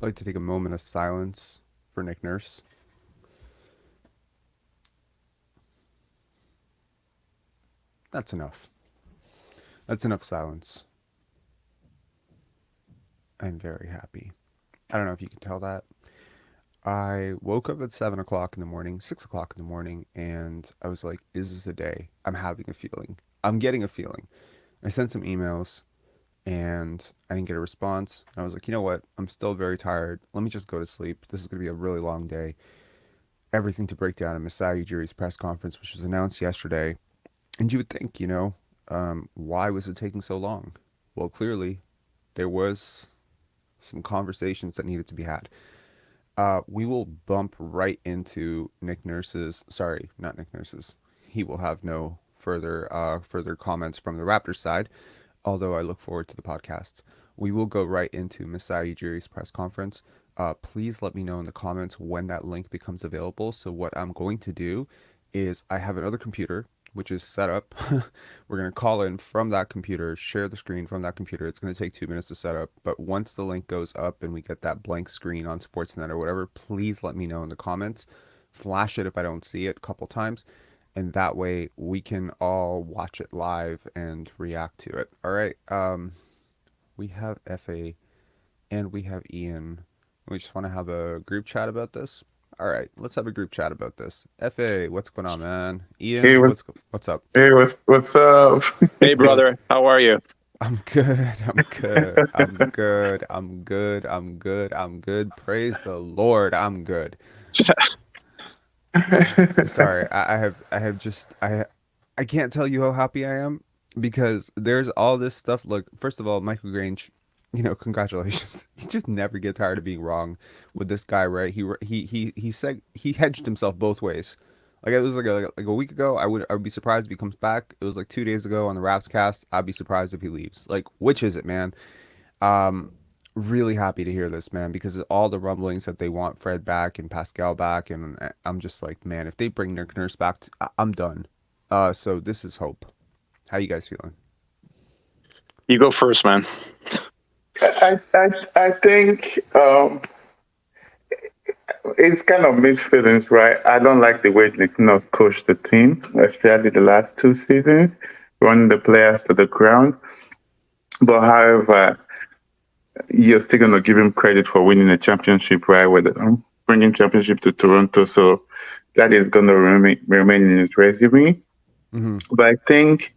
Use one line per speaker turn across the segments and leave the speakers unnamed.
I'd like to take a moment of silence for Nick Nurse. That's enough. That's enough silence. I'm very happy. I don't know if you can tell that. I woke up at 7 o'clock in the morning, 6 o'clock in the morning, and I was like, is this a day? I'm having a feeling. I'm getting a feeling. I sent some emails and I didn't get a response. And I was like, you know what? I'm still very tired. Let me just go to sleep. This is going to be a really long day. Everything to break down in Masai Ujiri's press conference, which was announced yesterday. And you would think, why was it taking so long? Well, clearly, there was some conversations that needed to be had. We will bump right into Nick Nurse's. Sorry, not Nick Nurse's. He will have no further comments from the Raptors side. Although I look forward to the podcasts, we will go right into Masai Ujiri's press conference. Please let me know in the comments when that link becomes available. So what I'm going to do is I have another computer which is set up. We're going to call in from that computer, share the screen from that computer. It's going to take 2 minutes to set up. But once the link goes up and we get that blank screen on Sportsnet or whatever, please let me know in the comments. Flash it if I don't see it a couple times. And that way we can all watch it live and react to it. All right. We have FA and we have Ian. We just want to have a group chat about this. All right, let's have a group chat about this. FA, what's going on, man?
Hey,
Ian, what's up?
what's up?
Hey,
What's
brother, how are you?
I'm good. I'm good. I'm good. I'm good. I'm good. I'm good. Praise the Lord. I'm good. Sorry, I can't tell you how happy I am because there's all this stuff. Look, first of all, Michael Grange, congratulations. He just never get tired of being wrong with this guy, right? He said he hedged himself both ways. Like it was like a week ago, I would be surprised if he comes back. It was like 2 days ago on the Raps cast. I'd be surprised if he leaves. Like, which is it, man? Um, really happy to hear this, man, because all the rumblings that they want Fred back and Pascal back, and I'm just like, man, if they bring Nick Nurse back, I'm done. So this is hope. How you guys feeling?
You go first, man.
I think it's kind of mixed feelings, right? I don't like the way Nick Nurse coached the team, especially the last 2 seasons, running the players to the ground. But however, you're still going to give him credit for winning a championship, right? With bringing championship to Toronto, so that is going to remain in his resume.
Mm-hmm.
But I think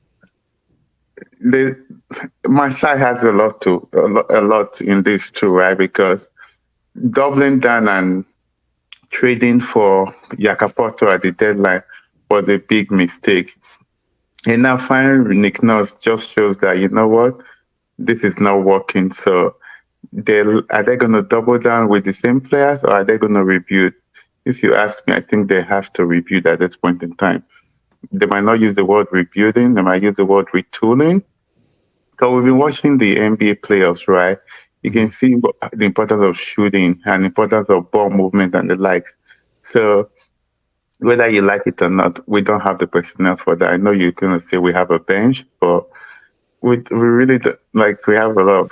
the my side has a lot in this too, right? Because doubling down and trading for Yakapoto at the deadline was a big mistake. And now firing Nick Nurse just shows that you know what, this is not working. So are they going to double down with the same players or are they going to rebuild? If you ask me, I think they have to rebuild at this point in time. They might not use the word rebuilding, they might use the word retooling. So we've been watching the NBA playoffs, right? You
Mm-hmm.
can see the importance of shooting and the importance of ball movement and the likes. So whether you like it or not, we don't have the personnel for that. I know you're going to say we have a bench, but we really like we have a lot of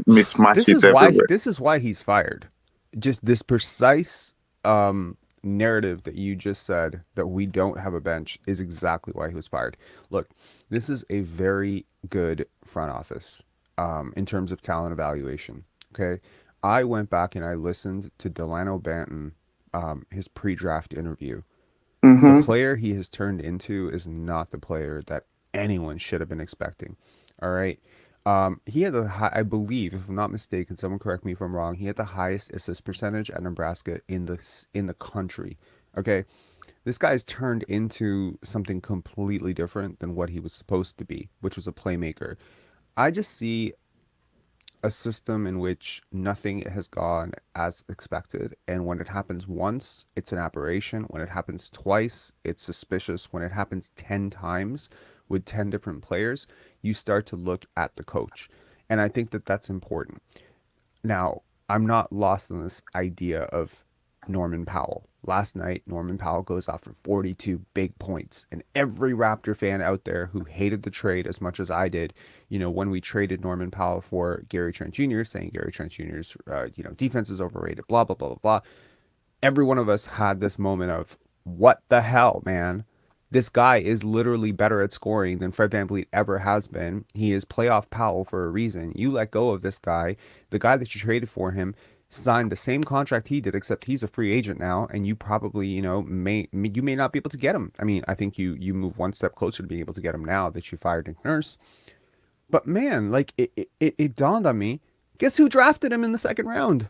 mismatches everywhere.
This is why he's fired. Just this precise narrative that you just said that we don't have a bench is exactly why he was fired. Look, this is a very good front office in terms of talent evaluation. Okay, I went back and I listened to Delano Banton, his pre-draft interview. The
Mm-hmm.
player he has turned into is not the player that anyone should have been expecting. All right. He had the high, I believe, if I'm not mistaken, someone correct me if I'm wrong. He had the highest assist percentage at Nebraska in the country. Okay, this guy's turned into something completely different than what he was supposed to be, which was a playmaker. I just see a system in which nothing has gone as expected. And when it happens once, it's an aberration. When it happens twice, it's suspicious. When it happens 10 times with 10 different players, you start to look at the coach. And I think that that's important. Now, I'm not lost in this idea of Norman Powell. last night, Norman Powell goes off for 42 big points. And every Raptor fan out there who hated the trade as much as I did, when we traded Norman Powell for Gary Trent Jr., saying Gary Trent Jr.'s, defense is overrated, blah, blah, blah, blah, blah. Every one of us had this moment of, what the hell, man? This guy is literally better at scoring than Fred VanVleet ever has been. He is playoff Powell for a reason. You let go of this guy. The guy that you traded for him signed the same contract he did, except he's a free agent now, and you probably, may not be able to get him. I mean, I think you move one step closer to being able to get him now that you fired Nick Nurse. But man, like it dawned on me. Guess who drafted him in the second round?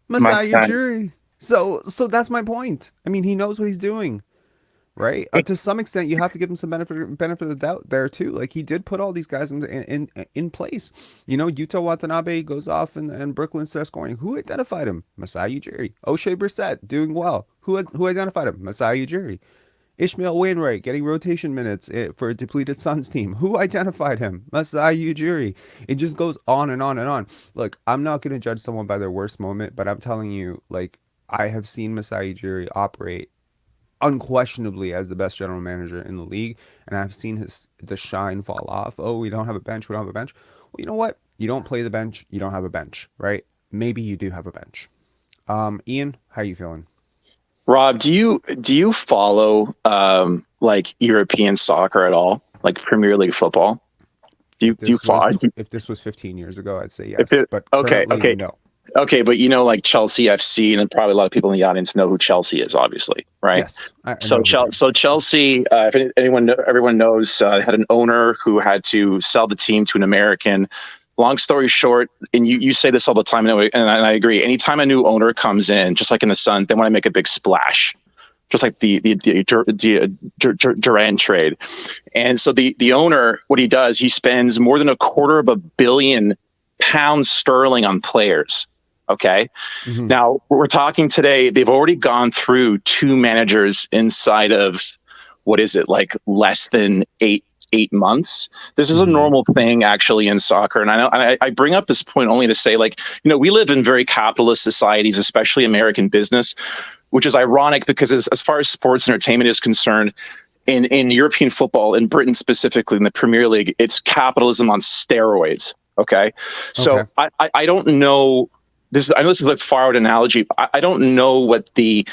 Masai
Masai.
Ujiri. So that's my point. I mean, he knows what he's doing, right? To some extent, you have to give him some benefit of the doubt there too. Like, he did put all these guys in place. Yuta Watanabe goes off and Brooklyn starts scoring. Who identified him? Masai Ujiri. O'Shea Brissett doing well. Who identified him? Masai Ujiri. Ishmael Wainwright getting rotation minutes for a depleted Suns team. Who identified him? Masai Ujiri. It just goes on and on and on. Look, I'm not going to judge someone by their worst moment, but I'm telling you, like, I have seen Masai Ujiri operate unquestionably as the best general manager in the league, and I've seen the shine fall off. Oh, we don't have a bench. We don't have a bench. Well, you know what? You don't play the bench. You don't have a bench, right? Maybe you do have a bench. Ian, how you feeling?
Rob, do you follow like European soccer at all, like Premier League football? Do you follow?
If this was 15 years ago, I'd say
If
yes, but
okay,
currently no.
okay, but like Chelsea FC, and probably a lot of people in the audience know who Chelsea is, obviously, right?
Yes, I know
So Chelsea, if everyone knows, had an owner who had to sell the team to an American. Long story short, and you say this all the time, and I agree. Anytime a new owner comes in, just like in the Suns, they want to make a big splash, just like the Durant trade. And so the owner, what he does, he spends more than £250 million sterling on players. Okay.
Mm-hmm.
Now we're talking today. They've already gone through 2 managers inside of, what is it, like less than 8 months. This is a normal thing actually in soccer. And I bring up this point only to say, like, we live in very capitalist societies, especially American business, which is ironic because as far as sports entertainment is concerned, in European football, in Britain specifically, in the Premier League, it's capitalism on steroids. Okay. So I don't know. I know this is a far out analogy. I don't know what the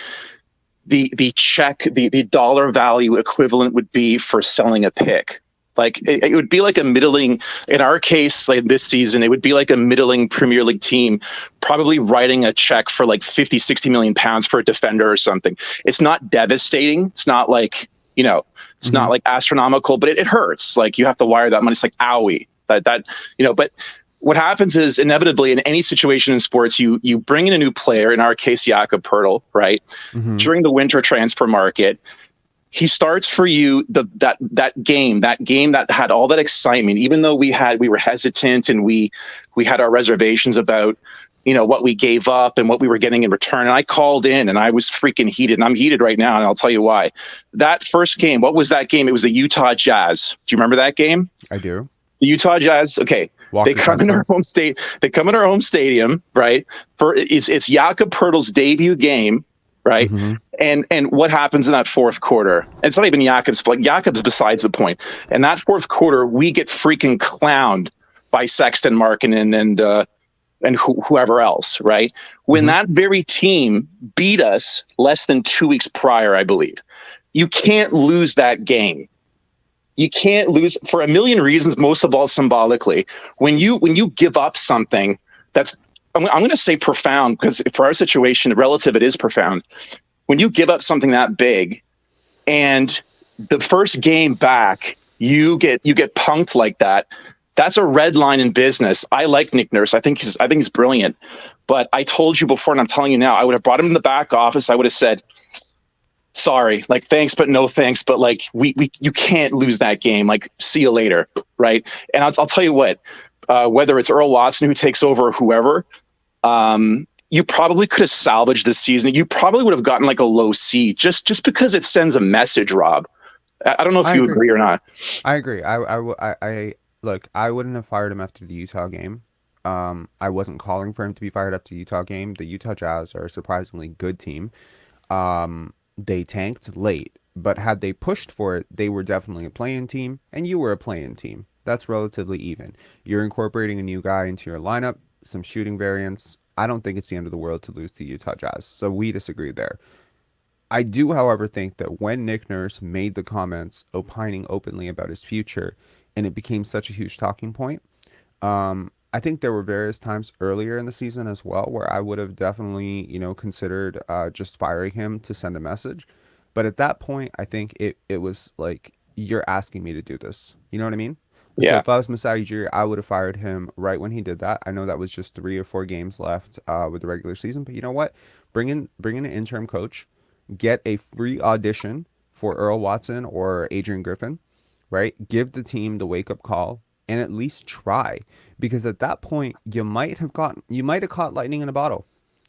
check, the dollar value equivalent would be for selling a pick. Like it would be like a middling, in our case, like this season, it would be like a middling Premier League team probably writing a check for like 50-60 million pounds for a defender or something. It's not devastating. It's not like, it's not like astronomical, but it hurts. Like, you have to wire that money. It's like, owie, but what happens is, inevitably in any situation in sports, you bring in a new player, in our case, Jakob Poeltl, right? Mm-hmm. During the winter transfer market, he starts for you that game that had all that excitement, even though we were hesitant and we had our reservations about, what we gave up and what we were getting in return. And I called in and I was freaking heated, and I'm heated right now. And I'll tell you why. That first game, what was that game? It was the Utah Jazz. Do you remember that game?
I do.
The Utah Jazz, okay. They come in our home state. They come in our home stadium, right? It's Jakob Poeltl's debut game, right? Mm-hmm. And what happens in that fourth quarter? It's not even Jakob's. Like, Jakob's besides the point. And that fourth quarter, we get freaking clowned by Sexton Markkanen and whoever else, right? When that very team beat us less than 2 weeks prior, I believe. You can't lose that game. You can't lose for a million reasons, most of all symbolically. When you give up something that's, I'm going to say profound, because for our situation, relative, it is profound. When you give up something that big, and the first game back, you get punked like that. That's a red line in business. I like Nick Nurse. I think he's brilliant. But I told you before, and I'm telling you now, I would have brought him in the back office. I would have said, sorry, like, thanks, but no thanks. But like, you can't lose that game. Like, see you later, right? And I'll tell you what, whether it's Earl Watson who takes over or whoever, you probably could have salvaged this season. You probably would have gotten like a low C just because it sends a message, Rob. I don't know if you agree or not.
I agree. I look, I wouldn't have fired him after the Utah game. I wasn't calling for him to be fired after the Utah game. The Utah Jazz are a surprisingly good team. They tanked late, but had they pushed for it, they were definitely a play-in team, and you were a play-in team. That's relatively even. You're incorporating a new guy into your lineup, some shooting variants. I don't think it's the end of the world to lose to Utah Jazz. So we disagree there. I do, however, think that when Nick Nurse made the comments opining openly about his future, and it became such a huge talking point, I think there were various times earlier in the season as well where I would have definitely, considered just firing him to send a message. But at that point, I think it was like, you're asking me to do this. You know what I mean? So
Yeah.
if I was Masai Ujiri, I would have fired him right when he did that. I know that was just 3 or 4 games left with the regular season, but you know what? Bring in an interim coach, get a free audition for Earl Watson or Adrian Griffin, right? Give the team the wake up call and at least try, because at that point you might have caught lightning in a bottle.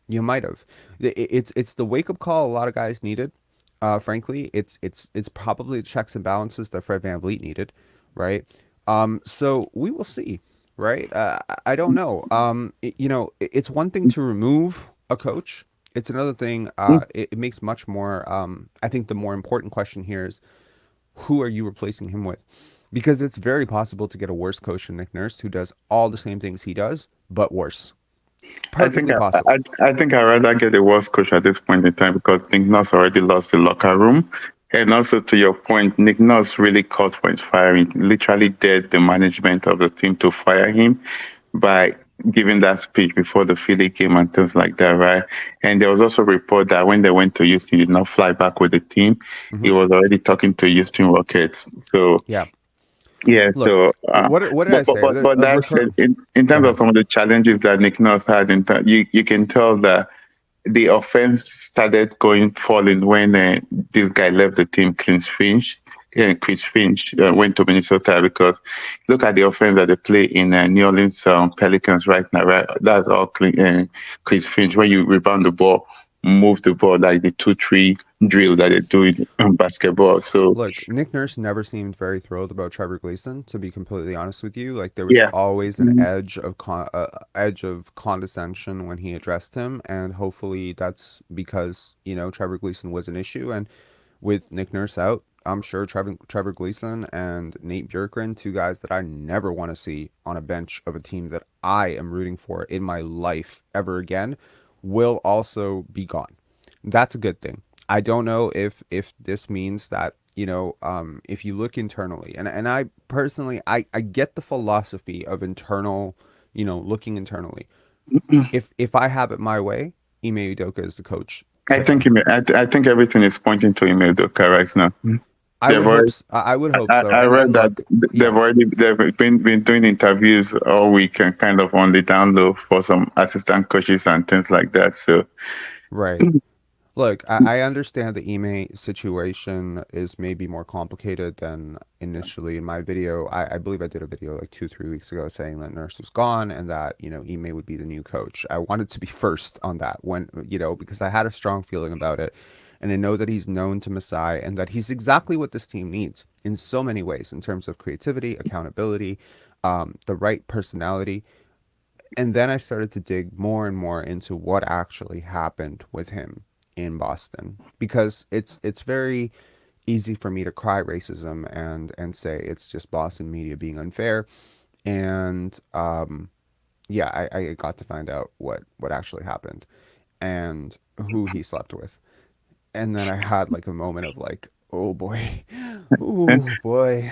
You might have. It's the wake up call a lot of guys needed. Frankly, it's probably the checks and balances that Fred VanVleet needed, right? So we will see, right? I don't know. It's one thing to remove a coach. It's another thing. It makes much more. I think the more important question here is, who are you replacing him with? Because it's very possible to get a worse coach than Nick Nurse who does all the same things he does, but worse.
I think
Perfectly possible.
I think I'd rather get a worse coach at this point in time because Nick Nurse already lost the locker room. And also to your point, Nick Nurse really called for his firing, literally dared the management of the team to fire him by giving that speech before the Philly game and things like that, right? And there was also a report that when they went to Houston, he did not fly back with the team. He
Hmm.
was already talking to Houston Rockets. So
Yeah.
yeah,
Look,
so
what did I say?
but that said, in
Go
terms of
ahead.
some of the challenges that Nick Nurse had, you can tell that the offense started going falling when this guy left the team, Chris Finch went to Minnesota because look at the offense that they play in New Orleans Pelicans right now, right? That's all Chris Finch. When you rebound the ball, move the ball like the 2-3 drill that they do in basketball. So
Look, Nick Nurse never seemed very thrilled about Trevor Gleason, to be completely honest with you. Like there was
yeah.
always an
Mhm.
edge of condescension when he addressed him, and hopefully that's because, Trevor Gleason was an issue, and with Nick Nurse out, I'm sure Trevor Gleason and Nate Bjorkgren, two guys that I never want to see on a bench of a team that I am rooting for in my life ever again, will also be gone. That's a good thing. I don't know if this means that, if you look internally, and I personally, I get the philosophy of internal, looking internally. If I have it my way, Ime Udoka is the coach today.
I think everything is pointing to Email Doka right now.
I
They've
would hope
already
so. I would hope so.
I
And
read that
look, yeah,
they've been doing interviews all week and kind of on the download for some assistant coaches and things like that. So
right. Look, I understand the Ime situation is maybe more complicated than initially in my video. I believe I did a video like 2, 3 weeks ago saying that Nurse was gone and that, Ime would be the new coach. I wanted to be first on that when, because I had a strong feeling about it. And I know that he's known to Masai and that he's exactly what this team needs in so many ways in terms of creativity, accountability, the right personality. And then I started to dig more and more into what actually happened with him in Boston, because it's very easy for me to cry racism and say it's just Boston media being unfair. And yeah, I got to find out what actually happened and who he slept with. And then I had like a moment of like, oh boy, oh boy,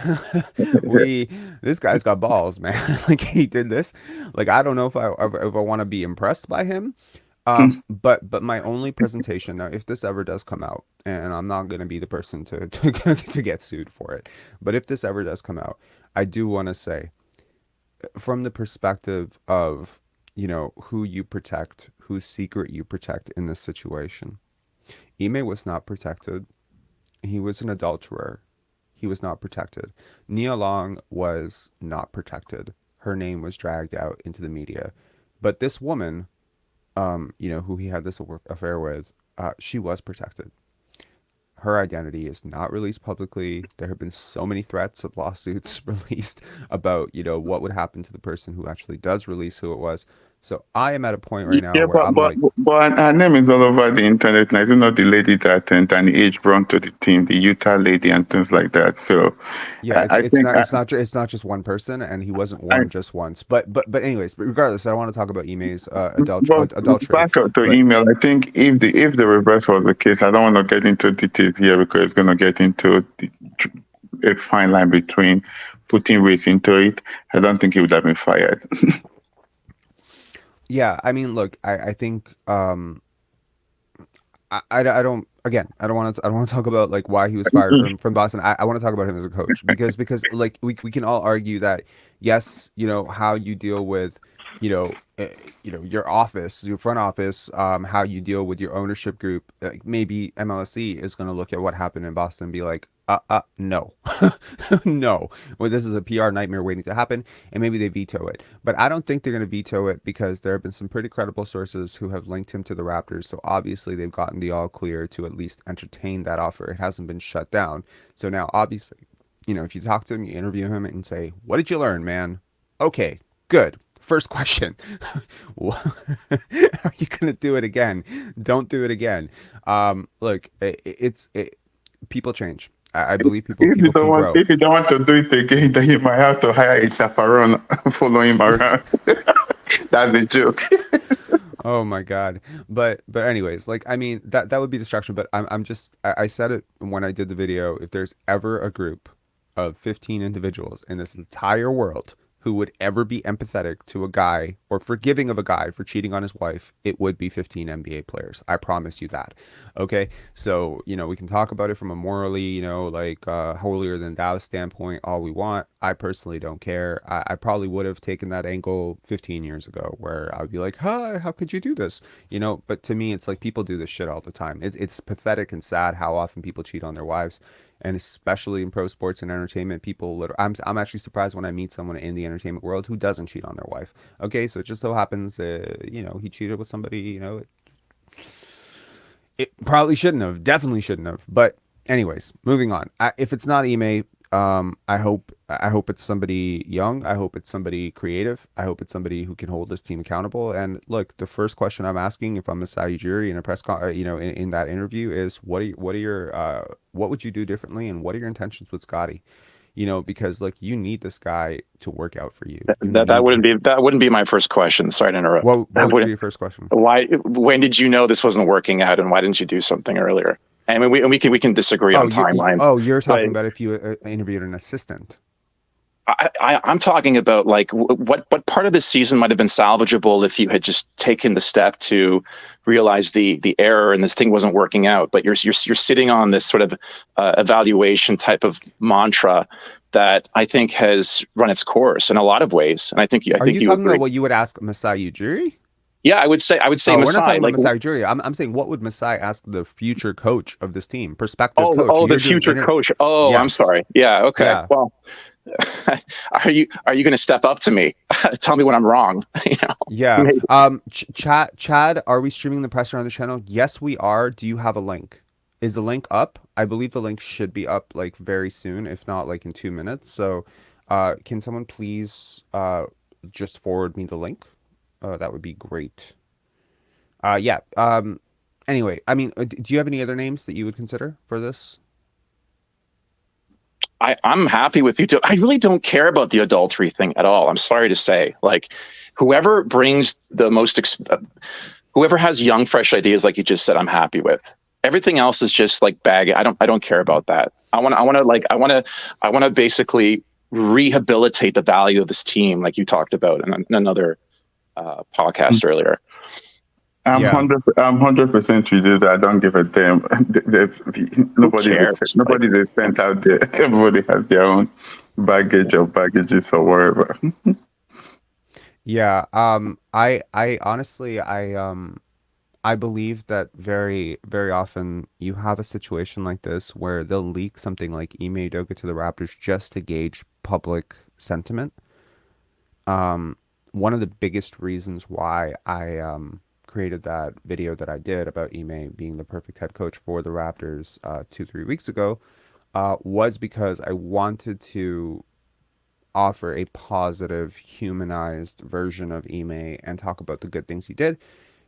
we this guy's got balls, man. Like he did this. Like I don't know if I want to be impressed by him. But my only presentation now, if this ever does come out, and I'm not gonna be the person to get sued for it, but if this ever does come out, I do want to say, from the perspective of, who you protect, whose secret you protect in this situation. Ime was not protected. He was an adulterer. He was not protected. Nia Long was not protected. Her name was dragged out into the media. But this woman, who he had this affair with, she was protected. Her identity is not released publicly. There have been so many threats of lawsuits released about, what would happen to the person who actually does release who it was. So I am at a point right now
Yeah,
where I'm like,
but her name is all over the internet now. Is it not the lady that Danny Age brought to the team, the Utah lady, and things like that? So,
yeah,
I think
it's not just one person, and he wasn't
I
warned just once. But anyways, but regardless, I don't want to talk about Ime's
but
adultery.
back up to
But
email. I think if the reverse was the case, I don't want to get into details here because it's going to get into a fine line between putting race into it. I don't think he would have been fired.
yeah, I mean, look, I think I don't again I don't want to talk about like why he was fired from Boston. I want to talk about him as a coach because like we can all argue that yes, you know, how you deal with you know your office, your front office, how you deal with your ownership group, maybe MLSE is going to look at what happened in Boston and be like no. No, well, this is a PR nightmare waiting to happen, and maybe they veto it. But I don't think they're going to veto it because there have been some pretty credible sources who have linked him to the Raptors. So obviously they've gotten the all clear to at least entertain that offer. It hasn't been shut down. So now, obviously, you know, if you talk to him, you interview him, and say, "What did you learn, man?" Okay, good. First question. Are you going to do it again? Don't do it again. Look, people change. I believe people can grow.
If you don't want to do it again, then you might have to hire a chaperone follow him around. That's a joke.
Oh my God. But anyways, like I mean that would be distraction, but I'm just I said it when I did the video. If there's ever a group of 15 individuals in this entire world who would ever be empathetic to a guy or forgiving of a guy for cheating on his wife, it would be 15 NBA players. I promise you that. Okay? So, you know, we can talk about it from a morally, you know, like holier than thou standpoint all we want. I personally don't care. I probably would have taken that angle 15 years ago where I would be like, hi, how could you do this? You know, but to me, it's like people do this shit all the time. It's pathetic and sad how often people cheat on their wives. And especially in pro sports and entertainment, I'm actually surprised when I meet someone in the entertainment world who doesn't cheat on their wife. Okay, so it just so happens, you know, he cheated with somebody, you know, it probably shouldn't have, definitely shouldn't have. But anyways, moving on. If it's not Ime, I hope it's somebody young. I hope it's somebody creative. I hope it's somebody who can hold this team accountable. And look, the first question I'm asking if I'm Masai Ujiri in a you know, in that interview is what are your what would you do differently and what are your intentions with Scottie? You know, because like you need this guy to work out for you. You
That
need him.
wouldn't be my first question. Sorry to interrupt.
What would be your first question?
Why? When did you know this wasn't working out, and why didn't you do something earlier? I mean, we can disagree on timelines.
You're
But
talking about if you interviewed an assistant.
I'm talking about like what part of this season might have been salvageable if you had just taken the step to realize the error and this thing wasn't working out. But you're sitting on this sort of evaluation type of mantra that I think has run its course in a lot of ways. And I think
Are you
you
talking
agree.
about what you would ask Masai Ujiri?
Yeah, I would say
Oh, we're not
Masai.
talking about
Like,
Masai Ujiri. I'm saying what would Masai ask the future coach of this team, prospective coach?
oh, the
You're doing
future coach. Oh, I'm
Yes.
sorry. Yeah. Okay.
Yeah.
Well, are you going to step up to me? Tell me when I'm wrong. You know.
Yeah.
Maybe.
Chad, are we streaming the presser on the channel? Yes, we are. Do you have a link? Is the link up? I believe the link should be up like very soon, if not like in 2 minutes. So, can someone please just forward me the link? That would be great. Yeah. Anyway, I mean, do you have any other names that you would consider for this?
I'm happy with you too. I really don't care about the adultery thing at all. I'm sorry to say, like, whoever brings the most, whoever has young, fresh ideas, like you just said, I'm happy with. Everything else is just like bag. I don't care about that. I want to basically rehabilitate the value of this team, like you talked about in another podcast earlier.
I'm
Yeah.
100% with you that I don't give a damn. There's nobody's a saint out there. Everybody has their own baggage or baggages or whatever.
Yeah. I honestly, I believe that very, very often you have a situation like this where they'll leak something like Ime Udoka to the Raptors just to gauge public sentiment. One of the biggest reasons why I created that video that I did about Ime being the perfect head coach for the Raptors 2, 3 weeks ago was because I wanted to offer a positive, humanized version of Ime and talk about the good things he did,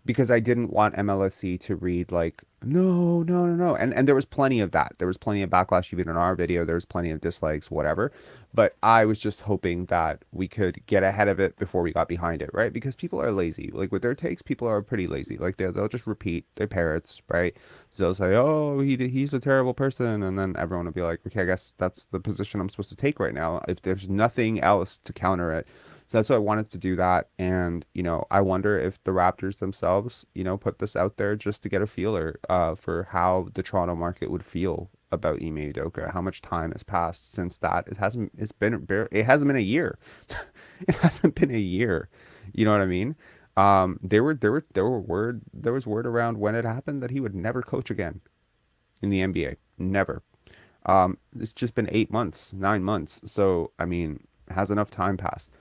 because I didn't want MLSC to read like, no, no, no, no. And there was plenty of that. There was plenty of backlash even in our video. There was plenty of dislikes, whatever. But I was just hoping that we could get ahead of it before we got behind it, right? Because people are lazy. Like with their takes, people are pretty lazy. Like they'll just repeat their parrots, right? So they'll say, oh, he's a terrible person. And then everyone will be like, okay, I guess that's the position I'm supposed to take right now. If there's nothing else to counter it. So that's why I wanted to do that. And, I wonder if the Raptors themselves, put this out there just to get a feeler for how the Toronto market would feel about Ime Udoka. How much time has passed since that? It hasn't been a year. It hasn't been a year. You know what I mean? There was word around when it happened that he would never coach again in the NBA. Never. It's just been 8 months, 9 months. So, I mean, has enough time passed?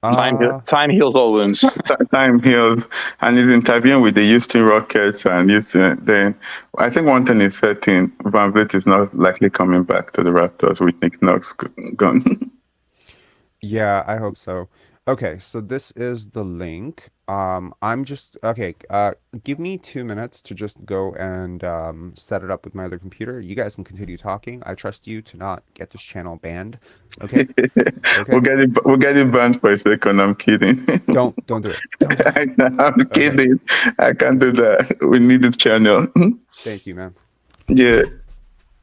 Time heals all wounds.
Time heals, and he's interviewing with the Houston Rockets, and Houston. Then I think one thing is certain: Van Vliet is not likely coming back to the Raptors with Nick Knox gone.
Yeah, I hope so. Okay, so this is the link. I'm just okay. Give me 2 minutes to just go and set it up with my other computer. You guys can continue talking. I trust you to not get this channel banned. Okay. Okay.
We'll get it banned for a second. I'm kidding.
Don't do it. Don't do it.
I'm kidding. I can't do that. We need this channel.
Thank you, man.
Yeah.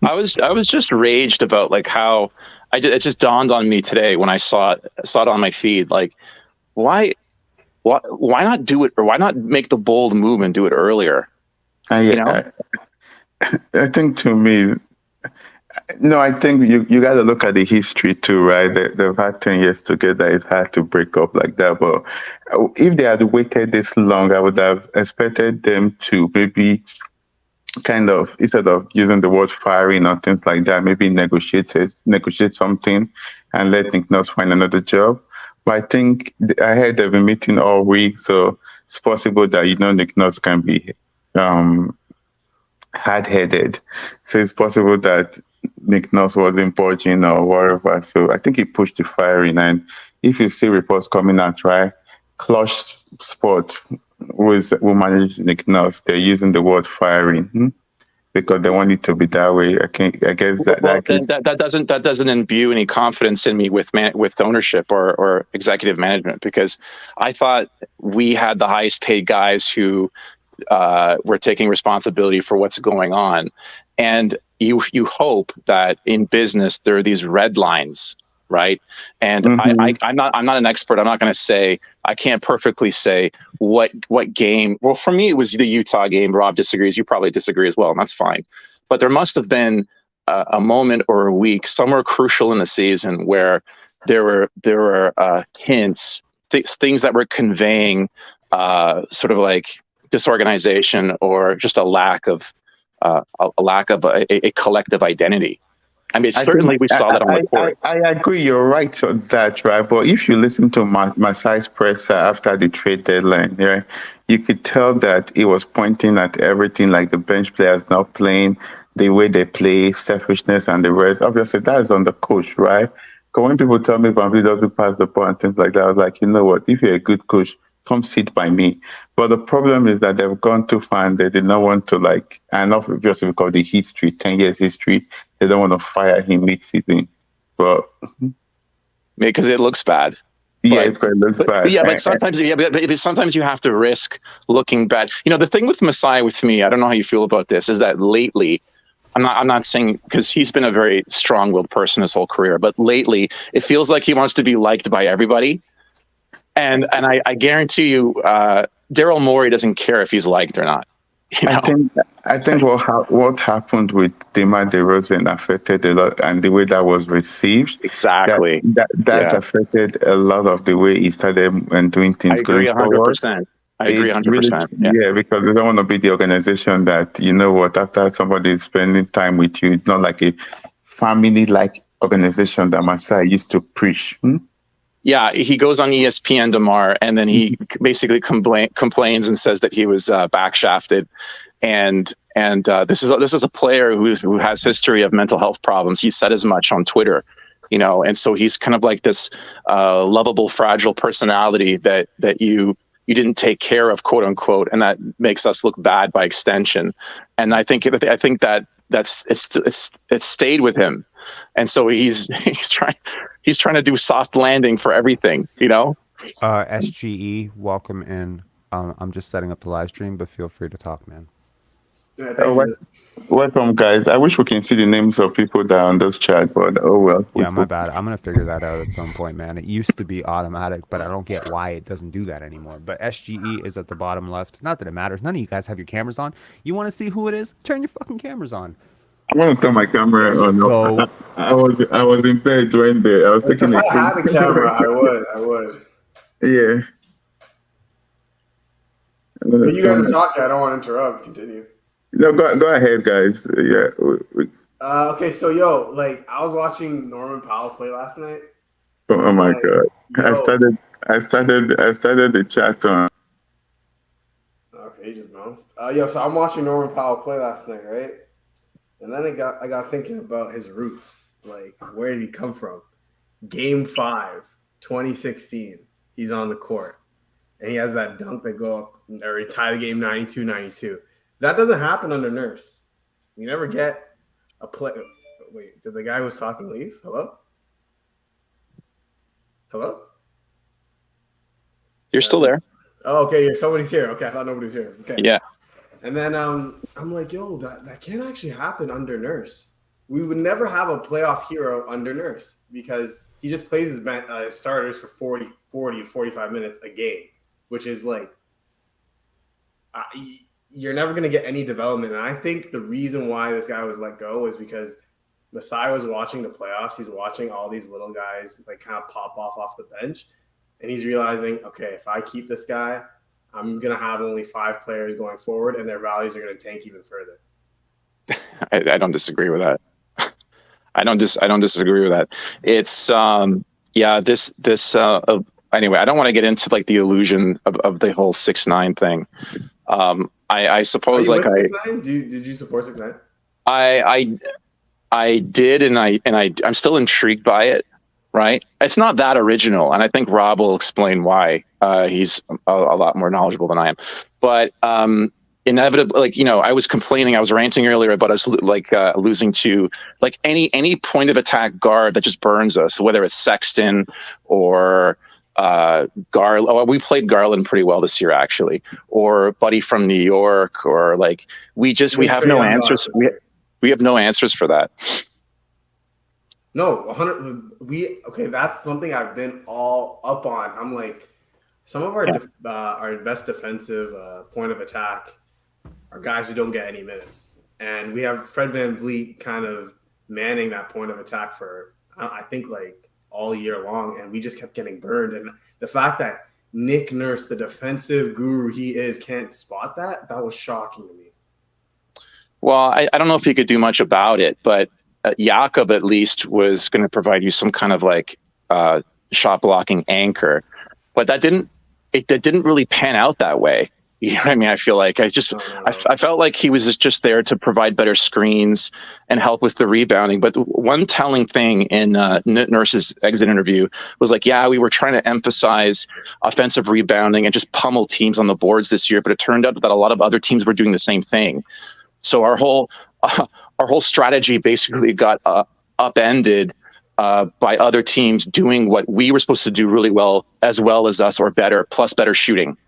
I was just raged about like how it just dawned on me today when I saw it on my feed. Like, why not do it, or why not make the bold move and do it earlier?
I think to me, no, I think you got to look at the history too, right? They've had 10 years together. It's hard to break up like that. But if they had waited this long, I would have expected them to maybe kind of, instead of using the word firing or things like that, maybe negotiate something and let Nick Nurse find another job. But I think I heard they've been meeting all week, so it's possible that Nick Nurse can be hard-headed. So it's possible that Nick Nurse wasn't budging or whatever. So I think he pushed the firing. And if you see reports coming out, right, Clutch Sport, who manages Nick Nurse, they're using the word firing because they want it to be that way. I guess
that doesn't imbue any confidence in me with ownership or executive management, because I thought we had the highest paid guys who were taking responsibility for what's going on, and you hope that in business there are these red lines, right? And I'm not an expert. I'm not going to say, I can't perfectly say what game. Well, for me, it was the Utah game. Rob disagrees. You probably disagree as well, and that's fine. But there must have been a moment or a week somewhere crucial in the season where there were hints, things that were conveying sort of like disorganization or just a lack of a collective identity. I mean, we saw that on the court.
I agree. You're right on that, right? But if you listen to Masai's presser after the trade deadline, right, you could tell that he was pointing at everything, like the bench players not playing, the way they play, selfishness, and the rest. Obviously, that is on the coach, right? Because when people tell me Van Vliet doesn't pass the ball and things like that, I was like, you know what? If you're a good coach, come sit by me. But the problem is that they've gone too far and they did not want to, and obviously because the history, 10 years history, they don't want to fire him mid-season. But
because it looks bad.
Yeah, it looks bad.
Yeah, but sometimes you have to risk looking bad. The thing with Masai, with me, I don't know how you feel about this, is that lately, I'm not saying, because he's been a very strong-willed person his whole career, but lately it feels like he wants to be liked by everybody. And I guarantee you, Daryl Morey doesn't care if he's liked or not.
I think what happened with DeMar DeRozan affected a lot, and the way that was received.
Exactly.
That affected a lot of the way he started and doing things.
I agree 100%. I agree 100%.
Yeah, because we don't want to be the organization that, after somebody is spending time with you, it's not like a family-like organization that Masai used to preach.
Yeah, he goes on ESPN tomorrow, and then he basically complains and says that he was backshafted, and this is a player who has history of mental health problems. He said as much on Twitter, and so he's kind of like this lovable, fragile personality that you didn't take care of, quote unquote, and that makes us look bad by extension. And I think it's stayed with him, and so he's trying to do soft landing for everything,
SGE, welcome in. I'm just setting up the live stream, but feel free to talk, man.
Yeah, thank you.
Welcome, guys. I wish we can see the names of people that are on this chat, but oh well.
Yeah, my bad. I'm gonna figure that out at some point, man. It used to be automatic, but I don't get why it doesn't do that anymore. But SGE is at the bottom left. Not that it matters. None of you guys have your cameras on. You want to see who it is? Turn your fucking cameras on.
I want to turn my camera on.
Go.
I was in bed when I was taking
If I had a camera, I would.
Yeah.
When you guys are talking, I don't want to interrupt. Continue.
No, go ahead, guys. Yeah.
Okay, so I was watching Norman Powell play last night.
Oh my god!
Yo.
I started the chat on.
Okay, he just bounced. So I'm watching Norman Powell play last night, right? And then I got thinking about his roots. Like, where did he come from? Game 5, 2016. He's on the court. And he has that dunk that go up or tie the game 92-92. That doesn't happen under Nurse. You never get a play. Wait, did the guy who was talking leave? Hello? Hello?
You're still there.
Oh, okay. Somebody's here. Okay, I thought nobody was here. Okay.
Yeah.
And then I'm like, yo, that can't actually happen under Nurse. We would never have a playoff hero under Nurse because he just plays his starters for 40 to 45 minutes a game, which is like you're never going to get any development. And I think the reason why this guy was let go is because Masai was watching the playoffs. He's watching all these little guys like kind of pop off the bench. And he's realizing, okay, if I keep this guy, I'm going to have only 5 players going forward and their values are going to tank even further.
I don't disagree with that. I don't disagree with that. It's anyway, I don't want to get into like the illusion of the whole 6ix9ine thing. I suppose like
6ix9ine? Did you support 6ix9ine?
I did, and I'm still intrigued by it. Right, it's not that original, and I think Rob will explain why. He's a lot more knowledgeable than I am, but inevitably, I was complaining, I was ranting earlier about us losing to like any point of attack guard that just burns us, whether it's Sexton or Garland. Oh, we played Garland pretty well this year, actually, or Buddy from New York, or like we have no answers. We have no answers for that.
No, 100. Okay, that's something I've been all up on. I'm like, some of our best defensive point of attack are guys who don't get any minutes, and we have Fred VanVleet kind of manning that point of attack for I think like all year long, and we just kept getting burned. And the fact that Nick Nurse, the defensive guru he is, can't spot that was shocking to me.
Well, I don't know if he could do much about it, but Jakob at least was going to provide you some kind of like shot blocking anchor, but that didn't really pan out that way. You know what I mean? I feel like I felt like he was just there to provide better screens and help with the rebounding. But one telling thing in Nurse's exit interview was like, yeah, we were trying to emphasize offensive rebounding and just pummel teams on the boards this year, but it turned out that a lot of other teams were doing the same thing. So our whole strategy basically got upended by other teams doing what we were supposed to do really well as us, or better, plus better shooting.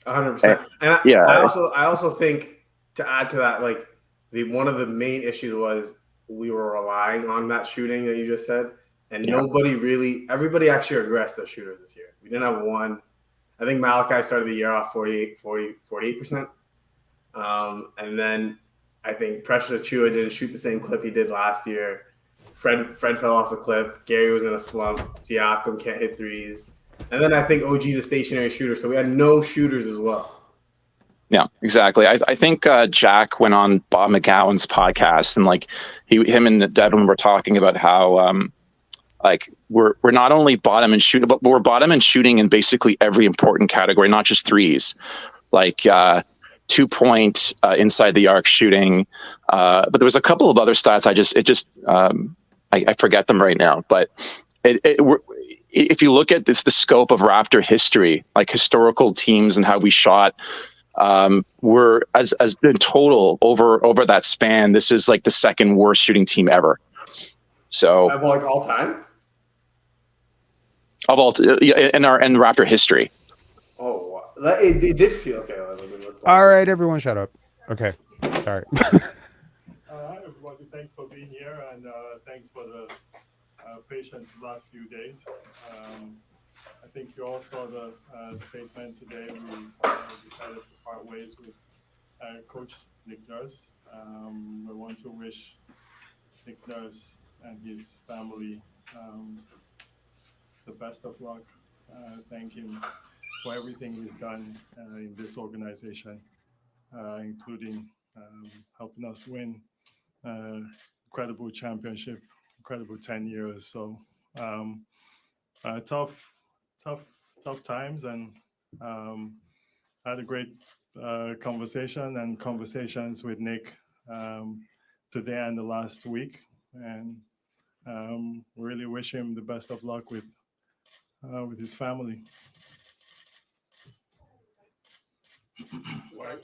100%. And I also think, to add to that, like one of the main issues was we were relying on that shooting that you just said, and everybody actually regressed their shooters this year. We didn't have one. I think Malachi started the year off 48%. And then I think Precious Achua didn't shoot the same clip he did last year. Fred fell off the clip. Gary was in a slump. Siakam can't hit threes. And then I think OG's a stationary shooter, so we had no shooters as well.
Yeah, exactly. I think Jack went on Bob McGowan's podcast, and like him and Devin were talking about how like we're not only bottom in shooting, but we're bottom in shooting in basically every important category, not just threes. Like 2-point inside the arc shooting, but there was a couple of other stats. I forget them right now. But if you look at this, the scope of Raptor history, like historical teams and how we shot, we're as in total over that span, this is like the second worst shooting team ever. So
of like all time
of all in the Raptor history.
Oh, it did feel okay.
All right, everyone, shut up. Okay, sorry.
Hi, everybody. Thanks for being here, and thanks for the patience the last few days. I think you all saw the statement today. We decided to part ways with Coach Nick Nurse. We want to wish Nick Nurse and his family the best of luck. Thank him for everything he's done in this organization, including helping us win incredible championship, incredible 10 years. So tough times, and had a great conversation and conversations with Nick today and the last week, and really wish him the best of luck with his family.
Was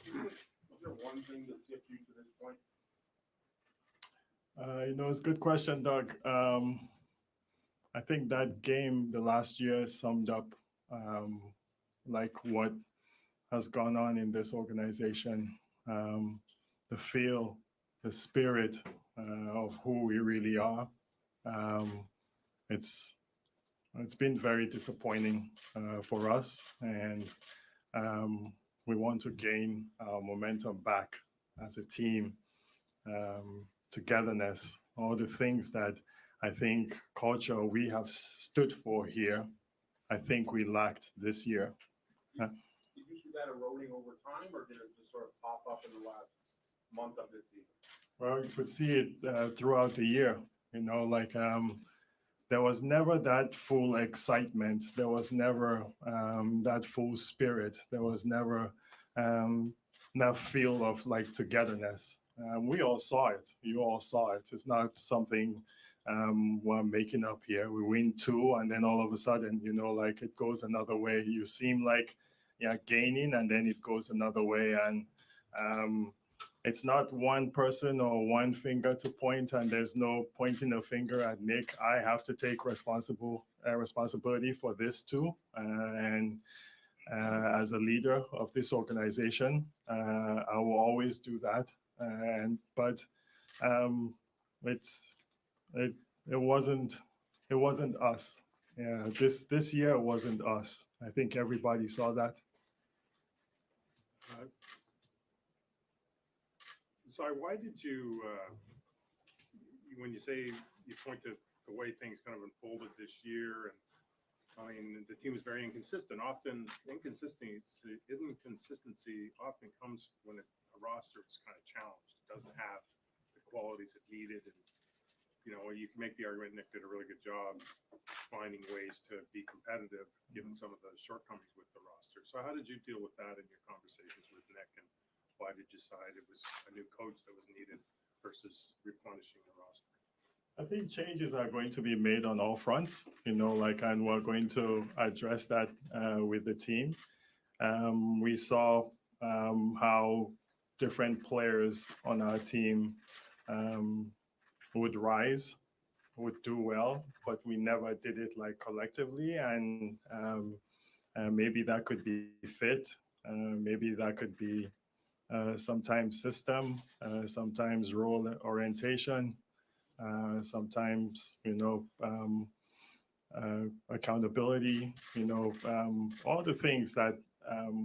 there one thing that took you to this point?
It's a good question, Doug. I think that game the last year summed up like what has gone on in this organization, the feel, the spirit of who we really are. It's been very disappointing for us, and we want to gain our momentum back as a team, togetherness, all the things that I think culture we have stood for here, I think we lacked this year.
Did you see that eroding over time, or did it just sort of pop up in the last month of this season?
Well, you could see it throughout the year. There was never that full excitement. There was never that full spirit. There was never that feel of like togetherness. We all saw it. You all saw it. It's not something we're making up here. We win 2, and then all of a sudden, like it goes another way. You seem like you're gaining, and then it goes another way. And it's not one person or one finger to point, and there's no pointing a finger at Nick. I have to take responsibility for this too. And as a leader of this organization, I will always do that. But it wasn't us. Yeah, this year it wasn't us. I think everybody saw that.
Sorry, why did you, when you say you point to the way things kind of unfolded this year, and I mean, the team is very inconsistent. Often inconsistency often comes when a roster is kind of challenged. It doesn't have the qualities it needed, and you can make the argument Nick did a really good job finding ways to be competitive given some of the shortcomings with the roster. So how did you deal with that in your conversations with Nick, and why did you decide it was a new coach that was needed versus replenishing the roster?
I think changes are going to be made on all fronts, and we're going to address that with the team. We saw how different players on our team would rise, would do well, but we never did it like collectively. And maybe that could be fit. Maybe that could be sometimes system, sometimes role orientation, sometimes, accountability, all the things that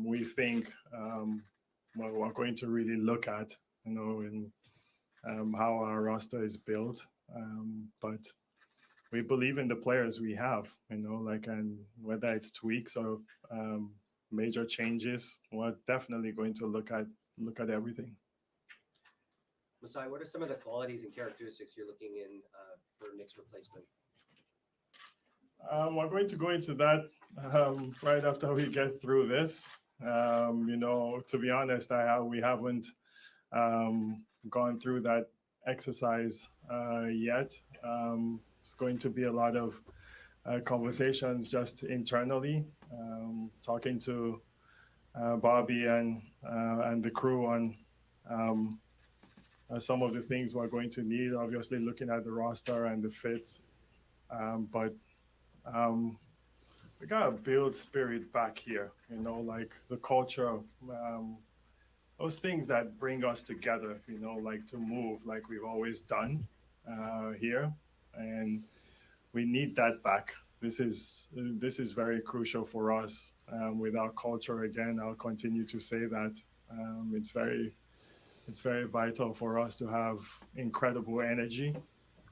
we think we're going to really look at, in how our roster is built. But we believe in the players we have, and whether it's tweaks or major changes, we're definitely going to look at everything.
Masai, what are some of the qualities and characteristics you're looking in for Nick's replacement?
We're going to go into that right after we get through this. To be honest, we haven't gone through that exercise yet. It's going to be a lot of conversations just internally, talking to Bobby and the crew on some of the things we're going to need. Obviously, looking at the roster and the fits, but we gotta build spirit back here. Like the culture, those things that bring us together. Like to move like we've always done here, and we need that back. This is very crucial for us with our culture. Again, I'll continue to say that it's very vital for us to have incredible energy,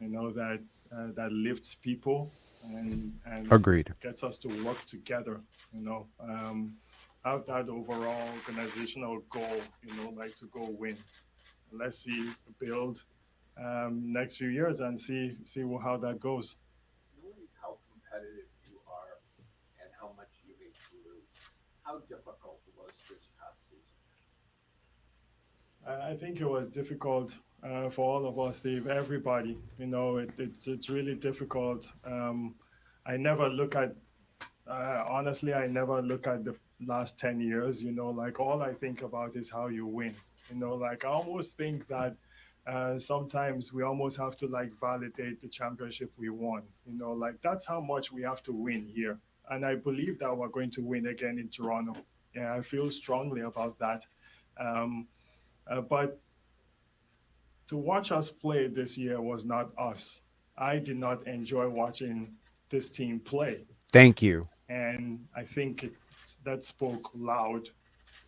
that lifts people and
Agreed.
gets us to work together. Have that overall organizational goal. Like to go win. Let's see build next few years and see how that goes.
Knowing how competitive you are and how much you include, how difficult was this past season?
I think it was difficult for all of us, Steve. Everybody, it's really difficult. I never look at honestly, I never look at the last 10 years. Like all I think about is how you win. Like I almost think that sometimes we almost have to like validate the championship we won. Like that's how much we have to win here. And I believe that we're going to win again in Toronto. Yeah, I feel strongly about that. Um, but to watch us play this year was not us. I did not enjoy watching this team play.
Thank you.
And I think that spoke loud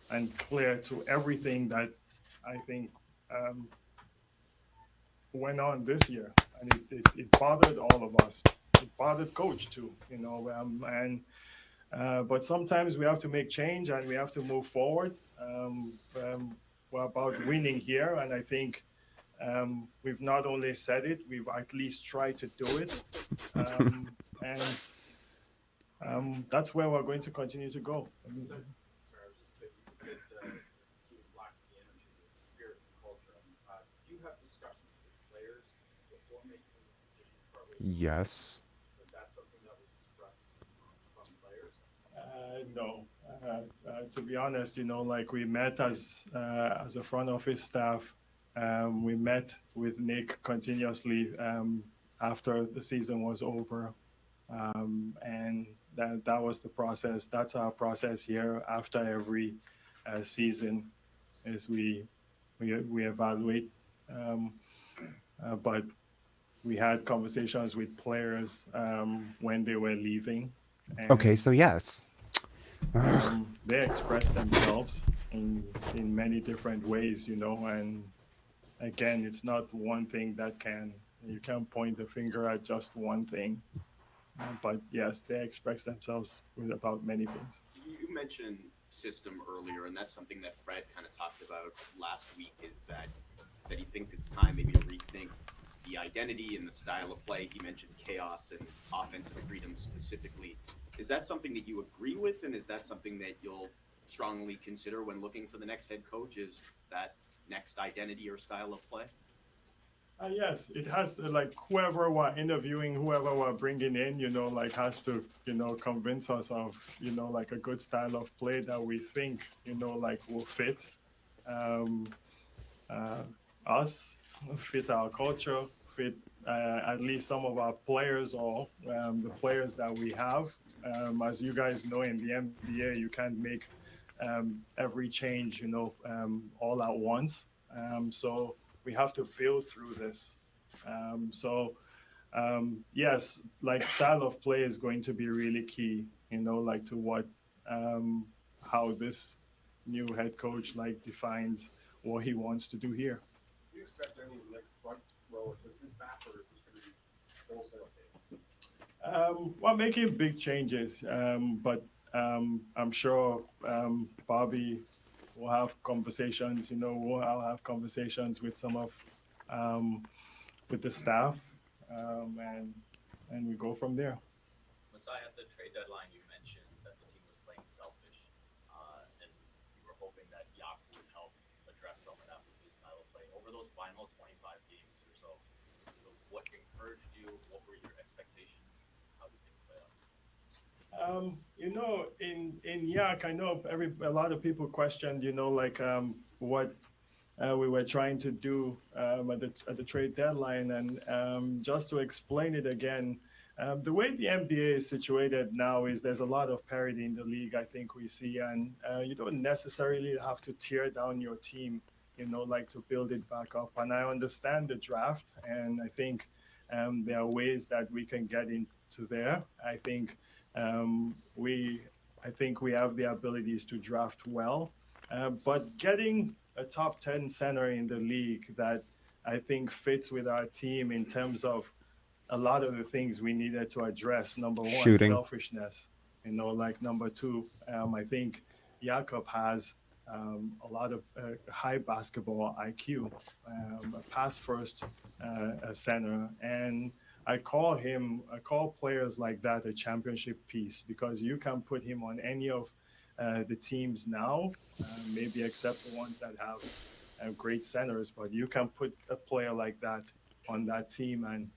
and clear to everything that I think um, went on this year. And it bothered all of us. It bothered coach too, and but sometimes we have to make change and we have to move forward. We're about winning here, and I think we've not only said it, we've at least tried to do it, and that's where we're going to continue to go.
Sorry, I was just saying, you said you lacked the energy, the spirit, the culture. Do you have discussions with players before making this decision? Probably.
Yes.
Was that something that was expressed from players?
No. To be honest, like we met as a front office staff. We met with Nick continuously after the season was over, and that was the process. That's our process here after every season, is we evaluate. Um, but we had conversations with players when they were leaving,
Okay,
and
so yes.
they express themselves in many different ways, and again, it's not one thing you can't point the finger at just one thing, but yes, they express themselves about many things.
You mentioned system earlier, and that's something that Fred kind of talked about last week, is that he thinks it's time maybe to rethink the identity and the style of play. He mentioned chaos and offensive freedom specifically. Is that something that you agree with, and is that something that you'll strongly consider when looking for the next head coach? Is that next identity or style of play?
Yes, it has like whoever we're interviewing, whoever we're bringing in, like has to, convince us of, like a good style of play that we think, like will fit um, us, fit our culture, fit at least some of our players or the players that we have. As you guys know, in the NBA, you can't make every change, all at once. So we have to build through this. Yes, like style of play is going to be really key, like to what, how this new head coach like defines what he wants to do here.
Do you expect any of the next front row? Is this back or is this going to be wholesale change?
We're making big changes, but I'm sure Bobby will have conversations. I'll have conversations with some of with the staff, and we go from there.
Masai, at the trade deadline, you mentioned that the team was playing selfish, and you were hoping that Yak would help address some of that with his style of play. Over those final 25 games or so, what encouraged you? What were your expectations? How did things play
In Yak, I know a lot of people questioned, what we were trying to do at the trade deadline, and just to explain it again, the way the NBA is situated now is there's a lot of parity in the league. I think we see, and you don't necessarily have to tear down your team, to build it back up. And I understand the draft, and I think there are ways that we can get into there. Um, we, I think we have the abilities to draft well, but getting a top 10 center in the league that I think fits with our team in terms of a lot of the things we needed to address. Number one,
Shooting.
selfishness. Number two, I think Jakob has a lot of high basketball IQ, a pass first center. And I call players like that a championship piece, because you can put him on any of the teams now, maybe except the ones that have great centers, but you can put a player like that on that team, and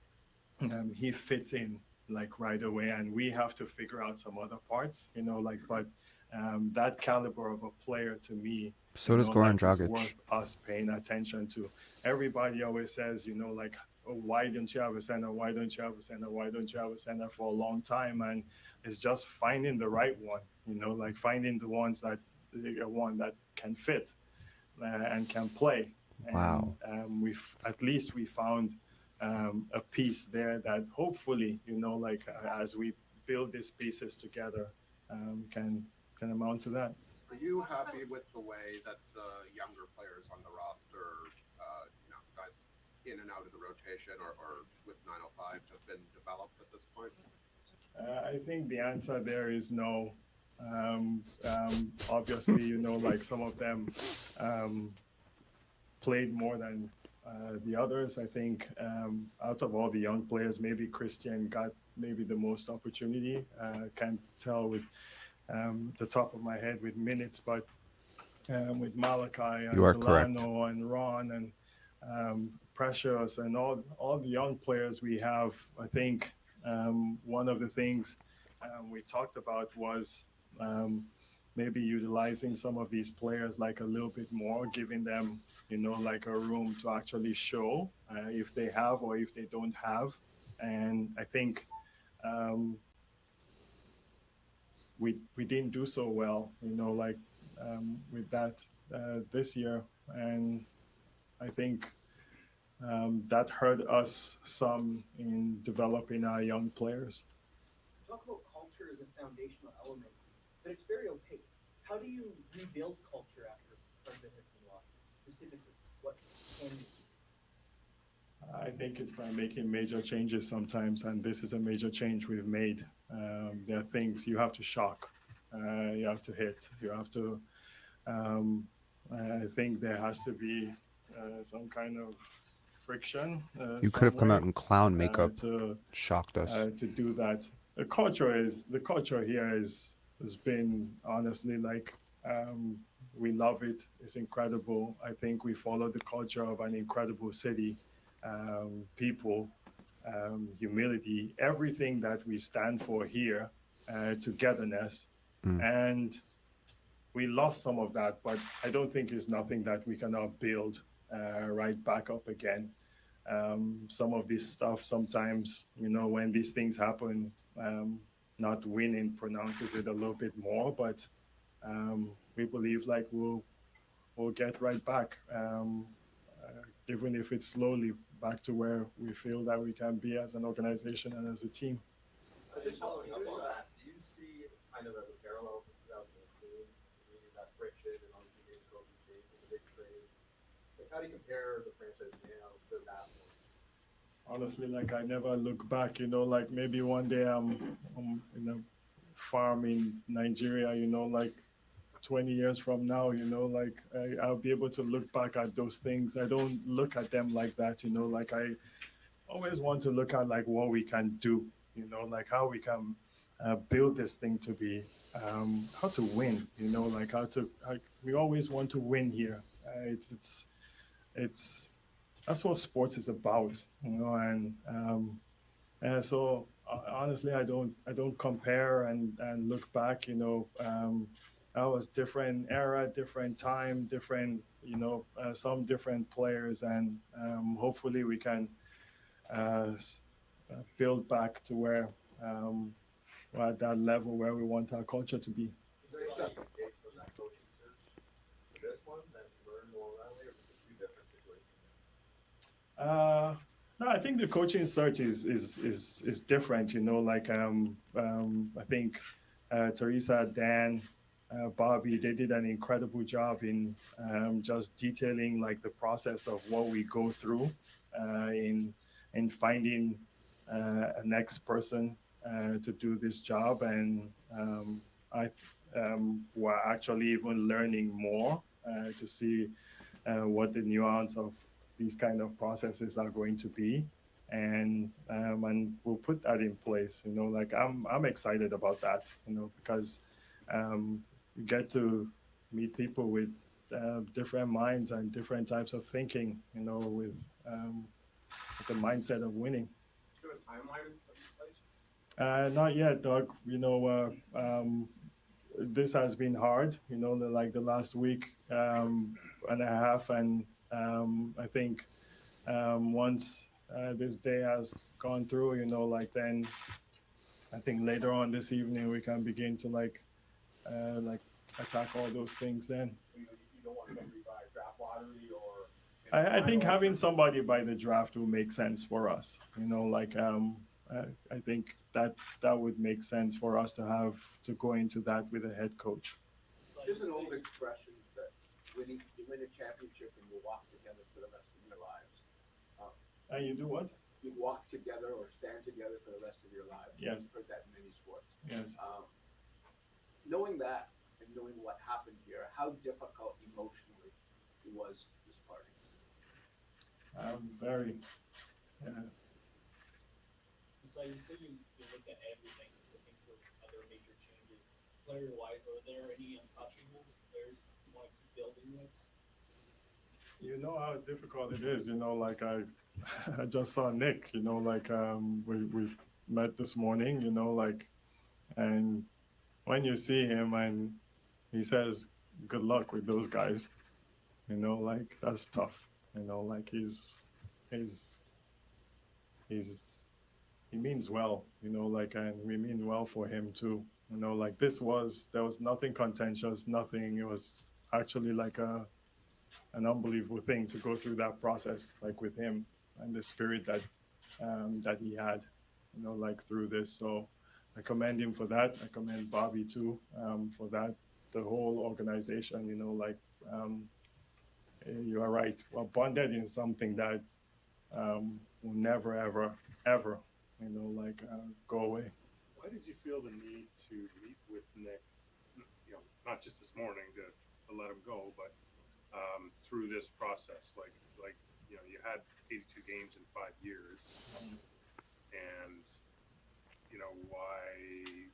he fits in like right away. And we have to figure out some other parts, but that caliber of a player, to me,
So does Goran
is
Dragic.
worth us paying attention to. Everybody always says, oh, why don't you have a center? Why don't you have a center? Why don't you have a center for a long time? And it's just finding the right one, finding the ones that one that can fit and can play.
Wow.
And we found a piece there that hopefully, as we build these pieces together, can amount to that.
Are you happy with the way that the younger players on the roster, guys in and out of the rotation or with 905 have been developed at this point?
I think the answer there is no. Obviously, some of them played more than the others. I think out of all the young players, maybe Christian got maybe the most opportunity. Can't tell with the top of my head with minutes, but with Malachi and Delano and Ron and Precious and all the young players we have, I think one of the things we talked about was maybe utilizing some of these players like a little bit more, giving them, like a room to actually show if they have or if they don't have. And I think we didn't do so well, with that this year. And I think that hurt us some in developing our young players.
Talk about culture as a foundational element, but it's very opaque. How do you rebuild culture after president has been lost? Specifically, what can you do?
I think it's by making major changes sometimes, and this is a major change we've made. There are things you have to shock, you have to hit, you have to. I think there has to be some kind of friction.
You could have come out in clown makeup, shocked us.
To do that. The culture here has been honestly we love it. It's incredible. I think we follow the culture of an incredible city, people, humility, everything that we stand for here, togetherness. And we lost some of that, but I don't think it's nothing that we cannot build right back up again. Some of this stuff sometimes, when these things happen, not winning pronounces it a little bit more, but we believe we'll get right back, even if it's slowly back to where we feel that we can be as an organization and as a team.
Do you see kind of as a parallel to 2018, meaning that friction and obviously getting Kobe State in the big trade? How do you compare the franchise now to that one?
Honestly, I never look back, maybe one day I'm in a farm in Nigeria, 20 years from now, I'll be able to look back at those things. I don't look at them like that, I always want to look at what we can do, how we can build this thing to be, how to win, we always want to win here. It's that's what sports is about, and so honestly, I don't compare and look back. That was different era, different time, different some different players, and hopefully we can build back to where we're at that level where we want our culture to be.
Is there any stuff you take from that coaching search to this one that you learned along that way, or is it just two different situations?
No, I think the coaching search is different. I think Teresa, Dan, Bobby, they did an incredible job in just detailing like the process of what we go through in finding a next person to do this job, and I we're actually even learning more to see what the nuance of these kind of processes are going to be, and we'll put that in place. I'm excited about that. Because you get to meet people with different minds and different types of thinking. With the mindset of winning.
Is there a timeline in place?
Not yet, Doug. This has been hard. The last week and a half, and I think once this day has gone through, then I think later on this evening we can begin to attack all those things. Then
You don't want somebody by draft lottery or.
I think having somebody by the draft will make sense for us. I think that would make sense for us to go into that with a head coach.
There's an old expression that you win a championship and you walk together for the rest of your lives.
And you do what?
You walk together or stand together for the rest of your lives.
Yes.
I've heard that in many sports.
Yes.
Knowing that and knowing what happened here, how difficult emotionally was this party?
Very. Yeah.
So you said you look at everything, looking for other major changes. Player-wise, are there any untouchables players you want to keep building with?
You know how difficult it is. I just saw Nick. We met this morning. And when you see him and he says, "Good luck with those guys," that's tough. He means well. And we mean well for him too. There was nothing contentious, nothing. It was actually an unbelievable thing to go through that process, with him and the spirit that he had, through this. So I commend him for that. I commend Bobby too, for that. The whole organization, you are right. We're bonded in something that will never, ever, go away.
Why did you feel the need to meet with Nick, not just this morning to let him go, but through this process? You had 82 games in 5 years, and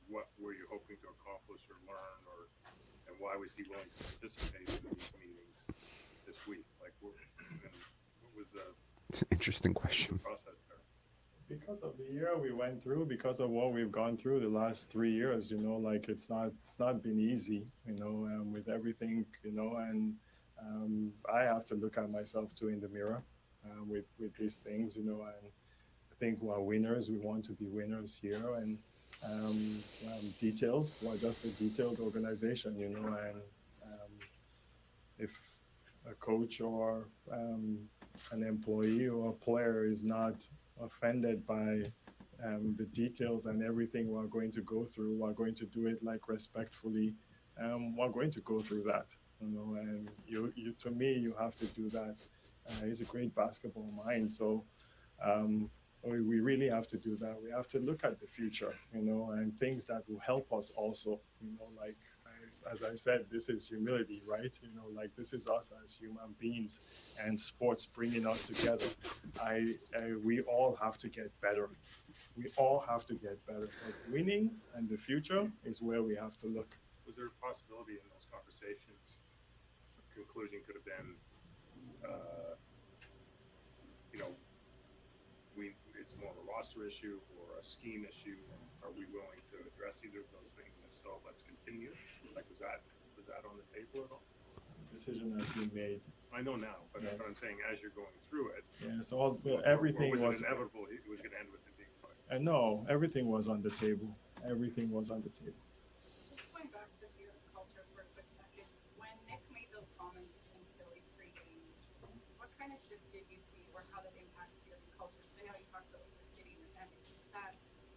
what were you hoping to accomplish or learn, and why was he willing to participate in these meetings this week? What was the?
It's an interesting question.
Process there.
Because of the year we went through, because of what we've gone through the last 3 years, it's not been easy, with everything, and I have to look at myself too in the mirror with these things, and I think we're winners. We want to be winners here, and detailed. We're just a detailed organization, and if a coach or an employee or a player is not offended by the details and everything we're going to go through, we're going to do it respectfully. We're going to go through that, and you to me, you have to do that. He's a great basketball mind, so we really have to do that. We have to look at the future, and things that will help us also, as I said, this is humility, right? This is us as human beings and sports bringing us together. We all have to get better. We all have to get better. But winning and the future is where we have to look.
Was there a possibility in those conversations, the conclusion could have been, it's more of a roster issue or a scheme issue? Are we willing to address either of those things? And if so, let's continue. Like, was that on the table at all?
Decision has been made.
I know now, but
Yes.
I'm saying as you're going through it,
Yes, everything
or
was
it inevitable. It was going to end with it being fired.
And no, everything was on the table. Everything was on the table.
Just going back to speak of culture for a quick second, when Nick made those comments in Philly pre-game, what kind of shift did you see, or how that impacts your culture? Because I know you talked about the city and that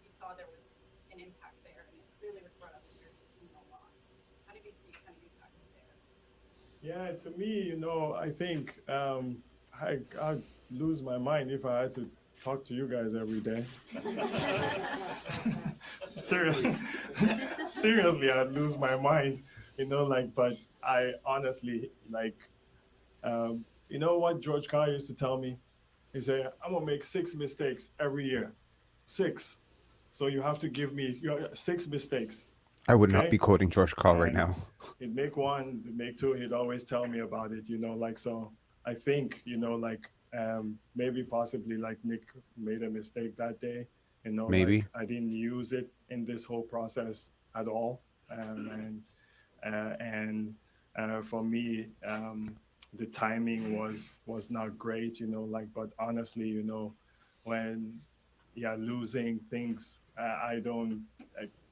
you saw there was an impact there, and it clearly was brought up to your team a lot. How did you see it kind of impacted there?
Yeah, to me, I think I'd lose my mind if I had to talk to you guys every day. Seriously, I'd lose my mind, but I honestly, what George Carr used to tell me? He said, I'm going to make 6 mistakes every year. 6. So you have to give me 6 mistakes.
I would not
Okay?
be quoting George Carl right
And
now.
He'd make 1, he'd make 2, he'd always tell me about it, so I think, maybe possibly like Nick made a mistake that day,
Maybe.
I didn't use it in this whole process at all. For me, the timing was not great, but honestly, when losing things, I don't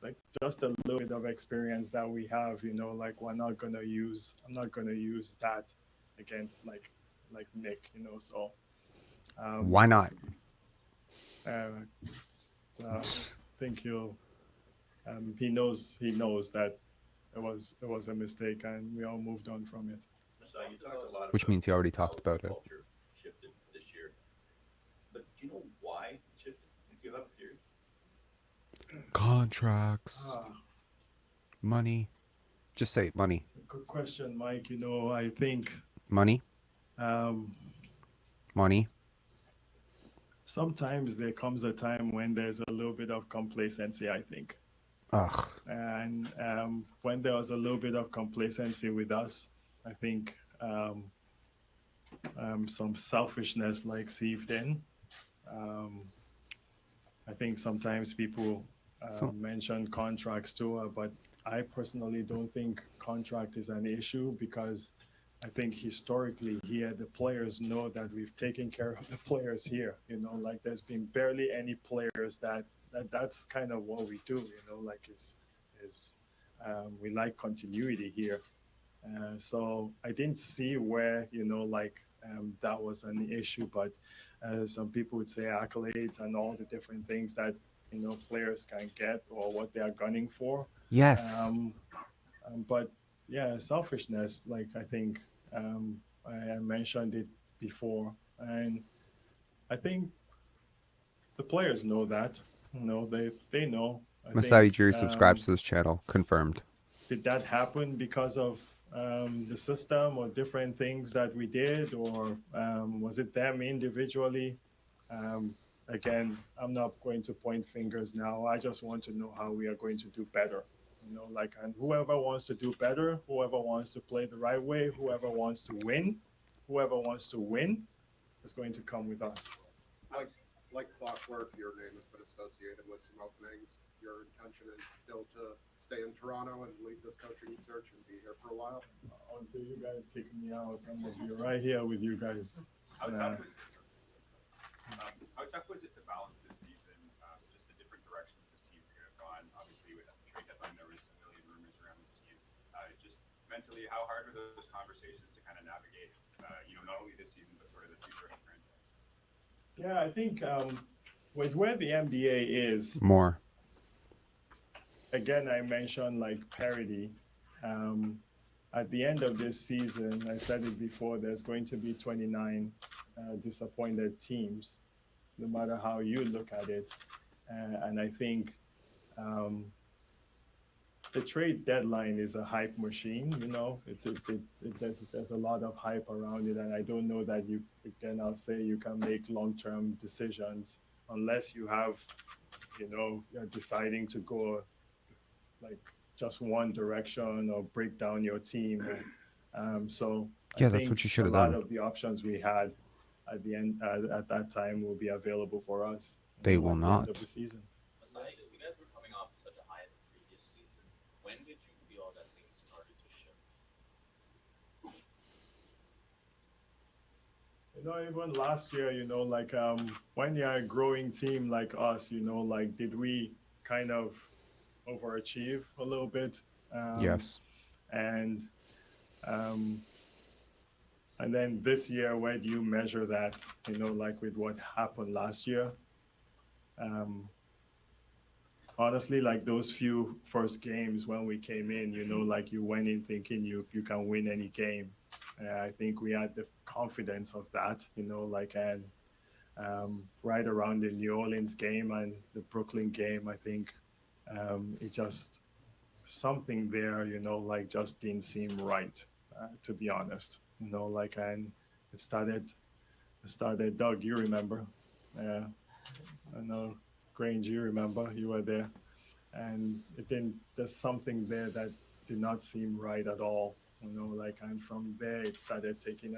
like just a little bit of experience that we have, I'm not gonna use that against like Nick, so
Why not?
I think he knows that it was a mistake, and we all moved on from it.
Masai, you talked a lot
Which
about
means he already talked
how
about it.
culture shifted this year. But do you know why it shifted? Do you have a theory?
Contracts. Money. Just say money.
It's a good question, Mike. I think
Money. Money.
sometimes there comes a time when there's a little bit of complacency, I think.
Ugh.
And when there was a little bit of complacency with us, I think some selfishness seeped in. I think sometimes people mention contracts too, but I personally don't think contract is an issue, because I think historically here, the players know that we've taken care of the players here. There's been barely any players that's kind of what we do. We like continuity here. So I didn't see where that was an issue, but some people would say accolades and all the different things that players can get or what they are gunning for.
Yes.
But yeah, selfishness, I think I mentioned it before, and I think the players know that. They know.
Masai Ujiri subscribes to this channel. Confirmed.
Did that happen because of the system or different things that we did, or was it them individually? Again, I'm not going to point fingers now. I just want to know how we are going to do better. And whoever wants to do better, whoever wants to play the right way, whoever wants to win is going to come with us.
Like clockwork, your name has been associated with some openings. Your intention is still to stay in Toronto and lead this coaching search and be here for a while?
Until you guys kick me out, I'm going to be right here with you guys.
How tough was it to balance this season, just the different directions this team could have gone? Obviously, with the trade deadline, there was a million rumors around this team. Just mentally, how hard were those conversations to kind of navigate, not only this season, but sort of the future of the franchise?
Yeah, I think with where the NBA is,
More.
again, I mentioned parity. At the end of this season, I said it before, there's going to be 29 disappointed teams, no matter how you look at it. And I think the trade deadline is a hype machine. There's a lot of hype around it, and I don't know that I'll say you can make long-term decisions unless you have, you're deciding to go just one direction or break down your team. So
Yeah,
I
that's
think
what you should have
a lot
done.
of the options we had at the end at that time will be available for us.
They will
at the end of
not.
the season.
Masai, you guys were coming off such a high in the previous season. When did you feel that things started to shift?
Even last year, when you're a growing team like us, did we kind of overachieve a little bit?
Yes.
And um, and then this year, where do you measure that? With what happened last year. Um, Honestly, like those few first games when we came in, you went in thinking you can win any game. I think we had the confidence of that, and right around the New Orleans game and the Brooklyn game, I think it just something there, just didn't seem right, to be honest. And it started. Doug, you remember? Yeah, I know. Grange, you remember? You were there, and it didn't. There's something there that did not seem right at all. And from there it started taking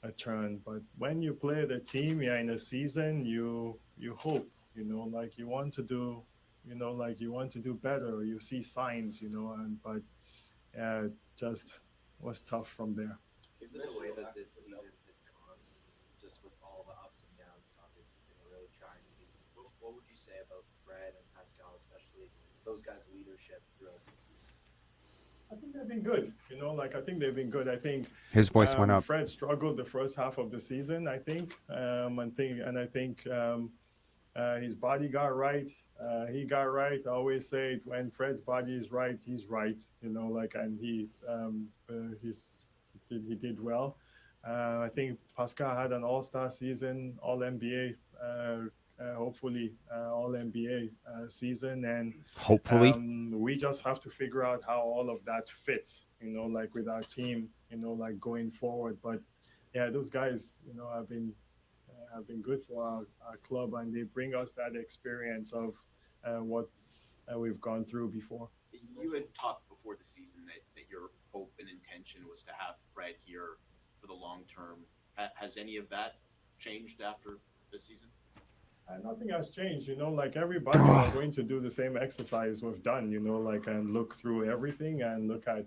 a turn. But when you play the team, you're in a season, you hope, you want to do, you want to do better. You see signs, and but just was tough from there.
Given the way that this season has gone, just with all the ups and downs, obviously been a really trying season. What would you say about Fred and Pascal, especially those guys' leadership throughout the season?
I think they've been good. I think they've been good. I think
His voice went up.
Fred struggled the first half of the season. I think, I think his body got right. He got right. I always say it, when Fred's body is right, he's right. And he did well. I think Pascal had an all-star season, all NBA. Hopefully, all NBA season, and
Hopefully.
we just have to figure out how all of that fits. With our team, going forward. But yeah, those guys, have been good for our club, and they bring us that experience of what we've gone through before.
You had talked before the season that your hope and intention was to have Fred here for the long term. Has any of that changed after this season?
Nothing has changed, everybody are going to do the same exercise we've done, and look through everything and look at,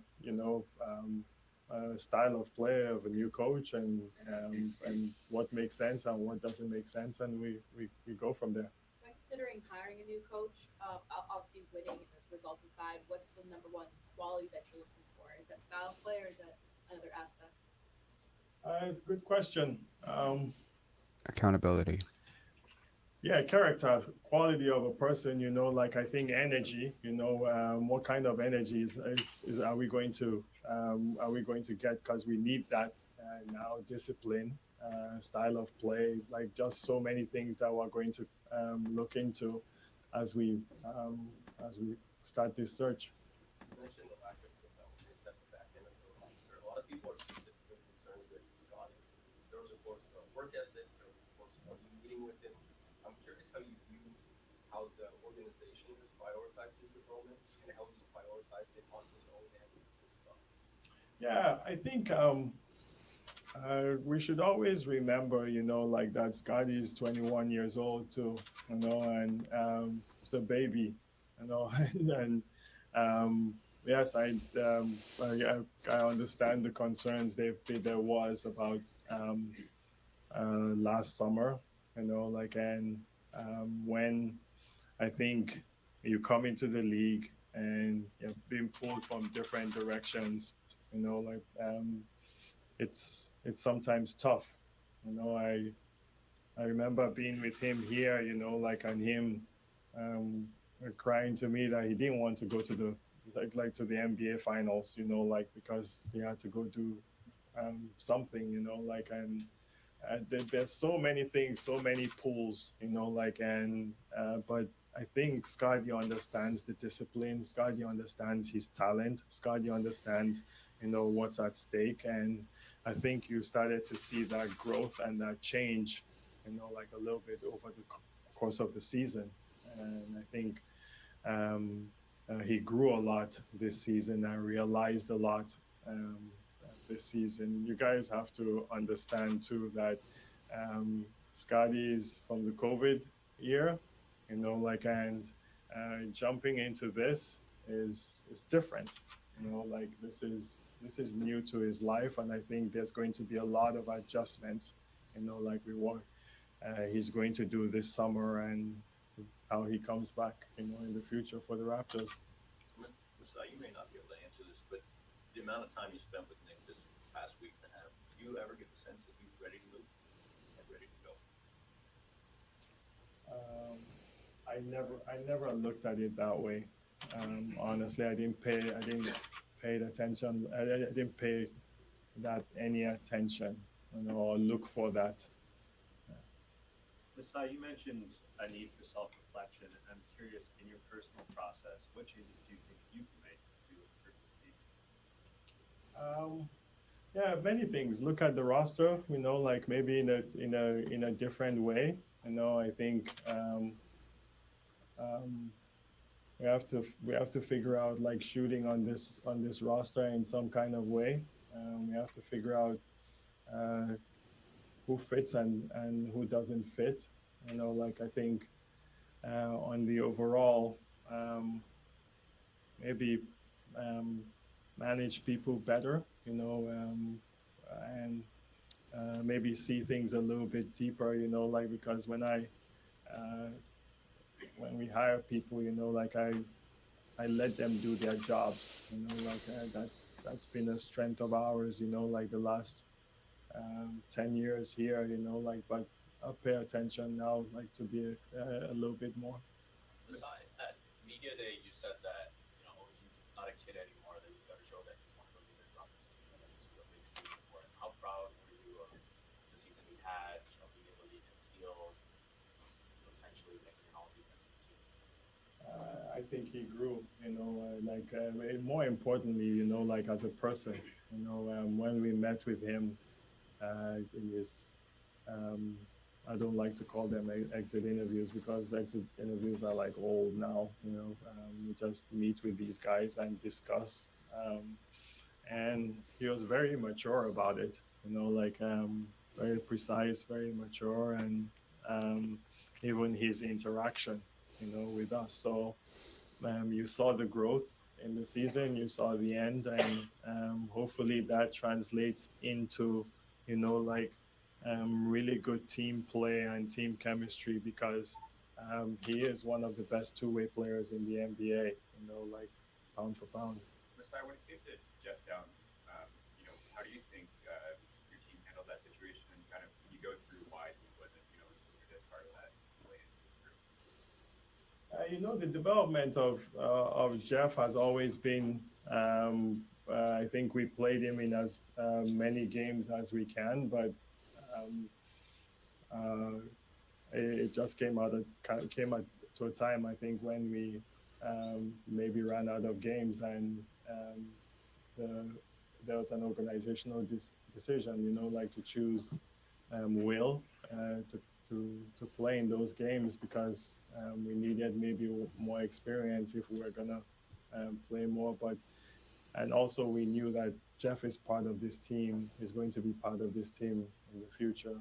style of play of a new coach, and what makes sense and what doesn't make sense, and we go from there.
When considering hiring a new coach, obviously winning results aside, what's the number one quality that you're looking for? Is that style of play, or is that another aspect?
It's a good question.
Accountability.
Yeah, character, quality of a person, I think energy, what kind of energy is are we going to get? Because we need that now. Discipline, style of play, just so many things that we're going to look into as we start this search.
You mentioned the lack of development at the back end of the roster. A lot of people are specifically concerned with Scottie. There was reports about work ethic. There was reports about you meeting with him. I'm curious how you view how the organization has prioritized his development and how he's prioritized it on his own end as well.
Yeah, I think we should always remember, that Scottie is 21 years old too, and it's a baby, and yes, I understand the concerns there was about last summer, and when I think you come into the league and you're being pulled from different directions, it's sometimes tough. I remember being with him here, and him crying to me that he didn't want to go to to the NBA finals, because he had to go do something, and there's so many things, so many pulls, but I think Scottie understands the discipline. Scottie understands his talent. Scottie understands, what's at stake, and I think you started to see that growth and that change, a little bit over the course of the season, and I think he grew a lot this season and realized a lot this season. You guys have to understand too that Scottie is from the COVID year, and jumping into this is different. This is new to his life, and I think there's going to be a lot of adjustments. Like we want he's going to do this summer and how he comes back, in the future for the Raptors.
Masai, you may not be able to answer this, but the amount of time you spent with Nick this past week and a half, do you ever get the sense that he's ready to move and ready to go?
I never looked at it that way. Honestly, I didn't pay attention. I didn't pay that any attention, or look for that.
Masai, you mentioned a need for self-reflection, and I'm curious, in your personal process, what changes do you think you can make to improve this team?
Yeah, many things. Look at the roster, like maybe in a different way. I think we have to figure out like shooting on this roster in some kind of way. We have to figure out who fits and who doesn't fit. Like I think on the overall, maybe um, manage people better, and maybe see things a little bit deeper, like because uh, when we hire people, like I let them do their jobs, like that's been a strength of ours, like the last 10 years here, like, but I'll pay attention now, like to be a little bit more.
Masai, at media day, you said that he's not a kid anymore. That he's got to show that he's one of the leaders on this team, and that this was a big season for him. How proud were you of the season he had? Being able to lead in steals, potentially making an all-defensive team.
I think he grew, more importantly, like as a person, when we met with him in his, I don't like to call them exit interviews because exit interviews are like old now, we just meet with these guys and discuss. And he was very mature about it, very precise, very mature, and even his interaction, with us. So you saw the growth in the season, you saw the end, and hopefully that translates into, really good team play and team chemistry because he is one of the best two-way players in the NBA, like pound for pound.
Masai, when it came to Jeff Down, how do you think your team handled that situation, and kind of can you go through why he wasn't, included as part of that play into this group?
The development of Jeff has always been. I think we played him in as many games as we can, but um, uh, it just came to a time I think when we maybe ran out of games, and the, there was an organizational decision, like to choose Will to play in those games because we needed maybe more experience if we were gonna play more. But and also we knew that Jeff is part of this team, is going to be part of this team in the future.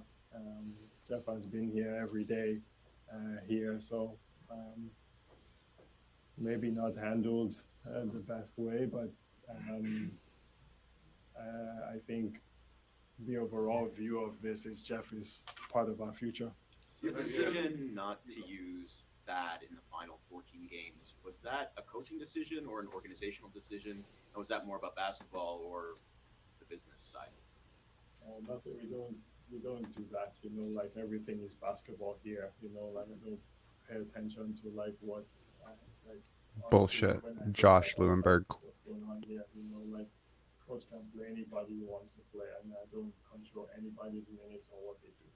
Jeff has been here every day here, so maybe not handled the best way, but I think the overall view of this is Jeff is part of our future.
The decision not to use that in the final 14 games, was that a coaching decision or an organizational decision? And was that more about basketball or the business side?
Nothing. We don't do that. Like everything is basketball here. Like I don't pay attention to like what like
Bullshit.
when
Josh Lewenberg.
what's going on here. Like coach can play anybody who wants to play, and I don't control anybody's minutes or what they do.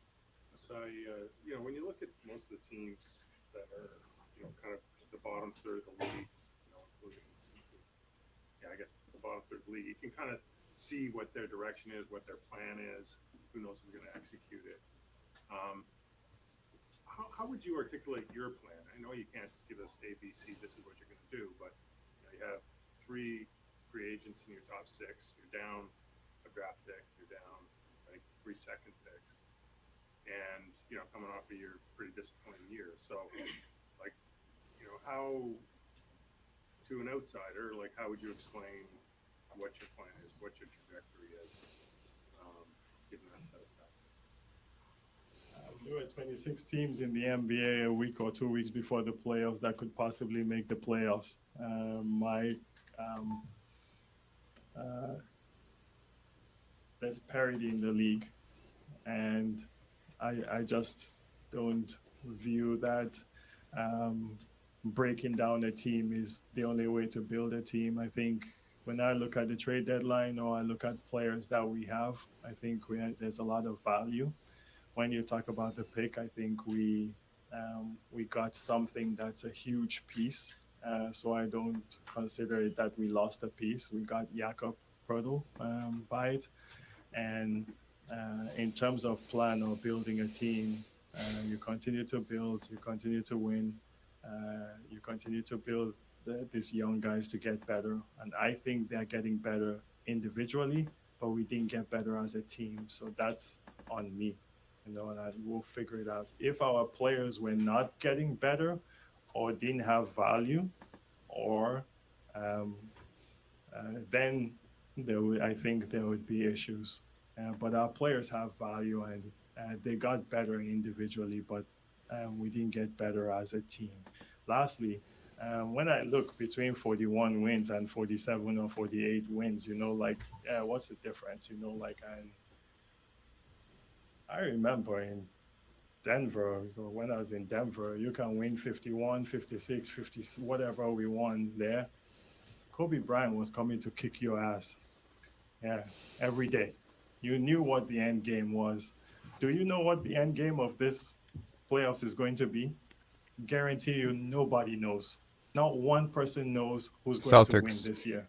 So, when you look at most of the teams that are, kind of the bottom third of the league, including, I guess the bottom third of the league, you can kind of see what their direction is, what their plan is. Who knows if we're going to execute it? How would you articulate your plan? I know you can't give us A, B, C. This is what you're going to do, but you have 3 free agents in your top 6. You're down a draft pick. You're down, I think, 3 second picks. and coming off a pretty disappointing year. So, like, how to an outsider, like, how would you explain what your plan is, what your trajectory is, given that set of facts?
There were 26 teams in the NBA a week or 2 weeks before the playoffs that could possibly make the playoffs. There's parity in the league, and I just don't view that breaking down a team is the only way to build a team. I think when I look at the trade deadline or I look at players that we have, I think there's a lot of value. When you talk about the pick, I think we got something that's a huge piece. So I don't consider it that we lost a piece. We got Jakob Pertl by it. And in terms of plan or building a team, you continue to build, you continue to win, you continue to build these young guys to get better. And I think they're getting better individually, but we didn't get better as a team. So that's on me, and I will figure it out. If our players were not getting better or didn't have value, or um, then I think there would be issues. But our players have value, and they got better individually, but we didn't get better as a team. Lastly, when I look between 41 wins and 47 or 48 wins, what's the difference? I remember in Denver, when I was in Denver, you can win 51, 56, 50, whatever we won there. Kobe Bryant was coming to kick your ass. Yeah, every day. You knew what the end game was. Do you know what the end game of this playoffs is going to be? Guarantee you, nobody knows. Not one person knows who's going to win
Celtics.
this year.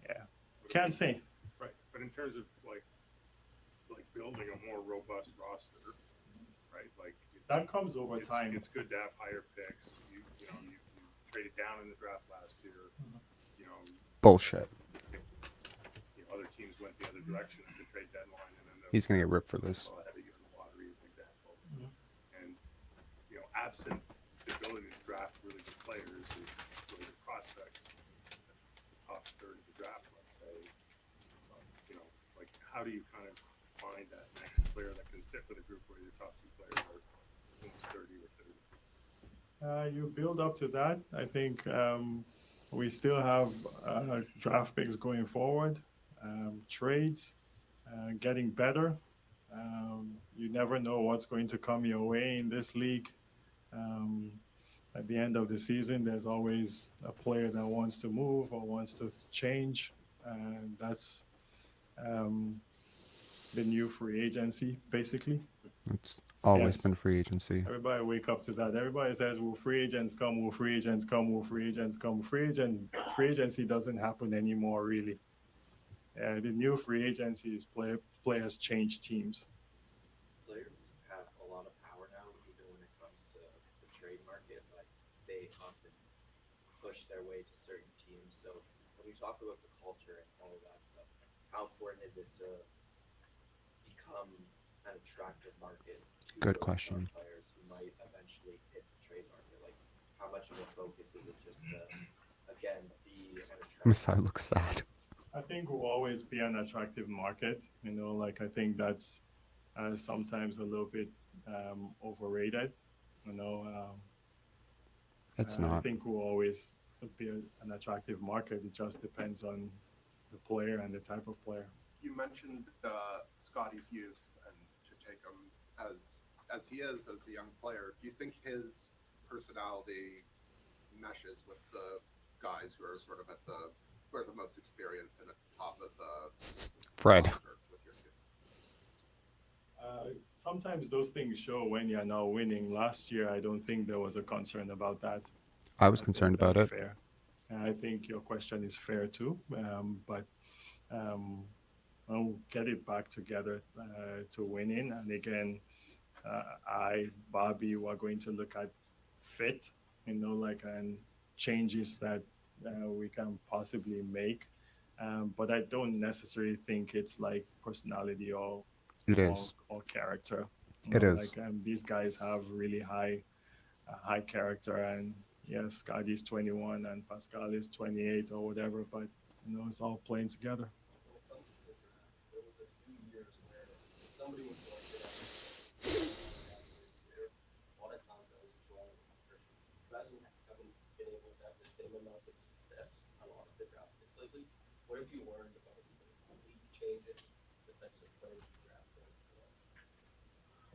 Yeah, can't say.
Right, but in terms of like building a more robust roster, right? Like
that comes over time.
It's good to have higher picks. You traded down in the draft last year.
Bullshit.
Other teams went the other direction at the trade deadline, and then
He's gonna get ripped for this.
Ahead of you in the lottery as an example. And absent the ability to draft really good players, really good prospects, top third of the draft, let's say. Like how do you kind of find that next player that can fit with a group where your top two players are almost 30 or 30?
You build up to that. I think we still have draft picks going forward, trades, getting better. You never know what's going to come your way in this league. At the end of the season, there's always a player that wants to move or wants to change, and that's the new free agency, basically.
It's always been free agency.
Everybody wake up to that. Everybody says, will free agents come? Will free agents come? Will free agents come? Free agency doesn't happen anymore, really. The new free agency is players change teams.
Players have a lot of power now, even when it comes to the trade market. Like, they often push their way to certain teams. So when you talk about the culture and all of that stuff, how important is it to become an attractive market to
Good
those
question.
players who might eventually hit the trade market? Like, how much of a focus is it just to, again, be an attractive?
Masai looks sad.
I think will always be an attractive market. I think that's sometimes a little bit overrated.
It's not.
I think will always be an attractive market. It just depends on the player and the type of player.
You mentioned Scottie's youth, and to take him as he is as a young player, do you think his personality meshes with the guys who are sort of who are the most experienced and at the top of the
Fred?
With your team?
Sometimes those things show when you're not winning. Last year, I don't think there was a concern about that.
I was concerned about it.
Fair. I think your question is fair too, but I'll get it back together to winning. And again, Bobby, we're going to look at fit, and changes that we can possibly make. But I don't necessarily think it's like personality or
It is.
or character.
It is.
These guys have really high character, and yes, Scottie's 21 and Pascal is 28 or whatever, but it's all playing together.
When it comes to the draft, there was a few years where somebody was selected at a lot of times that was wrong. You guys haven't been able to have the same amount of success on a lot of the draft picks lately. What have you learned about the league changes, the types of players you draft going forward?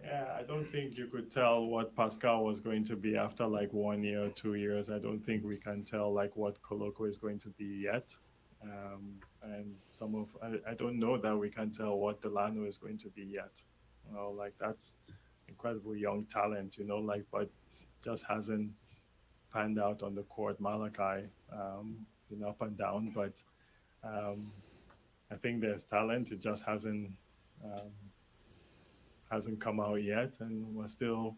Yeah, I don't think you could tell what Pascal was going to be after like 1 year or 2 years. I don't think we can tell like what Koloko is going to be yet. And I don't know that we can tell what Delano is going to be yet. That's incredible young talent, but just hasn't panned out on the court. Malachi, up and down, but um, I think there's talent. It just um, hasn't come out yet, and we're still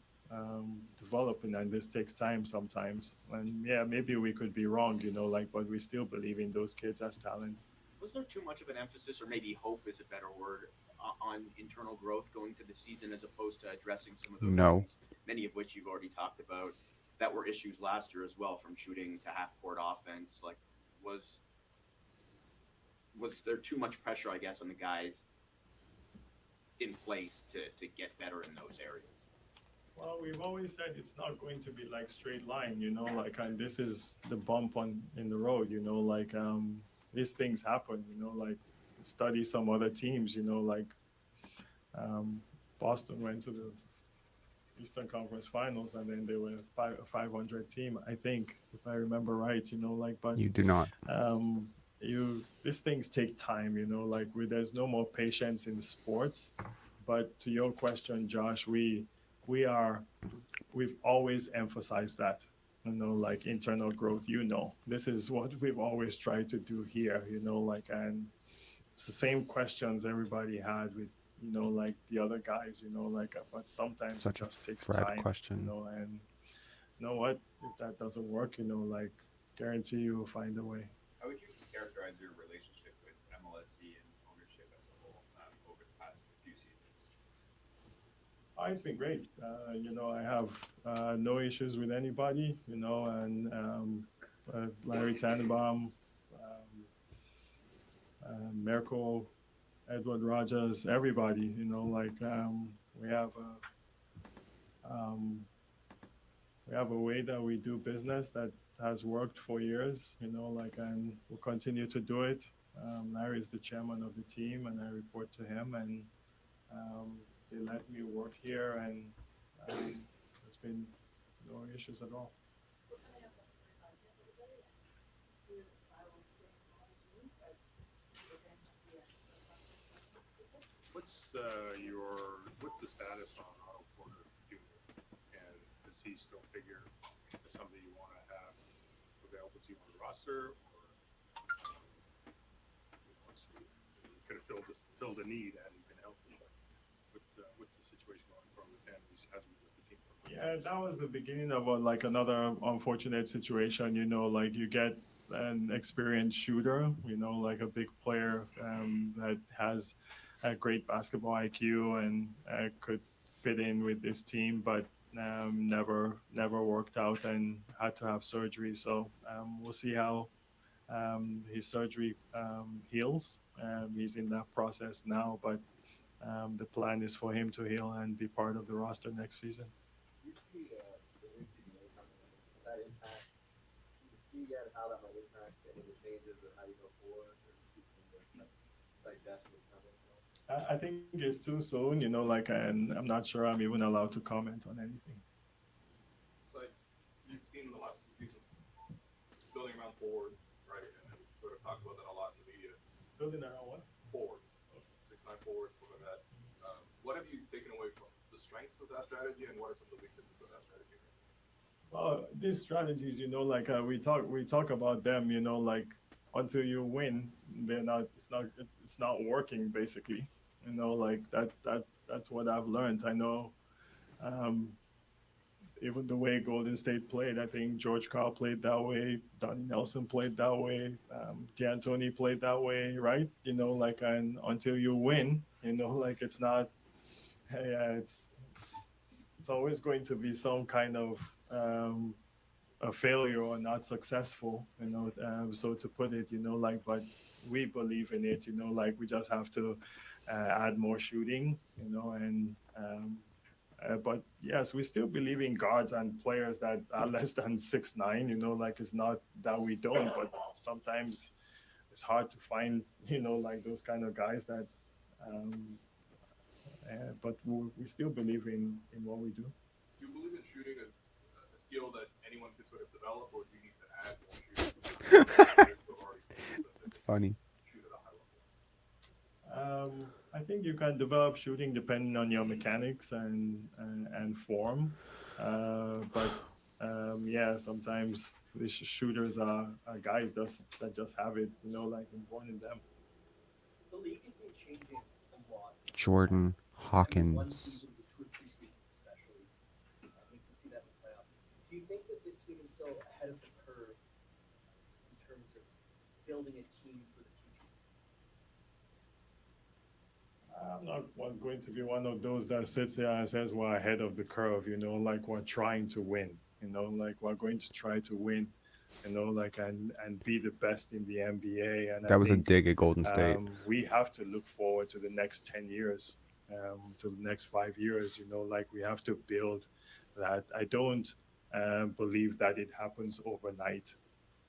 developing, and this takes time sometimes. And yeah, maybe we could be wrong, but we still believe in those kids as talents.
Was there too much of an emphasis, or maybe hope is a better word, on internal growth going to the season as opposed to addressing some of those
No.
things, many of which you've already talked about, that were issues last year as well, from shooting to half court offense? Like, was there too much pressure, I guess, on the guys in place to get better in those areas?
Well, we've always said it's not going to be like straight line, and this is the bump in the road, these things happen, study some other teams, Boston went to the Eastern Conference Finals, and then they were a 500 team, I think, if I remember right. But
You do not.
These things take time. There's no more patience in sports. But to your question, Josh, we've always emphasized that. Internal growth. This is what we've always tried to do here. And it's the same questions everybody had with the other guys, but sometimes
Such
it
a
just takes
Fred
time,
question.
and you know what, if that doesn't work, guarantee you'll find a way.
How would you characterize your relationship with MLSC and ownership as a whole over the past few seasons?
It's been great. I have no issues with anybody, and Larry Tannenbaum, Merkel, Edward Rogers, everybody, we have a way that we do business that has worked for years, and we'll continue to do it. Larry is the chairman of the team, and I report to him, and they let me work here, and there's been no issues at all.
What's the status on Otto Porter Jr. and does he still figure as somebody you want to have available to you on the roster, or you could have filled a need had he been healthy? But what's the situation going on with him? He hasn't been with the team.
Yeah, that was the beginning of another unfortunate situation. You get an experienced shooter, like a big player that has a great basketball IQ and could fit in with this team, but never worked out and had to have surgery. So we'll see how his surgery heals. He's in that process now, but the plan is for him to heal and be part of the roster next season.
Do you see the NCAA coming in? Does that impact? Do you see yet how that might impact any of the changes or how you go forward, or do you think digest what's coming?
I think it's too soon, and I'm not sure I'm even allowed to comment on anything.
So you've seen the last two seasons building around forwards, right? And sort of talk about that a lot in the media.
Building around what?
Forwards, 6'9" forwards, something like that. What have you taken away from the strengths of that strategy, and what are some of the weaknesses of that strategy?
Well, these strategies, we talk about them, until you win, it's not working basically. That's what I've learned. I know, even the way Golden State played, I think George Karl played that way, Donnie Nelson played that way, D'Antoni played that way, right? And until you win, it's not, yeah, it's it's always going to be some kind of a failure or not successful, so to put it, like, but we believe in it, like we just have to add more shooting, and but yes, we still believe in guards and players that are less than 6'9", like it's not that we don't, but sometimes it's hard to find, like those kind of guys that um, but we still believe in what we do.
Do you believe in shooting as a skill that anyone could sort of develop, or do you need to add more shooting?
It's funny.
Shoot at a high level.
I think you can develop shooting depending on your mechanics and form, but yeah, sometimes the shooters are guys that just have it, like inborn in them.
The league has been changing a lot.
Jordan
One
Hawkins.
season to 2 or 3 seasons, especially. I think we see that in the playoffs. Do you think that this team is still ahead of the curve in terms of building a team for the future?
I'm not going to be one of those that sits here and says we're ahead of the curve, like we're trying to win, like we're going to try to win, like and be the best in the NBA. And
That
I
was a
think
dig at Golden State.
we have to look forward to the next 10 years, to the next 5 years, like we have to build that. I don't believe that it happens overnight.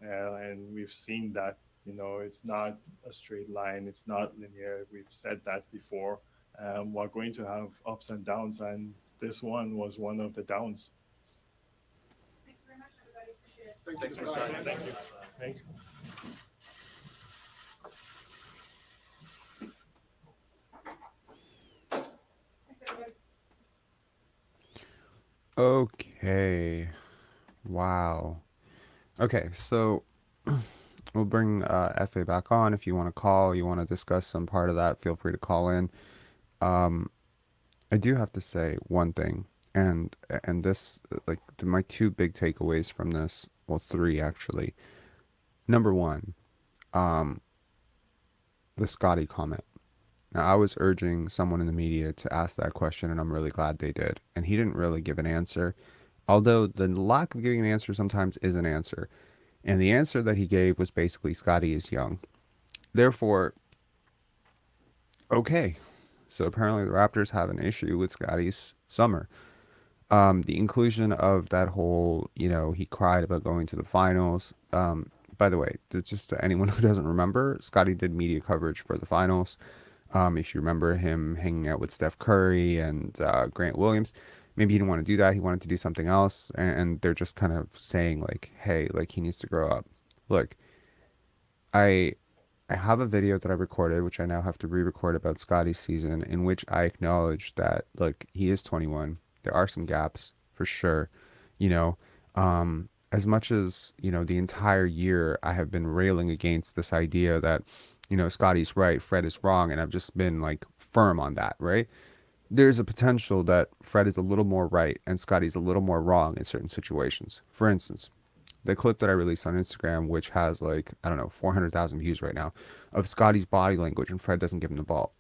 And we've seen that, it's not a straight line, it's not linear. We've said that before. We're going to have ups and downs, and this one was one of the downs.
Thank you very much, everybody. Appreciate it.
Thanks for signing.
Thank you. Thank you.
Thanks, everybody.
Okay. Wow. Okay, so we'll bring FA back on. If you want to call, you want to discuss some part of that, feel free to call in. I do have to say one thing, and this, like, my two big takeaways from this, well, three actually. Number one, the Scottie comment. Now, I was urging someone in the media to ask that question, and I'm really glad they did. And he didn't really give an answer, although the lack of giving an answer sometimes is an answer. And the answer that he gave was basically Scottie is young. Therefore, okay. So apparently the Raptors have an issue with Scottie's summer. The inclusion of that whole, he cried about going to the finals. By the way, just to anyone who doesn't remember, Scottie did media coverage for the finals. If you remember him hanging out with Steph Curry and Grant Williams, maybe he didn't want to do that. He wanted to do something else. And they're just kind of saying like, hey, like he needs to grow up. Look, I have a video that I recorded, which I now have to re-record about Scottie's season, in which I acknowledge that, look, he is 21. There are some gaps for sure. As much as, the entire year I have been railing against this idea that, Scottie's right, Fred is wrong, and I've just been like firm on that, right? There's a potential that Fred is a little more right and Scottie's a little more wrong in certain situations. For instance, the clip that I released on Instagram, which has 400,000 views right now, of Scottie's body language when Fred doesn't give him the ball.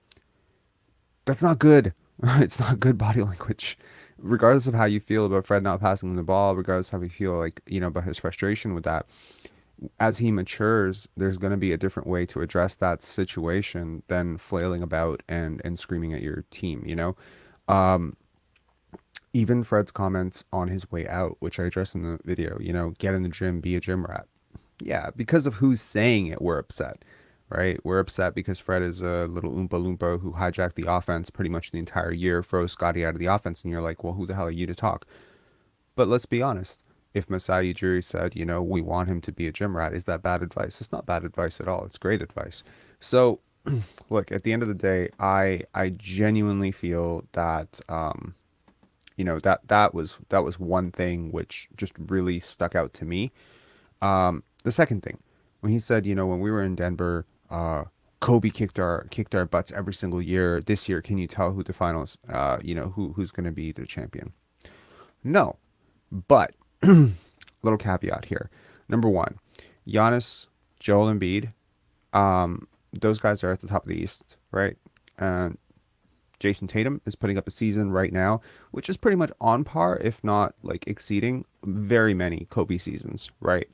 That's not good. It's not good body language. Regardless of how you feel about Fred not passing him the ball, regardless of how you feel about his frustration with that, as he matures, there's going to be a different way to address that situation than flailing about and screaming at your team, Even Fred's comments on his way out, which I addressed in the video, get in the gym, be a gym rat. Yeah, because of who's saying it, we're upset, right? We're upset because Fred is a little Oompa Loompa who hijacked the offense pretty much the entire year, froze Scottie out of the offense, and you're like, well, who the hell are you to talk? But let's be honest. If Masai Ujiri said, we want him to be a gym rat, is that bad advice? It's not bad advice at all. It's great advice. So, look, at the end of the day, I genuinely feel that that was one thing which just really stuck out to me. The second thing, when he said, when we were in Denver, Kobe kicked our butts every single year. This year, can you tell who the finals, who's going to be the champion? No, but little caveat here. Number one, Giannis, Joel Embiid, those guys are at the top of the East, right? And Jason Tatum is putting up a season right now, which is pretty much on par, if not like exceeding very many Kobe seasons, right?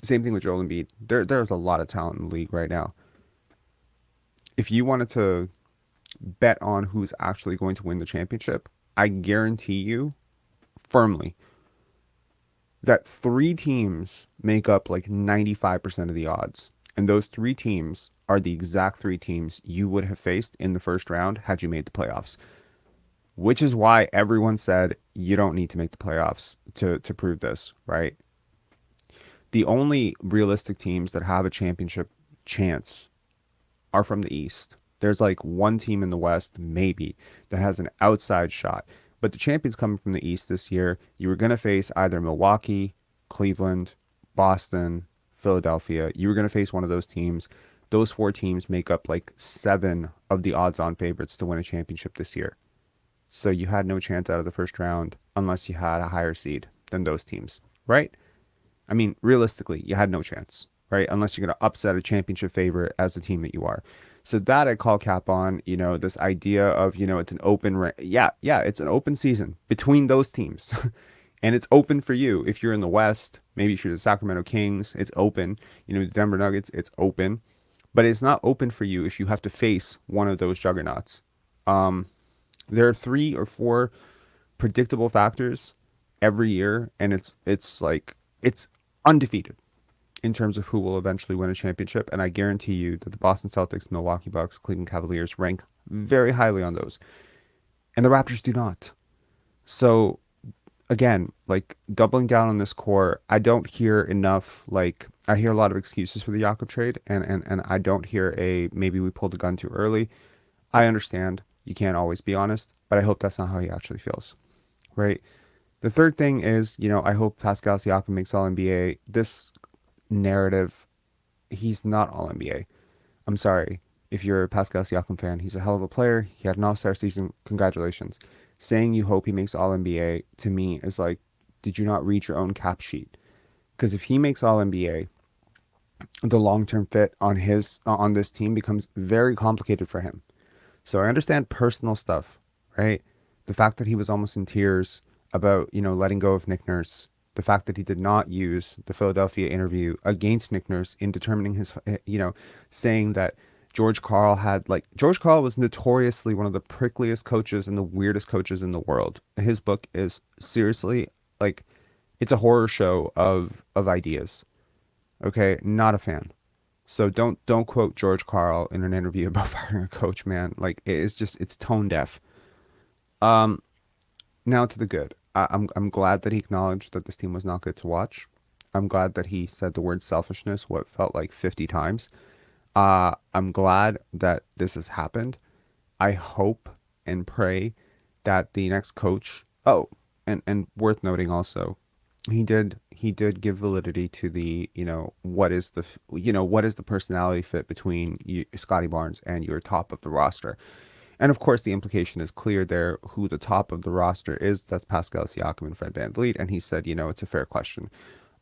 Same thing with Joel Embiid. There's a lot of talent in the league right now. If you wanted to bet on who's actually going to win the championship, I guarantee you firmly that 3 teams make up like 95% of the odds. And those 3 teams are the exact 3 teams you would have faced in the first round had you made the playoffs. Which is why everyone said you don't need to make the playoffs to prove this, right? The only realistic teams that have a championship chance are from the East. There's like one team in the West, maybe, that has an outside shot. But the champions coming from the East this year, you were going to face either Milwaukee, Cleveland, Boston, Philadelphia. You were going to face one of those teams. Those 4 teams make up like 7 of the odds-on favorites to win a championship this year. So you had no chance out of the first round unless you had a higher seed than those teams, right? I mean, realistically, you had no chance, right? Unless you're going to upset a championship favorite as the team that you are. So that I call cap on, this idea of, it's an open, yeah, it's an open season between those teams. And it's open for you. If you're in the West, maybe if you're the Sacramento Kings, it's open. The Denver Nuggets, it's open. But it's not open for you if you have to face one of those juggernauts. There are 3 or 4 predictable factors every year, and it's undefeated in terms of who will eventually win a championship. And I guarantee you that the Boston Celtics, Milwaukee Bucks, Cleveland Cavaliers rank very highly on those. And the Raptors do not. So again, like doubling down on this core, I don't hear enough, I hear a lot of excuses for the Jakob trade, and I don't hear maybe we pulled the gun too early. I understand you can't always be honest, but I hope that's not how he actually feels, right? The third thing is, I hope Pascal Siakam makes All-NBA. This narrative, he's not All-NBA. I'm sorry. If you're a Pascal Siakam fan, he's a hell of a player. He had an all-star season. Congratulations. Saying you hope he makes All-NBA, to me, is like, did you not read your own cap sheet? Because if he makes All-NBA, the long-term fit on this team becomes very complicated for him. So I understand personal stuff, right? The fact that he was almost in tears about, letting go of Nick Nurse, the fact that he did not use the Philadelphia interview against Nick Nurse in determining his, saying that George Karl was notoriously one of the prickliest coaches and the weirdest coaches in the world. His book is seriously it's a horror show of ideas. Okay, not a fan. So don't quote George Karl in an interview about firing a coach, man. It's tone deaf. Now to the good. I'm glad that he acknowledged that this team was not good to watch. I'm glad that he said the word selfishness what felt like 50 times. I'm glad that this has happened. I hope and pray that the next coach. Oh, and worth noting also, he did give validity to the what is the personality fit between Scottie Barnes and your top of the roster. And of course, the implication is clear there who the top of the roster is. That's Pascal Siakam and Fred VanVleet. And he said, it's a fair question.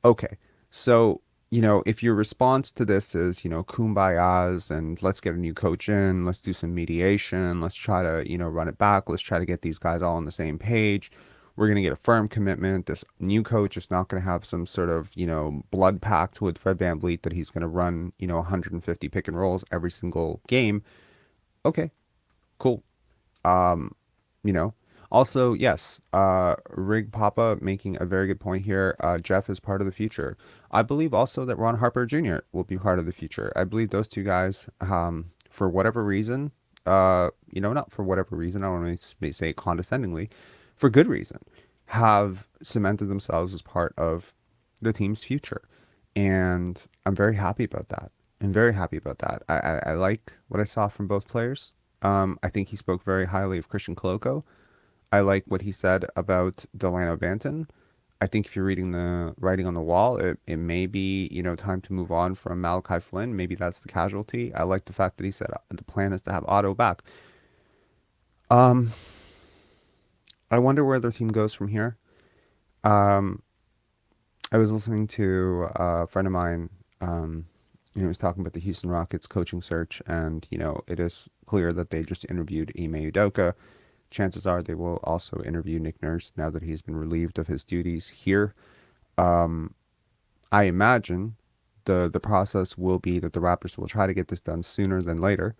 Okay, so, if your response to this is, kumbayas and let's get a new coach in, let's do some mediation, let's try to, run it back, let's try to get these guys all on the same page. We're going to get a firm commitment. This new coach is not going to have some sort of, blood pact with Fred VanVleet that he's going to run, 150 pick and rolls every single game. Okay. Cool. Also, yes, Rig Papa making a very good point here. Jeff is part of the future. I believe also that Ron Harper Jr. will be part of the future. I believe those 2 guys, for whatever reason, not for whatever reason, I don't want to say it condescendingly, for good reason, have cemented themselves as part of the team's future. And I'm very happy about that. I like what I saw from both players. I think he spoke very highly of Christian Koloko. I like what he said about Delano Banton. I think if you're reading the writing on the wall, it may be, time to move on from Malachi Flynn. Maybe that's the casualty. I like the fact that he said the plan is to have Otto back. I wonder where their team goes from here. I was listening to a friend of mine he was talking about the Houston Rockets coaching search, and it is clear that they just interviewed Ime Udoka. Chances are they will also interview Nick Nurse now that he's been relieved of his duties here. I imagine the process will be that the Raptors will try to get this done sooner than later.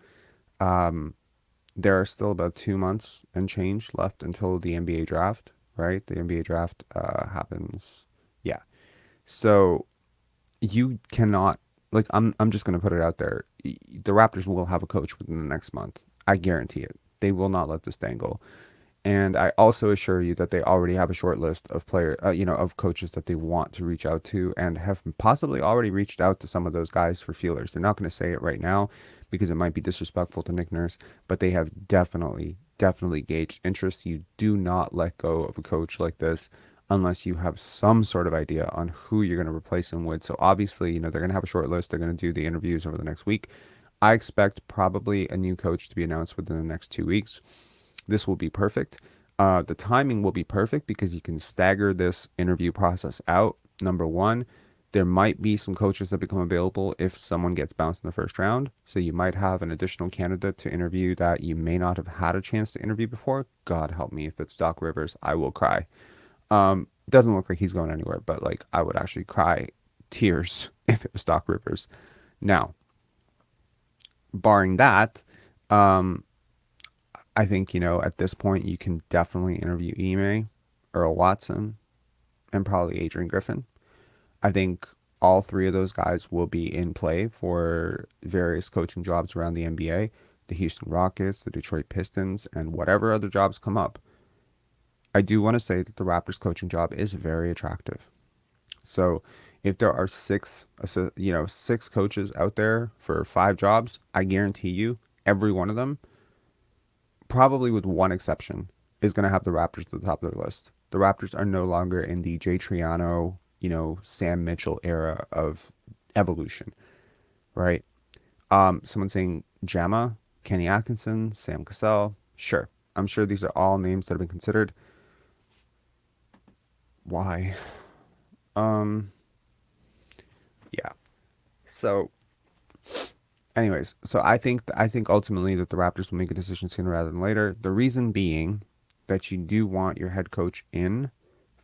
There are still about 2 months and change left until the NBA draft, right? The NBA draft happens, yeah. So you cannot, like, I'm just gonna put it out there. The Raptors will have a coach within the next month. I guarantee it. They will not let this dangle. And I also assure you that they already have a short list of of coaches that they want to reach out to, and have possibly already reached out to some of those guys for feelers. They're not going to say it right now because it might be disrespectful to Nick Nurse, but they have definitely gauged interest. You do not let go of a coach like this unless you have some sort of idea on who you're going to replace him with. So obviously, they're going to have a short list. They're going to do the interviews over the next week. I expect probably a new coach to be announced within the next 2 weeks. This will be perfect. The timing will be perfect because you can stagger this interview process out. Number one, there might be some coaches that become available if someone gets bounced in the first round. So you might have an additional candidate to interview that you may not have had a chance to interview before. God help me, if it's Doc Rivers, I will cry. Doesn't look like he's going anywhere, but like I would actually cry tears if it was Doc Rivers. Now, barring that, I think, at this point, you can definitely interview Ime, Earl Watson, and probably Adrian Griffin. I think all three of those guys will be in play for various coaching jobs around the NBA, the Houston Rockets, the Detroit Pistons, and whatever other jobs come up. I do want to say that the Raptors coaching job is very attractive. So if there are six coaches out there for 5 jobs, I guarantee you every one of them, probably with one exception, is going to have the Raptors at the top of their list. The Raptors are no longer in the Jay Triano, Sam Mitchell era of evolution, right? Someone saying Jamma, Kenny Atkinson, Sam Cassell. Sure. I'm sure these are all names that have been considered. Why? Yeah. So anyways, so I think ultimately that the Raptors will make a decision sooner rather than later. The reason being that you do want your head coach in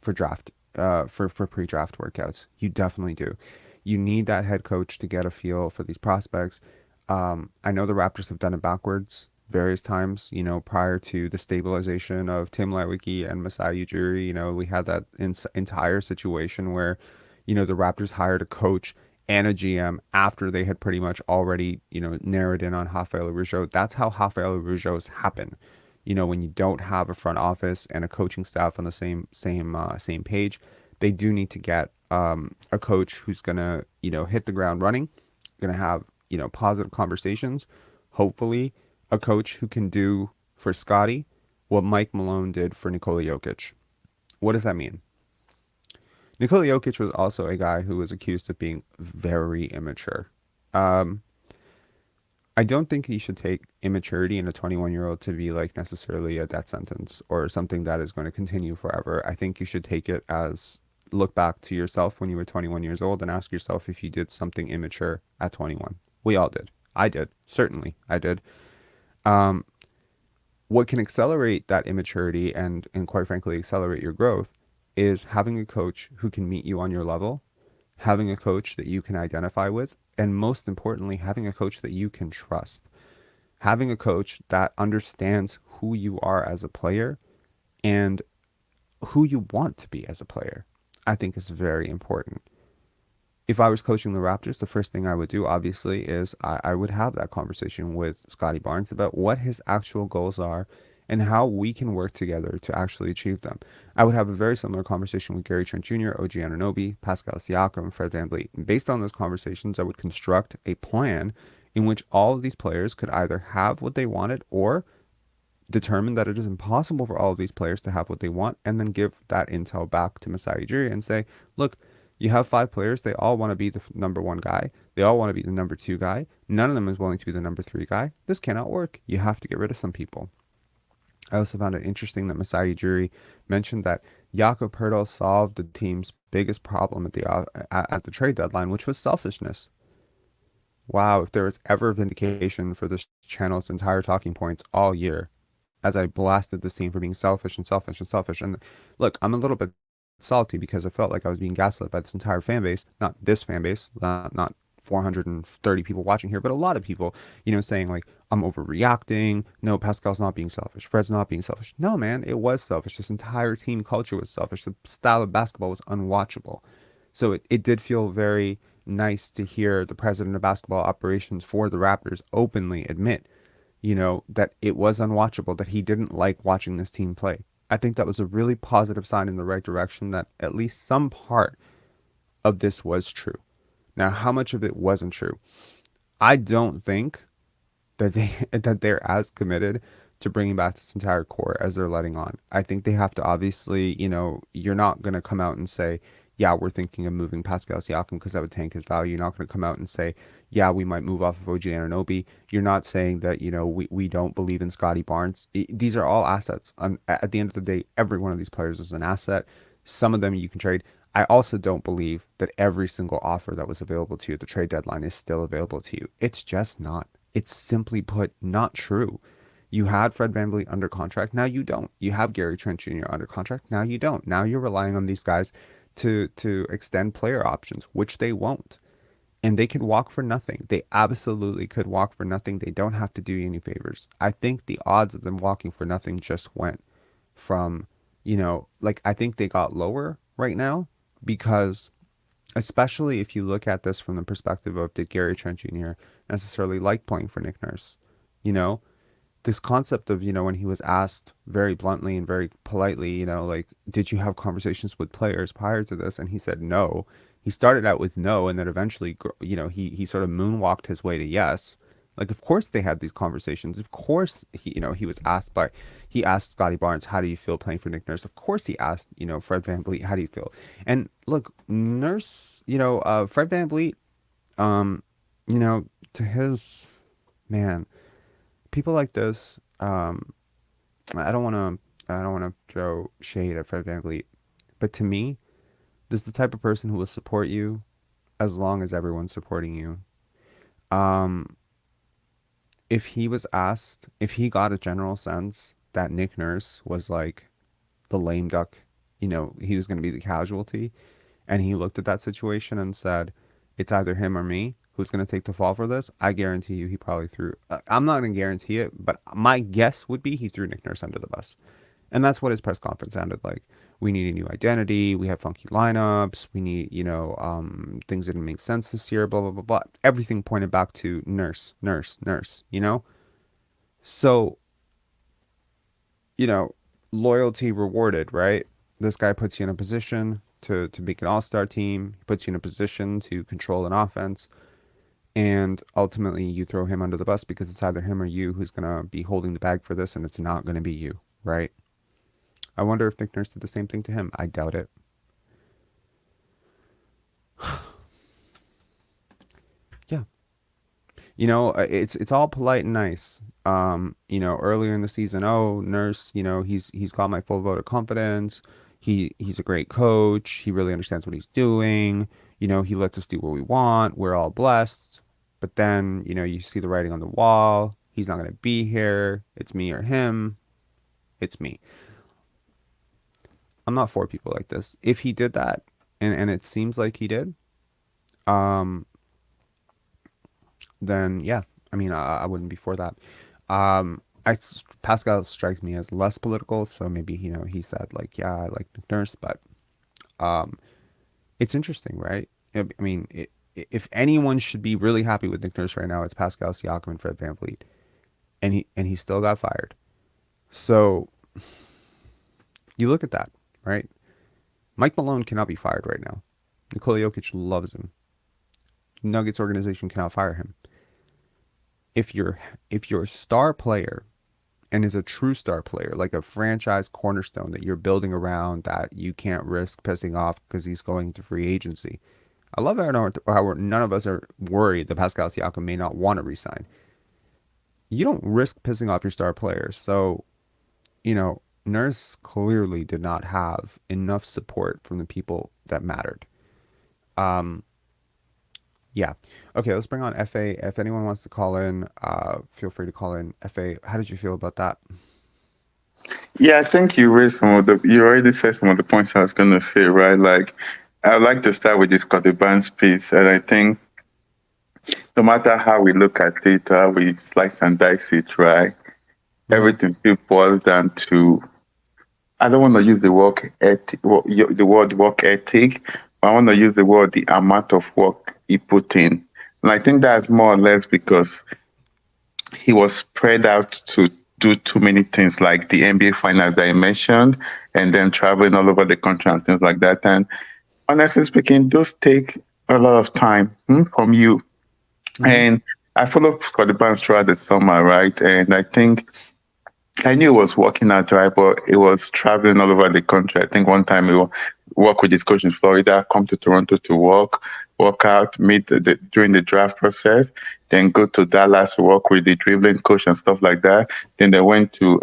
for draft, for pre-draft workouts. You definitely do. You need that head coach to get a feel for these prospects. I know the Raptors have done it backwards various times. Prior to the stabilization of Tim Lewicki and Masai Ujiri, we had that entire situation where, the Raptors hired a coach and a GM after they had pretty much already, narrowed in on Rafael Rougeau. That's how Rafael Rougeau's happen. When you don't have a front office and a coaching staff on the same page, they do need to get a coach who's gonna, hit the ground running, gonna have, positive conversations. Hopefully, a coach who can do for Scottie what Mike Malone did for Nikola Jokic. What does that mean? Nikola Jokic was also a guy who was accused of being very immature. I don't think he should take immaturity in a 21-year-old to be like necessarily a death sentence or something that is going to continue forever. I think you should take it as look back to yourself when you were 21 years old and ask yourself if you did something immature at 21. We all did. I did. Certainly, I did. What can accelerate that immaturity and quite frankly accelerate your growth is having a coach who can meet you on your level, having a coach that you can identify with, and most importantly, having a coach that you can trust. Having a coach that understands who you are as a player and who you want to be as a player, I think is very important. If I was coaching the Raptors, the first thing I would do, obviously, is I would have that conversation with Scottie Barnes about what his actual goals are and how we can work together to actually achieve them. I would have a very similar conversation with Gary Trent Jr., OG Anunoby, Pascal Siakam, Fred VanVleet. And based on those conversations, I would construct a plan in which all of these players could either have what they wanted or determine that it is impossible for all of these players to have what they want, and then give that intel back to Masai Ujiri and say, look, you have 5 players. They all want to be the number 1 guy. They all want to be the number 2 guy. None of them is willing to be the number 3 guy. This cannot work. You have to get rid of some people. I also found it interesting that Masai Ujiri mentioned that Jakob Poeltl solved the team's biggest problem at the trade deadline, which was selfishness. wow, if there was ever vindication for this channel's entire talking points all year, as I blasted this team for being selfish and selfish and selfish. And look, I'm a little bit salty because I felt like I was being gaslit by this entire fan base, not this fan base, not 430 people watching here, but a lot of people, saying like, I'm overreacting. No, Pascal's not being selfish. Fred's not being selfish. No, man, it was selfish. This entire team culture was selfish. The style of basketball was unwatchable. So it did feel very nice to hear the president of basketball operations for the Raptors openly admit, that it was unwatchable, that he didn't like watching this team play. I think that was a really positive sign in the right direction, that at least some part of this was true. Now, how much of it wasn't true? I don't think that they're as committed to bringing back this entire core as they're letting on. I think they have to, obviously, you're not going to come out and say, yeah, we're thinking of moving Pascal Siakam because that would tank his value. You're not going to come out and say, yeah, we might move off of OG Anunoby. You're not saying that, we don't believe in Scottie Barnes. These are all assets. At the end of the day, every one of these players is an asset. Some of them you can trade. I also don't believe that every single offer that was available to you at the trade deadline is still available to you. It's just not. It's simply put not true. You had Fred VanVleet under contract. Now you don't. You have Gary Trent Jr. under contract. Now you don't. Now you're relying on these guys to extend player options, which they won't. And they could walk for nothing. They absolutely could walk for nothing. They don't have to do you any favors. I think the odds of them walking for nothing just went from, I think they got lower right now, because especially if you look at this from the perspective of, did Gary Trent Jr. necessarily like playing for Nick Nurse? This concept of, when he was asked very bluntly and very politely, like, did you have conversations with players prior to this? And he said no. He started out with no, and then eventually, he sort of moonwalked his way to yes. Like, of course they had these conversations. Of course, he asked Scottie Barnes, how do you feel playing for Nick Nurse? Of course he asked, Fred VanVleet, how do you feel? And look, Nurse, Fred VanVleet, to his, man, people like this, I don't want to throw shade at Fred VanVleet, but to me, this is the type of person who will support you as long as everyone's supporting you. If he was asked, if he got a general sense that Nick Nurse was like the lame duck, he was going to be the casualty, and he looked at that situation and said, it's either him or me who's going to take the fall for this, I guarantee you he probably threw, I'm not going to guarantee it, but my guess would be he threw Nick Nurse under the bus. And that's what his press conference sounded like. We need a new identity. We have funky lineups. We need, things didn't make sense this year, blah, blah, blah, blah. Everything pointed back to Nurse. So, loyalty rewarded, right? This guy puts you in a position to make an all-star team. He puts you in a position to control an offense. And ultimately, you throw him under the bus because it's either him or you who's going to be holding the bag for this, and it's not going to be you, right? I wonder if Nick Nurse did the same thing to him. I doubt it. Yeah. It's all polite and nice. Earlier in the season, Nurse, he's got my full vote of confidence. He's a great coach. He really understands what he's doing. He lets us do what we want. We're all blessed. But then, you see the writing on the wall. He's not going to be here. It's me or him. It's me. I'm not for people like this. If he did that, and it seems like he did, then yeah, I wouldn't be for that. Pascal strikes me as less political, so maybe he said like, yeah, I like Nick Nurse, but it's interesting, right? If anyone should be really happy with Nick Nurse right now, it's Pascal Siakam and Fred VanVleet, and he still got fired. So you look at that, right? Mike Malone cannot be fired right now. Nikola Jokic loves him. Nuggets organization cannot fire him. If you're a star player and is a true star player, like a franchise cornerstone that you're building around, that you can't risk pissing off because he's going to free agency. I love how none of us are worried that Pascal Siakam may not want to resign. You don't risk pissing off your star players. So, Nurse clearly did not have enough support from the people that mattered. Yeah. Okay, let's bring on FA. If anyone wants to call in, feel free to call in. FA, how did you feel about that?
Yeah, I think you already said some of the points I was going to say, right? Like, I'd like to start with this Scottie Barnes piece. And I think no matter how we look at it, how we slice and dice it, right? Everything still boils down to, I don't want to use the the word work ethic, but I want to use the word the amount of work he put in. And I think that's more or less because he was spread out to do too many things, like the NBA finals that I mentioned, and then traveling all over the country and things like that. And honestly speaking, those take a lot of time from you. And I followed Scottie Barnes throughout the summer, right? And I think I knew it was working out, right? But it was traveling all over the country. I think one time he worked with his coach in Florida, come to Toronto to work out, meet during the draft process, then go to Dallas, work with the dribbling coach and stuff like that. Then they went to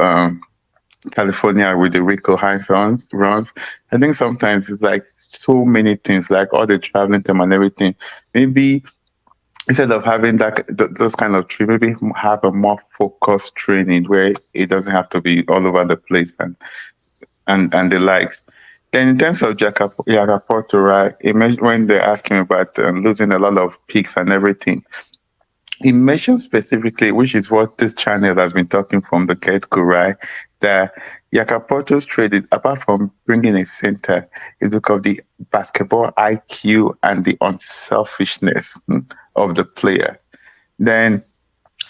California with the Rico Hines runs. I think sometimes it's like so many things, like all the traveling time and everything. Maybe instead of having those kind of trip, maybe have a more focused training where it doesn't have to be all over the place and the likes. Then in terms of Jakapoto, right, when they asked him about losing a lot of picks and everything, he mentioned specifically, which is what this channel has been talking from the get-go, right, that Yakapoto's trade, apart from bringing a center, is because of the basketball IQ and the unselfishness of the player. Then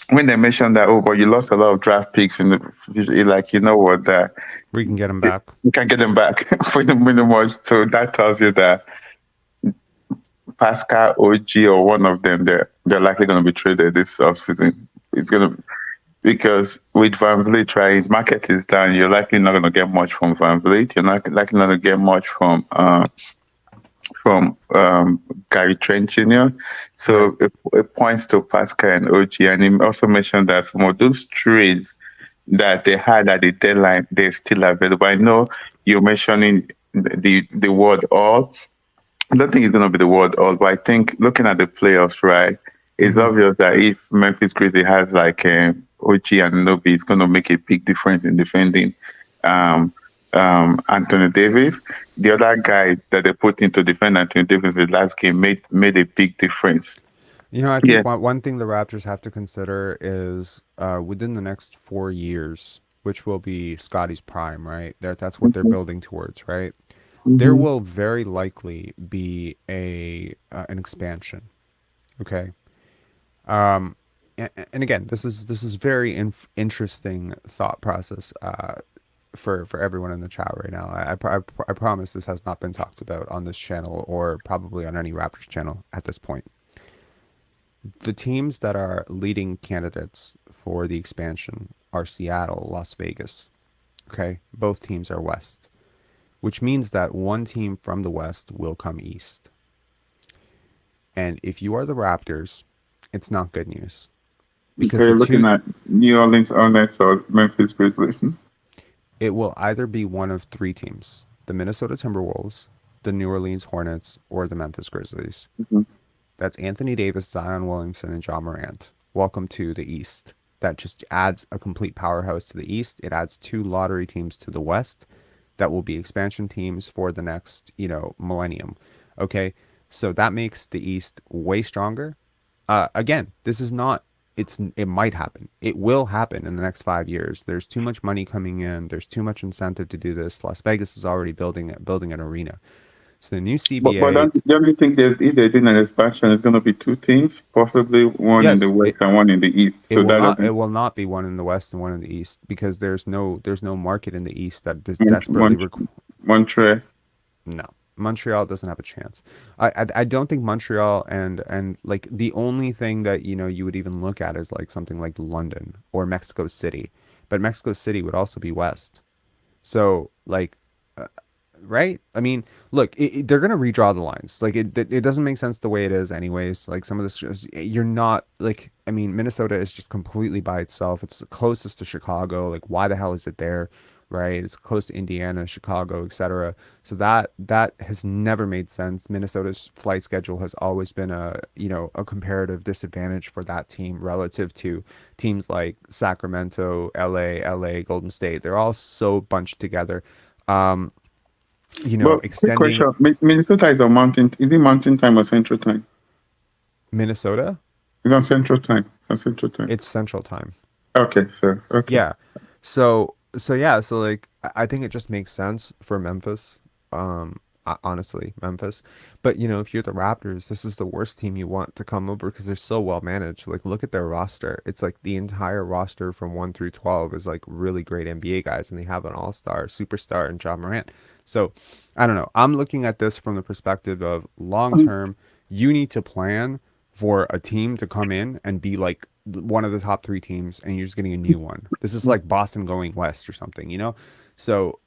when they mentioned that, oh, but you lost a lot of draft picks, and like, you know what, that
we can get them back.
You can get them back for the minimum. So that tells you that Pascal, OG, or one of them, they're likely going to be traded this offseason. It's going to, because with Van Vliet, right, his market is down. You're likely not going to get much from Van Vliet. You're not likely not going to get much from Gary Trent Jr. So it points to Pascal and OG. And he also mentioned that some of those trades that they had at the deadline, they're still available. I know you're mentioning the word all. I don't think it's going to be the word all, but I think looking at the playoffs, right, it's obvious that if Memphis Grizzlies has like OG and Nobi, it's going to make a big difference in defending Anthony Davis. The other guy that they put in to defend Anthony Davis the last game made a big difference.
You know, I think one thing the Raptors have to consider is within the next 4 years, which will be Scottie's prime, right? That's what they're building towards, right? There will very likely be an expansion. Okay. And again, this is very interesting thought process for everyone in the chat right now. I promise this has not been talked about on this channel or probably on any Raptors channel at this point. The teams that are leading candidates for the expansion are Seattle, Las Vegas. Okay, both teams are West, which means that one team from the West will come East. And if you are the Raptors, it's not good news.
Because you're looking at New Orleans Hornets or Memphis Grizzlies.
It will either be one of three teams: the Minnesota Timberwolves, the New Orleans Hornets, or the Memphis Grizzlies. That's Anthony Davis, Zion Williamson, and John Morant. Welcome to the East. That just adds a complete powerhouse to the East. It adds 2 lottery teams to the West that will be expansion teams for the next, millennium. Okay, so that makes the East way stronger. Again, this is not. It might happen. It will happen in the next 5 years. There's too much money coming in. There's too much incentive to do this. Las Vegas is already building an arena. So the new CBA.
But don't you think that if they did an expansion, it's going to be 2 teams, possibly one in the West and one in the East?
It will not be one in the West and one in the East, because there's no market in the East that desperately
Montreal.
No, Montreal doesn't have a chance. I don't think Montreal and like the only thing that you would even look at is like something like London or Mexico City, but Mexico City would also be West. So like. Right? I mean, look, they're going to redraw the lines. Like, it doesn't make sense the way it is anyways. Like, some of this, you're not, like, I mean, Minnesota is just completely by itself. It's the closest to Chicago. Like, why the hell is it there? right? It's close to Indiana, Chicago, etc. So that has never made sense. Minnesota's flight schedule has always been a comparative disadvantage for that team relative to teams like Sacramento, LA, Golden State. They're all so bunched together. Um,
But quick
extending
question: Minnesota is on mountain. Is it mountain time or central time?
Minnesota,
It's on central time. It's on central time.
it's Central Time.
Okay, so okay.
Yeah. So like I think it just makes sense for Memphis. Honestly, Memphis. But if you're the Raptors, this is the worst team you want to come over because they're so well managed. Like look at their roster. It's like the entire roster from 1 through 12 is like really great NBA guys, and they have an all-star, superstar in Ja Morant. So, I don't know. I'm looking at this from the perspective of long term, you need to plan for a team to come in and be like one of the top 3 teams, and you're just getting a new one. This is like Boston going west or something. So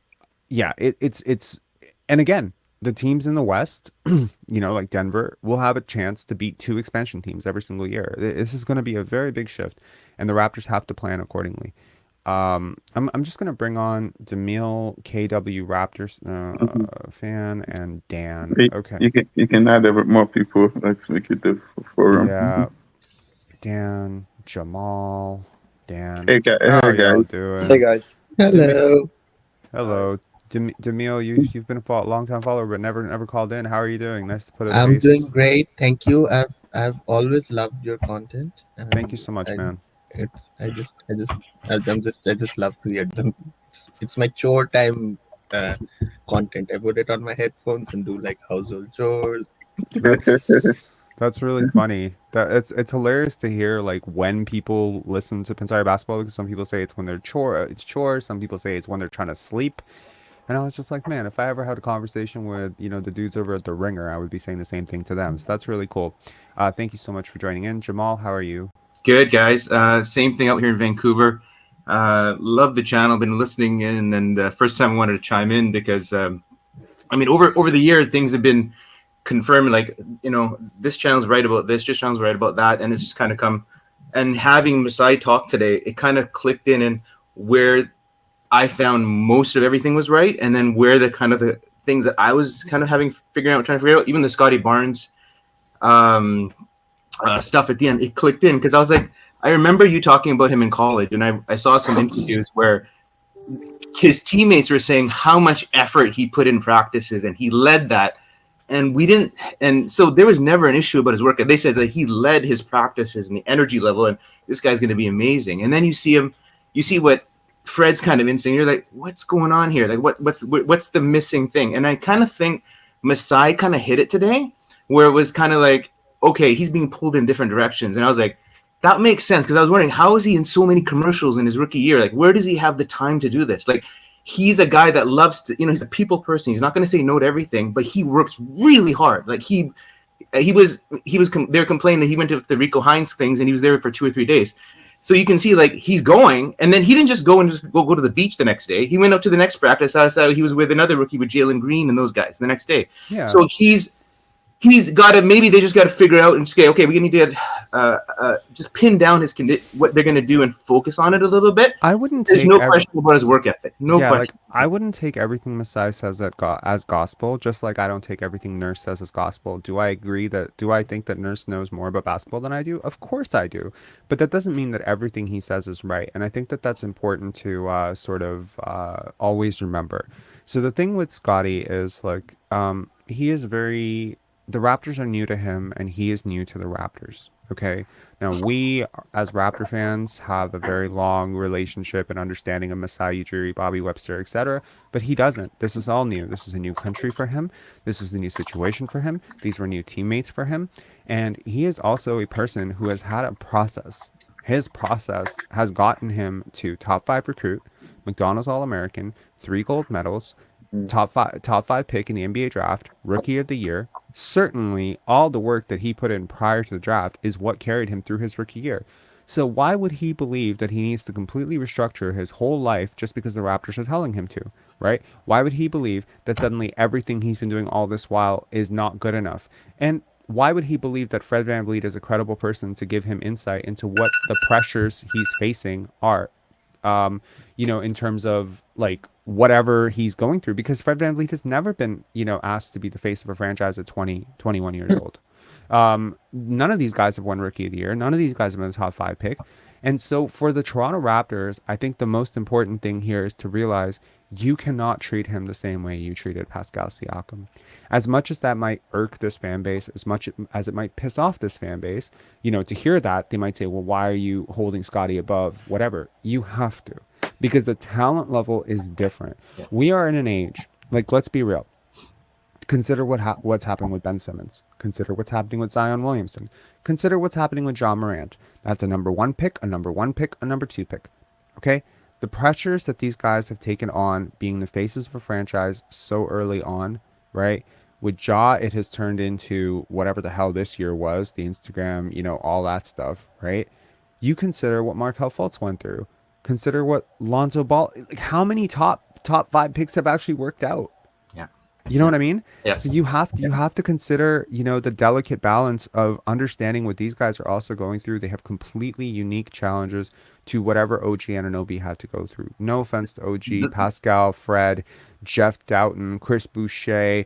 yeah, it's and again, the teams in the West, like Denver, will have a chance to beat 2 expansion teams every single year. This is going to be a very big shift, and the Raptors have to plan accordingly. I'm just gonna bring on Demille, KW Raptors fan, and Dan. Okay.
You can add more people. Let's make it the forum.
Yeah. Dan, Jamal, Dan.
Hey,
How are y'all
guys.
doing?
Hey guys. Hello.
Hello. Demille, you've been a long time follower, but never called in. How are you doing? Nice to put a
I'm
face.
doing great. Thank you. I've always loved your content.
Thank you so much, man.
I just love to hear them. It's my chore time content. I put it on my headphones and do like household chores.
That's really funny. That it's hilarious to hear like when people listen to Pinsire basketball, because some people say it's when they're chores. Some people say it's when they're trying to sleep. And I was just like, man, if I ever had a conversation with the dudes over at the Ringer, I would be saying the same thing to them. So that's really cool. Thank you so much for joining in, Jamal. How are you?
Good, guys. Same thing out here in Vancouver. Love the channel. Been listening in, and first time I wanted to chime in because, over the year, things have been confirmed. Like, this channel's right about this channel's right about that, and it's just kind of come. And having Masai talk today, it kind of clicked in and where I found most of everything was right, and then where the kind of the things that I was kind of trying to figure out, even the Scottie Barnes. Stuff at the end, it clicked in because I was like, I remember you talking about him in college, and I saw some interviews where his teammates were saying how much effort he put in practices, and he led that, and we didn't, and so there was never an issue about his work. They said that he led his practices and the energy level, and this guy's going to be amazing. And then you see what Fred's kind of instinct. You're like, what's going on here? Like, what's the missing thing? And I kind of think Masai kind of hit it today, where it was kind of like, okay, he's being pulled in different directions. And I was like, that makes sense. Because I was wondering, how is he in so many commercials in his rookie year? Like, where does he have the time to do this? Like, he's a guy that loves to, he's a people person. He's not going to say no to everything, but he works really hard. Like they were complaining that he went to the Rico Hines things and he was there for 2 or 3 days. So you can see like he's going, and then he didn't just go to the beach the next day. He went up to the next practice. I saw he was with another rookie with Jalen Green and those guys the next day.
Yeah.
So he's got to, maybe they just got to figure out and say, okay, we need to just pin down what they're going to do and focus on it a little bit.
I wouldn't.
There's no question about his work ethic. No question.
Like, I wouldn't take everything Masai says as gospel, just like I don't take everything Nurse says as gospel. Do I think that Nurse knows more about basketball than I do? Of course I do. But that doesn't mean that everything he says is right. And I think that that's important to always remember. So the thing with Scottie is like, he is the Raptors are new to him, and he is new to the Raptors. Okay. Now we, as Raptor fans, have a very long relationship and understanding of Masai Ujiri, Bobby Webster, etc. But he doesn't. This is all new. This is a new country for him. This is a new situation for him. These were new teammates for him, and he is also a person who has had a process. His process has gotten him to top 5 recruit, McDonald's All-American, 3 gold medals, top five pick in the NBA draft, rookie of the year. Certainly all the work that he put in prior to the draft is what carried him through his rookie year. So why would he believe that he needs to completely restructure his whole life just because the Raptors are telling him to, right? Why would he believe that suddenly everything he's been doing all this while is not good enough? And why would he believe that Fred VanVleet is a credible person to give him insight into what the pressures he's facing are? in terms of like whatever he's going through, because Fred VanVleet has never been, asked to be the face of a franchise at 20, 21 years old. None of these guys have won Rookie of the Year. None of these guys have been a top 5 pick. And so for the Toronto Raptors, I think the most important thing here is to realize you cannot treat him the same way you treated Pascal Siakam. As much as that might irk this fan base, as much as it might piss off this fan base, to hear that, they might say, well, why are you holding Scottie above whatever? You have to, because the talent level is different. Yeah. We are in an age, like, let's be real. Consider what's happening with Ben Simmons. Consider what's happening with Zion Williamson. Consider what's happening with John Morant. That's a number 1 pick, a number 1 pick, a number 2 pick. Okay? The pressures that these guys have taken on being the faces of a franchise so early on, right? With Ja, it has turned into whatever the hell this year was, the Instagram, all that stuff, right? You consider what Markelle Fultz went through. Consider what Lonzo Ball, like how many top 5 picks have actually worked out? You know what I mean?
Yeah.
So you have to consider, the delicate balance of understanding what these guys are also going through. They have completely unique challenges to whatever OG Anunoby had to go through. No offense to OG, Pascal, Fred, Jeff Doughton, Chris Boucher,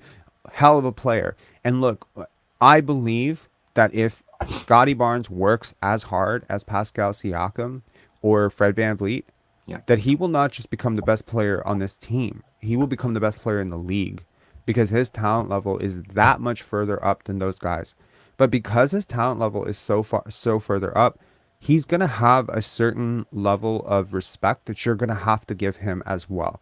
hell of a player. And look, I believe that if Scottie Barnes works as hard as Pascal Siakam or Fred VanVleet, that he will not just become the best player on this team. He will become the best player in the league, because his talent level is that much further up than those guys. But because his talent level is so further up, he's going to have a certain level of respect that you're going to have to give him as well,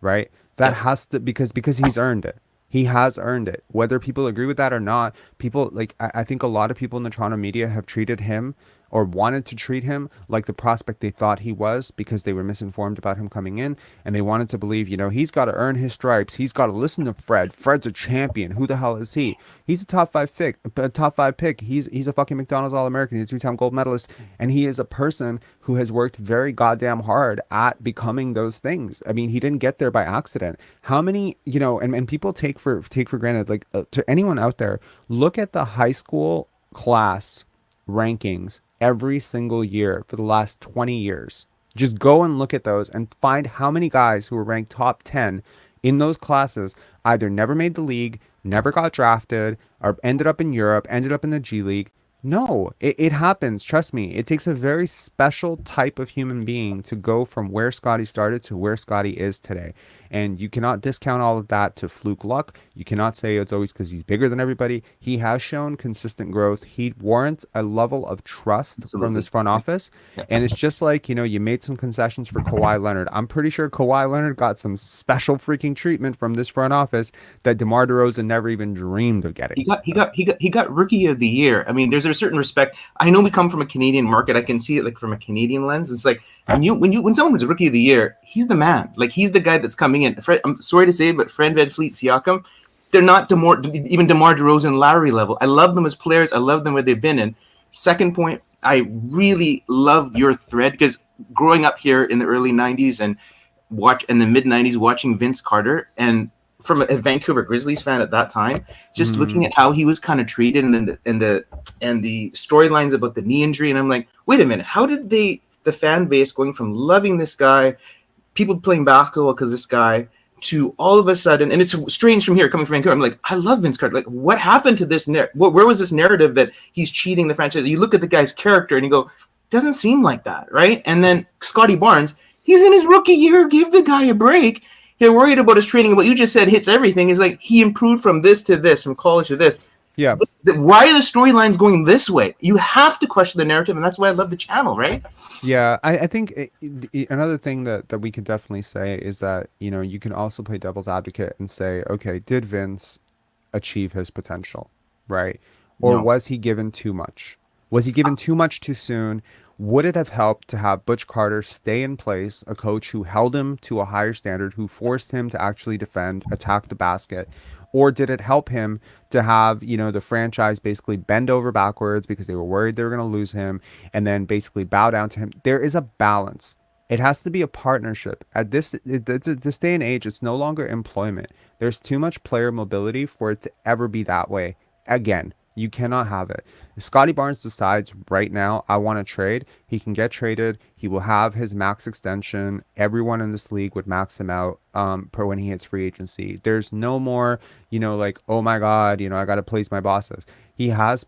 right? That has to, because he's earned it. He has earned it. Whether people agree with that or not, people, like, I think a lot of people in the Toronto media have treated him, or wanted to treat him, like the prospect they thought he was, because they were misinformed about him coming in, and they wanted to believe, he's got to earn his stripes. He's got to listen to Fred. Fred's a champion. Who the hell is he? He's a top 5 pick. He's a fucking McDonald's All-American. He's a 2-time gold medalist, and he is a person who has worked very goddamn hard at becoming those things. I mean, he didn't get there by accident. How many, and people take for granted, like, to anyone out there, look at the high school class rankings every single year for the last 20 years. Just go and look at those and find how many guys who were ranked top 10 in those classes either never made the league, never got drafted, or ended up in Europe, ended up in the G League. No, it happens. Trust me. It takes a very special type of human being to go from where Scottie started to where Scottie is today. And you cannot discount all of that to fluke luck. You cannot say it's always because he's bigger than everybody. He has shown consistent growth. He warrants a level of trust from this front office. And it's just like, you made some concessions for Kawhi Leonard. I'm pretty sure Kawhi Leonard got some special freaking treatment from this front office that DeMar DeRozan never even dreamed of getting.
He got Rookie of the Year. I mean, there's a certain respect. I know we come from a Canadian market. I can see it like from a Canadian lens. It's like when someone was Rookie of the Year, he's the man. Like, he's the guy that's coming in. I'm sorry to say, but Fred VanVleet, Siakam, they're not even DeMar DeRozan, Lowry level. I love them as players. I love them where they've been in. Second point, I really loved your thread, because growing up here in the early 90s and in the mid 90s, watching Vince Carter, and from a Vancouver Grizzlies fan at that time, just looking at how he was kind of treated, and the storylines about the knee injury, and I'm like, wait a minute, how did the fan base going from loving this guy, people playing basketball because this guy, to all of a sudden, and it's strange from here coming from Vancouver, I'm like, I love Vince Carter. Like, what happened to this? Where was this narrative that he's cheating the franchise? You look at the guy's character and you go, doesn't seem like that, right? And then Scottie Barnes, he's in his rookie year. Give the guy a break. You're worried about his training. What you just said hits everything. Is like, he improved from this to this, from college to this.
Yeah.
Why are the storylines going this way? You have to question the narrative, and that's why I love the channel, right?
Yeah, I think another thing that we could definitely say is that, you can also play devil's advocate and say, okay, did Vince achieve his potential, right? Or
No.
was he given too much? Was he given too much too soon? Would it have helped to have Butch Carter stay in place, a coach who held him to a higher standard, who forced him to actually defend, attack the basket? Or did it help him to have, the franchise basically bend over backwards because they were worried they were going to lose him, and then basically bow down to him? There is a balance. It has to be a partnership. At this day and age, it's no longer employment. There's too much player mobility for it to ever be that way. Again, You cannot have it. If Scottie Barnes decides right now, I want to trade, he can get traded. He will have his max extension. Everyone in this league would max him out per when he hits free agency. There's no more, like, oh my God, I got to please my bosses. He has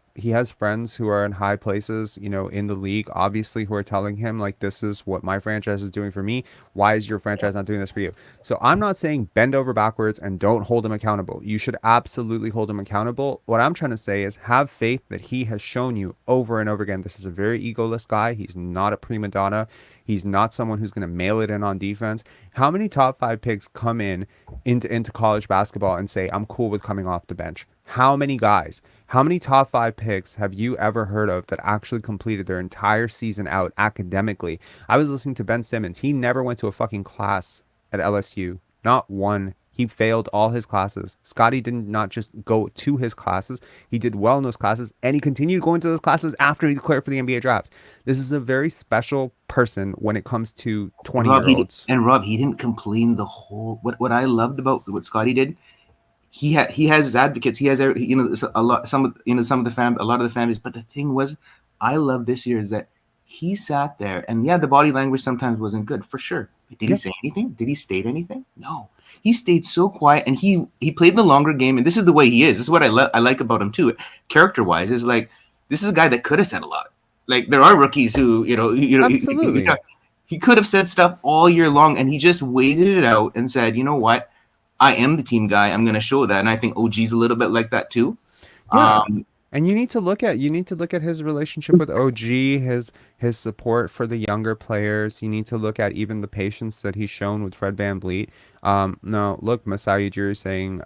friends who are in high places, in the league, obviously, who are telling him, like, this is what my franchise is doing for me. Why is your franchise not doing this for you? So I'm not saying bend over backwards and don't hold him accountable. You should absolutely hold him accountable. What I'm trying to say is have faith that he has shown you over and over again. This is a very egoless guy. He's not a prima donna. He's not someone who's going to mail it in on defense. How many top 5 picks come into college basketball and say, I'm cool with coming off the bench? How many guys? How many top 5 picks have you ever heard of that actually completed their entire season out academically? I was listening to Ben Simmons. He never went to a fucking class at LSU. Not one. He failed all his classes. Scottie did not just go to his classes. He did well in those classes, and he continued going to those classes after he declared for the NBA draft. This is a very special person when it comes to 20-year-olds.
Rob, he didn't complain the whole. What I loved about what Scottie did, he has his advocates. He has a lot of the families. But the thing was, I love this year is that he sat there, and the body language sometimes wasn't good for sure. Did he say anything? Did he state anything? No. He stayed so quiet, and he played the longer game, and this is the way he is. This is what I like about him too, character-wise. Is like this is a guy that could have said a lot. Like there are rookies who
absolutely.
He could have said stuff all year long, and he just waited it out and said, you know what, I am the team guy. I'm going to show that, and I think OG's a little bit like that too.
Yeah. And you need to look at his relationship with OG, his support for the younger players. You need to look at even the patience that he's shown with Fred VanVleet. No, look, Masai Ujiri saying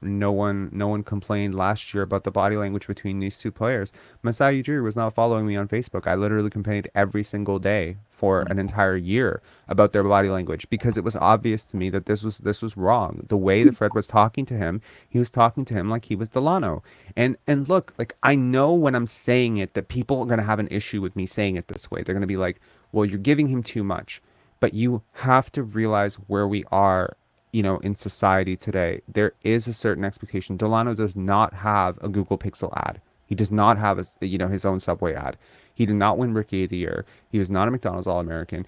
no one complained last year about the body language between these two players. Masai Ujiri was not following me on Facebook. I literally complained every single day for an entire year about their body language because it was obvious to me that this was wrong. The way that Fred was talking to him, he was talking to him like he was Delano. And look, like I know when I'm saying it that people are going to have an issue with me saying it this way. They're going to be like, well, you're giving him too much. But you have to realize where we are, in society today. There is a certain expectation. Delano does not have a Google Pixel ad. He does not have his own Subway ad. He did not win Rookie of the Year. He was not a McDonald's All-American.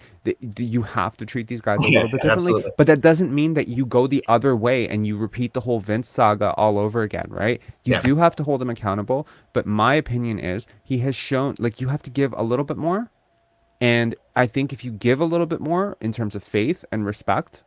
You have to treat these guys a little bit differently. Absolutely. But that doesn't mean that you go the other way and you repeat the whole Vince saga all over again, right? You do have to hold him accountable. But my opinion is he has shown, like, you have to give a little bit more. And I think if you give a little bit more in terms of faith and respect,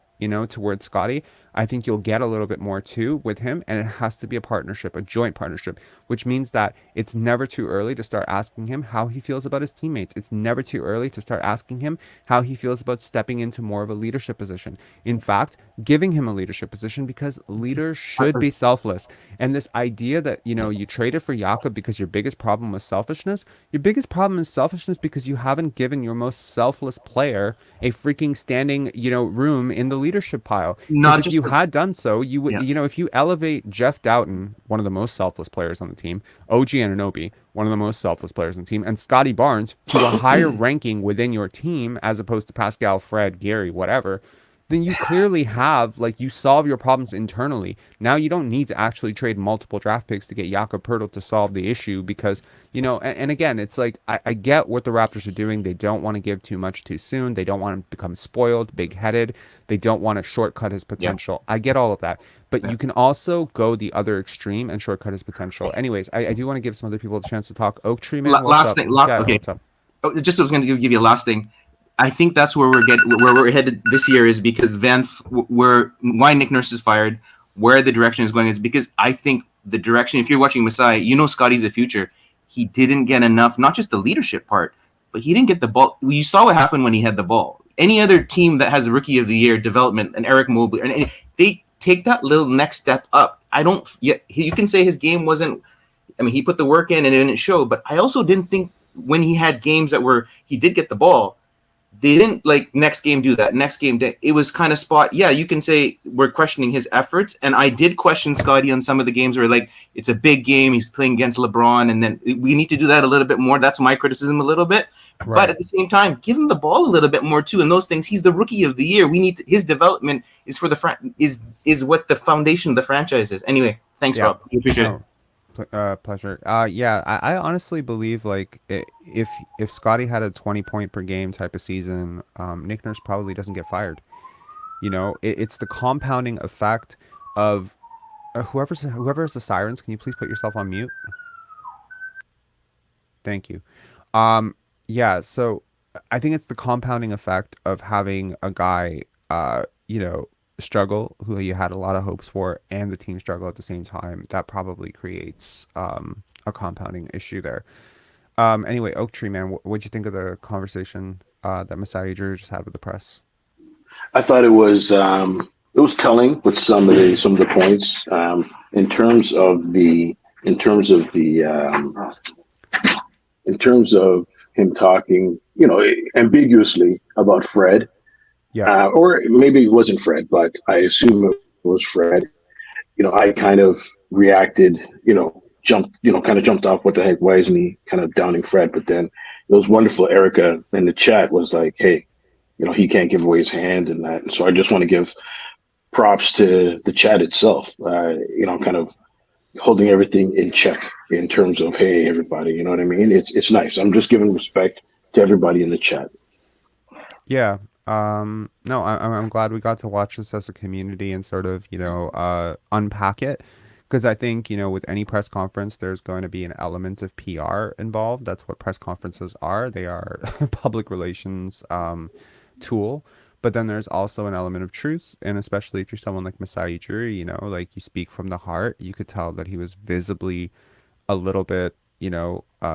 towards Scottie, I think you'll get a little bit more too with him. And it has to be a partnership, a joint partnership, which means that it's never too early to start asking him how he feels about his teammates. It's never too early to start asking him how he feels about stepping into more of a leadership position. In fact, giving him a leadership position because leaders should be selfless. And this idea that, you traded for Jakob because your biggest problem was selfishness. Your biggest problem is selfishness because you haven't given your most selfless player a freaking standing, room in the leadership pile. If you had done so, you would, if you elevate Jeff Doughton, one of the most selfless players on the team, OG Anunoby, one of the most selfless players on the team, and Scottie Barnes to a higher ranking within your team as opposed to Pascal, Fred, Gary, whatever, then you clearly have, like, you solve your problems internally. Now you don't need to actually trade multiple draft picks to get Jakob Poeltl to solve the issue because, and again, it's like, I get what the Raptors are doing. They don't want to give too much too soon. They don't want to become spoiled, big-headed. They don't want to shortcut his potential. I get all of that. But you can also go the other extreme and shortcut his potential. Anyways, I do want to give some other people a chance to talk. Oak Tree Man,
what's up? What's up? I was going to give you a last thing. I think that's where we're headed this year is because why Nick Nurse is fired, where the direction is going is because I think the direction, if you're watching Masai, Scottie's the future. He didn't get enough, not just the leadership part, but he didn't get the ball. You saw what happened when he had the ball. Any other team that has a Rookie of the Year development, and Eric Mobley, and they take that little next step up. You can say his game wasn't, he put the work in and it didn't show, but I also didn't think when he had games he did get the ball, they didn't like next game do that. Next game, it was kind of spot. Yeah, you can say we're questioning his efforts, and I did question Scottie on some of the games where like it's a big game, he's playing against LeBron, and then we need to do that a little bit more. That's my criticism a little bit. Right. But at the same time, give him the ball a little bit more too. And those things, he's the Rookie of the Year. We need his development is for is what the foundation of the franchise is. Anyway, thanks, Rob. I appreciate it.
Pleasure. Yeah, I honestly believe like if Scotty had a 20 point per game type of season, Nick Nurse probably doesn't get fired. It's the compounding effect of whoever is the sirens. Can you please put yourself on mute? Thank you. Um, yeah, so I think it's the compounding effect of having a guy, struggle who you had a lot of hopes for, and the team struggle at the same time. That probably creates a compounding issue there. Anyway, Oak Tree Man, what'd you think of the conversation that Masai Ujiri just had with the press?
I thought it was telling with some of the points in terms of the in terms of the in terms of him talking, ambiguously about Fred,
Yeah.
or maybe it wasn't Fred, but I assume it was Fred. I kind of reacted, kind of jumped off. What the heck? Why isn't he kind of downing Fred? But then it was wonderful. Erica in the chat was like, "Hey, he can't give away his hand and that." And so I just want to give props to the chat itself. Kind of holding everything in check in terms of, hey, everybody, you know what I mean? It's nice. I'm just giving respect to everybody in the chat.
Yeah. No, I'm glad we got to watch this as a community and sort of, unpack it. Because I think, with any press conference, there's going to be an element of PR involved. That's what press conferences are. They are public relations tool. But then there's also an element of truth. And especially if you're someone like Masai Ujiri, like you speak from the heart, you could tell that he was visibly a little bit,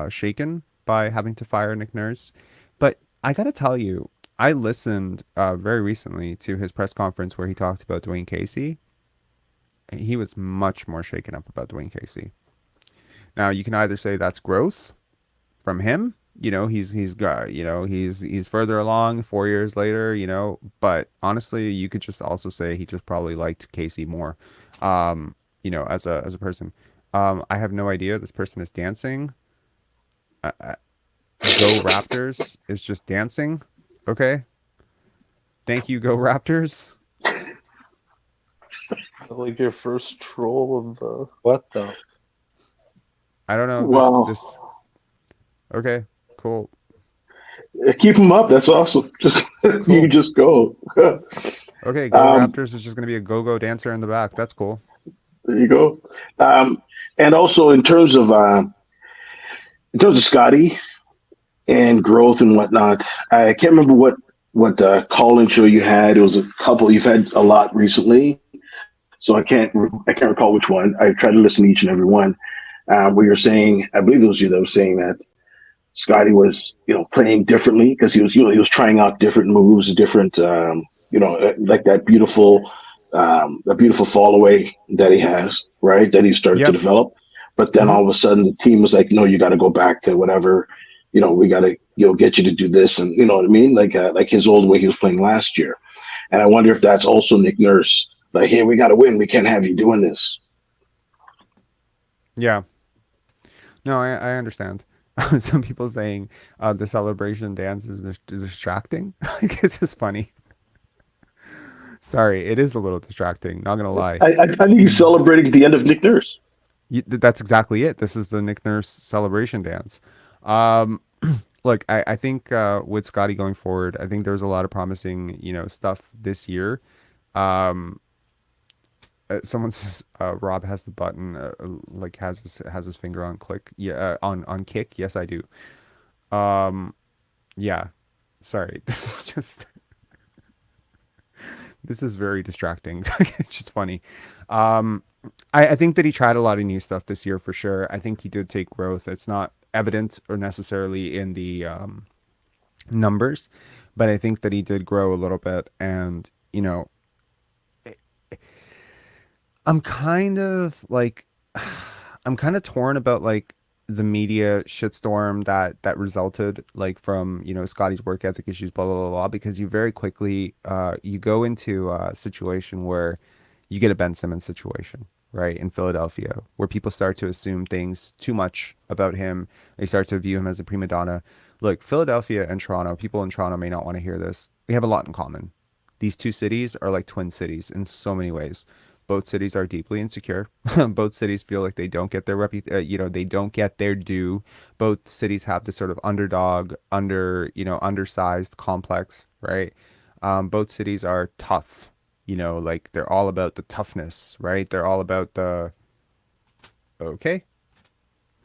shaken by having to fire Nick Nurse. But I got to tell you, I listened very recently to his press conference where he talked about Dwayne Casey. He was much more shaken up about Dwayne Casey. Now you can either say that's growth from him. He's got he's further along 4 years later. But honestly, you could just also say he just probably liked Casey more. As a person. I have no idea. This person is dancing. Go Raptors is just dancing. Okay. Thank you, Go Raptors.
Like your first troll of the...
What the?
I don't know.
Wow.
Okay, cool.
Keep them up. That's awesome. Just cool. You just go.
Okay, Go Raptors is just going to be a go-go dancer in the back. That's cool.
There you go. And also in terms of Scottie and growth and whatnot, I can't remember what call-in show you had. It was a couple. You've had a lot recently, so I can't recall which one. I tried to listen to each and every one. Where you're saying, I believe it was you that was saying that Scottie was, playing differently because he was trying out different moves, different, like that beautiful fall away that he has, right? That he started to develop. But then all of a sudden the team was like, no, you got to go back to whatever, we got to, get you to do this. And you know what I mean? Like his old way he was playing last year. And I wonder if that's also Nick Nurse. Like, hey, we got to win. We can't have you doing this.
Yeah. No, I understand. Some people saying the celebration dance is distracting. It's just funny. Sorry, it is a little distracting. Not gonna lie.
I think he's celebrating the end of Nick Nurse.
That's exactly it. This is the Nick Nurse celebration dance. Look, I think with Scottie going forward, I think there's a lot of promising, stuff this year. Someone says Rob has the button, like has his finger on click. Yeah, on kick. Yes, I do. Yeah. Sorry. This is very distracting. It's just funny. I think that he tried a lot of new stuff this year for sure. I think he did take growth. It's not evident or necessarily in the numbers, but I think that he did grow a little bit. And, I'm kind of torn about like the media shitstorm that resulted like from, Scottie's work ethic issues, blah, blah, blah, blah, because you very quickly, you go into a situation where you get a Ben Simmons situation, right? In Philadelphia, where people start to assume things too much about him. They start to view him as a prima donna. Look, Philadelphia and Toronto, people in Toronto may not want to hear this. We have a lot in common. These two cities are like twin cities in so many ways. both cities are deeply insecure. Both cities feel like they don't get their they don't get their due. Both cities have this sort of underdog, undersized complex, right? Both cities are tough, like they're all about the toughness, right? They're all about the, okay.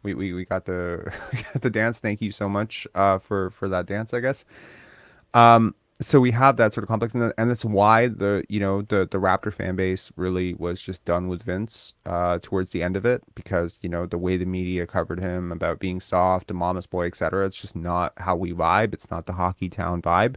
We got the we got the dance. Thank you so much for that dance, I guess. So we have that sort of complex, and that's why the Raptor fan base really was just done with Vince towards the end of it, because the way the media covered him about being soft, a mama's boy, etc. It's just not how we vibe. It's not the hockey town vibe.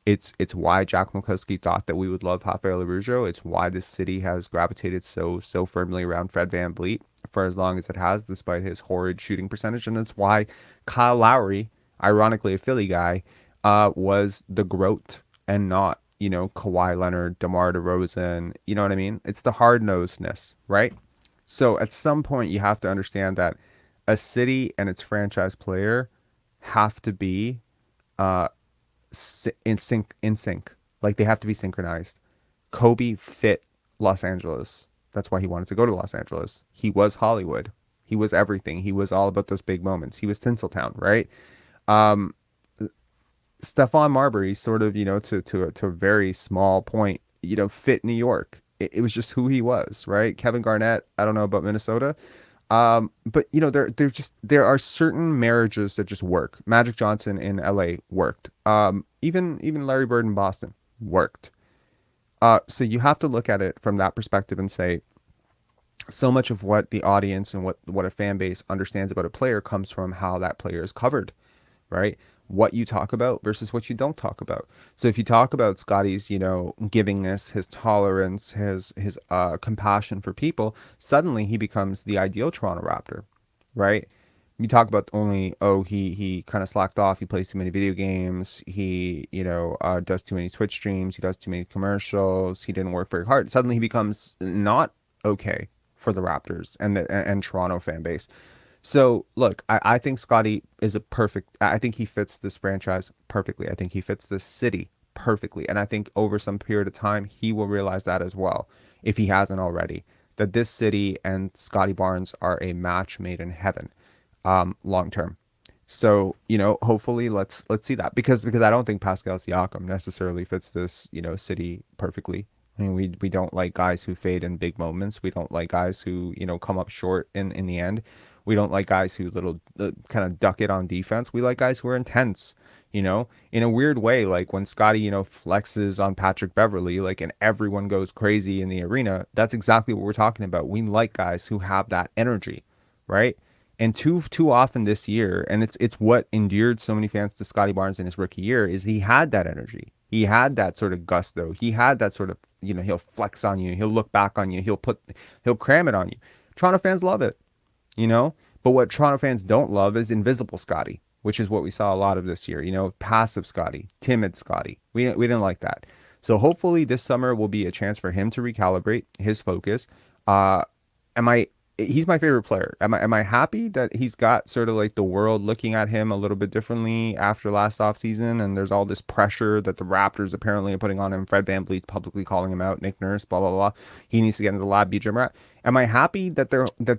It's why Jack McCluskey thought that we would love Rafael Arujo. It's why this city has gravitated so firmly around Fred VanVleet for as long as it has, despite his horrid shooting percentage. And it's why Kyle Lowry, ironically a Philly guy, was the GOAT and not, Kawhi Leonard, DeMar DeRozan. You know what I mean? It's the hard-nosedness, right? So at some point you have to understand that a city and its franchise player have to be in sync. Like, they have to be synchronized. Kobe fit Los Angeles. That's why he wanted to go to Los Angeles. He was Hollywood. He was everything. He was all about those big moments. He was Tinseltown, right? Stephon Marbury sort of, to a very small point, fit New York. It was just who he was, right? Kevin Garnett, I don't know about Minnesota. But there are certain marriages that just work. Magic Johnson in LA worked. Even Larry Bird in Boston worked. So you have to look at it from that perspective and say, so much of what the audience and what a fan base understands about a player comes from how that player is covered, right? What you talk about versus what you don't talk about. So if you talk about Scottie's, givingness, his tolerance, his compassion for people, suddenly he becomes the ideal Toronto Raptor, right? You talk about only, he kind of slacked off, he plays too many video games, he, does too many Twitch streams, he does too many commercials, he didn't work very hard. Suddenly he becomes not okay for the Raptors and Toronto fan base. So look, I think Scottie is I think he fits this franchise perfectly. I think he fits this city perfectly. And I think over some period of time, he will realize that as well, if he hasn't already, that this city and Scottie Barnes are a match made in heaven, long term. So, hopefully let's see that, because I don't think Pascal Siakam necessarily fits this, city perfectly. I mean, we don't like guys who fade in big moments. We don't like guys who, come up short in the end. We don't like guys who kind of duck it on defense. We like guys who are intense, in a weird way. Like when Scottie, flexes on Patrick Beverley, and everyone goes crazy in the arena. That's exactly what we're talking about. We like guys who have that energy, right? And too often this year, and it's what endeared so many fans to Scottie Barnes in his rookie year, is he had that energy. He had that sort of gusto. He had that sort of, he'll flex on you. He'll look back on you. He'll cram it on you. Toronto fans love it. But what Toronto fans don't love is invisible Scottie, which is what we saw a lot of this year. Passive Scottie, timid Scottie. We didn't like that. So hopefully this summer will be a chance for him to recalibrate his focus. He's my favorite player. Am I happy that he's got sort of like the world looking at him a little bit differently after last offseason, and there's all this pressure that the Raptors apparently are putting on him. Fred VanVleet publicly calling him out, Nick Nurse, blah blah blah. He needs to get into the lab, be Jim Rat. Am I happy that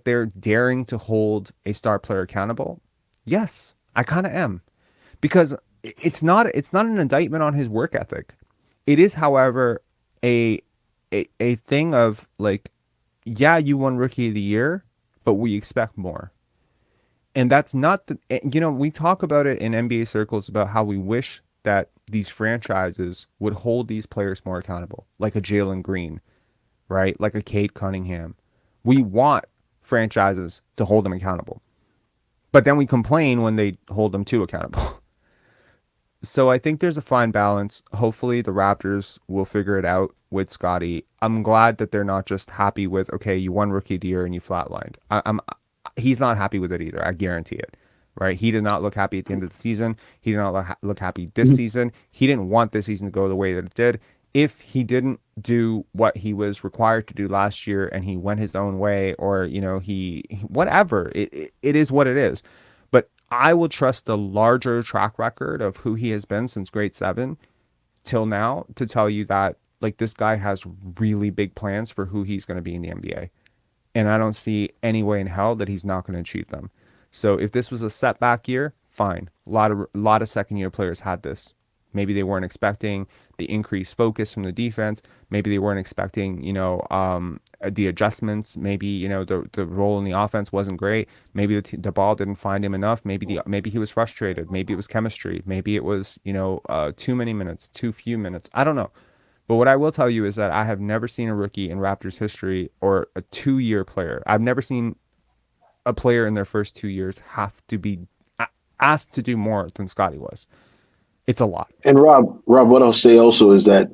they're daring to hold a star player accountable? Yes, I kind of am, because it's not an indictment on his work ethic. It is, however, a thing of like, yeah, you won Rookie of the Year, but we expect more. And that's not we talk about it in NBA circles about how we wish that these franchises would hold these players more accountable, like a Jalen Green, right? Like a Cade Cunningham. We want franchises to hold them accountable, but then we complain when they hold them too accountable. So I think there's a fine balance. Hopefully the Raptors will figure it out with Scottie. I'm glad that they're not just happy with, okay, you won Rookie of the Year and you flatlined. He's not happy with it either. I guarantee it. Right? He did not look happy at the end of the season. He did not look happy this season. He didn't want this season to go the way that it did. If he didn't do what he was required to do last year and he went his own way, or, he whatever, it is what it is. But I will trust the larger track record of who he has been since grade 7 till now to tell you that like this guy has really big plans for who he's going to be in the NBA. And I don't see any way in hell that he's not going to achieve them. So if this was a setback year, fine. A lot of second year players had this. Maybe they weren't expecting the increased focus from the defense. Maybe they weren't expecting, the adjustments. Maybe, the role in the offense wasn't great. Maybe the ball didn't find him enough. Maybe he was frustrated. Maybe it was chemistry. Maybe it was, too many minutes, too few minutes. I don't know. But what I will tell you is that I have never seen a rookie in Raptors history or a 2-year player. I've never seen a player in their first 2 years have to be asked to do more than Scottie was. It's a lot.
And Rob, what I'll say also is that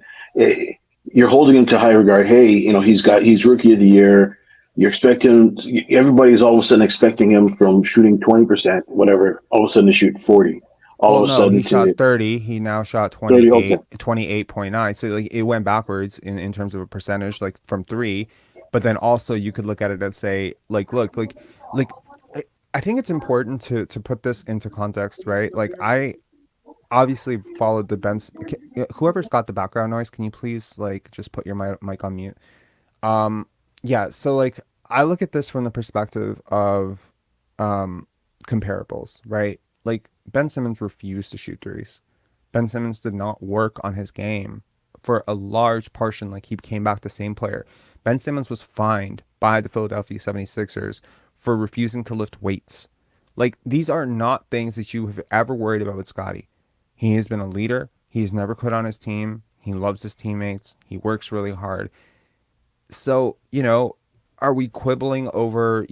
you're holding him to high regard. Hey, he's rookie of the year. You expect him. Everybody's all of a sudden expecting him from shooting 20%, whatever, all of a sudden to shoot 40. All of a sudden
he shot 30. He now shot
30, okay.
28.9. So like it went backwards in terms of a percentage, like from 3. But then also you could look at it and say, like, look, like I think it's important to put this into context, right? Like I obviously followed the Ben's. Whoever's got the background noise, can you please like just put your mic on mute? Yeah. So like I look at this from the perspective of comparables, right? Like Ben Simmons refused to shoot threes. Ben Simmons did not work on his game for a large portion. Like he came back the same player. Ben Simmons was fined by the Philadelphia 76ers for refusing to lift weights. Like these are not things that you have ever worried about with Scottie. He has been a leader. He's never quit on his team. He loves his teammates. He works really hard. So, are we quibbling over,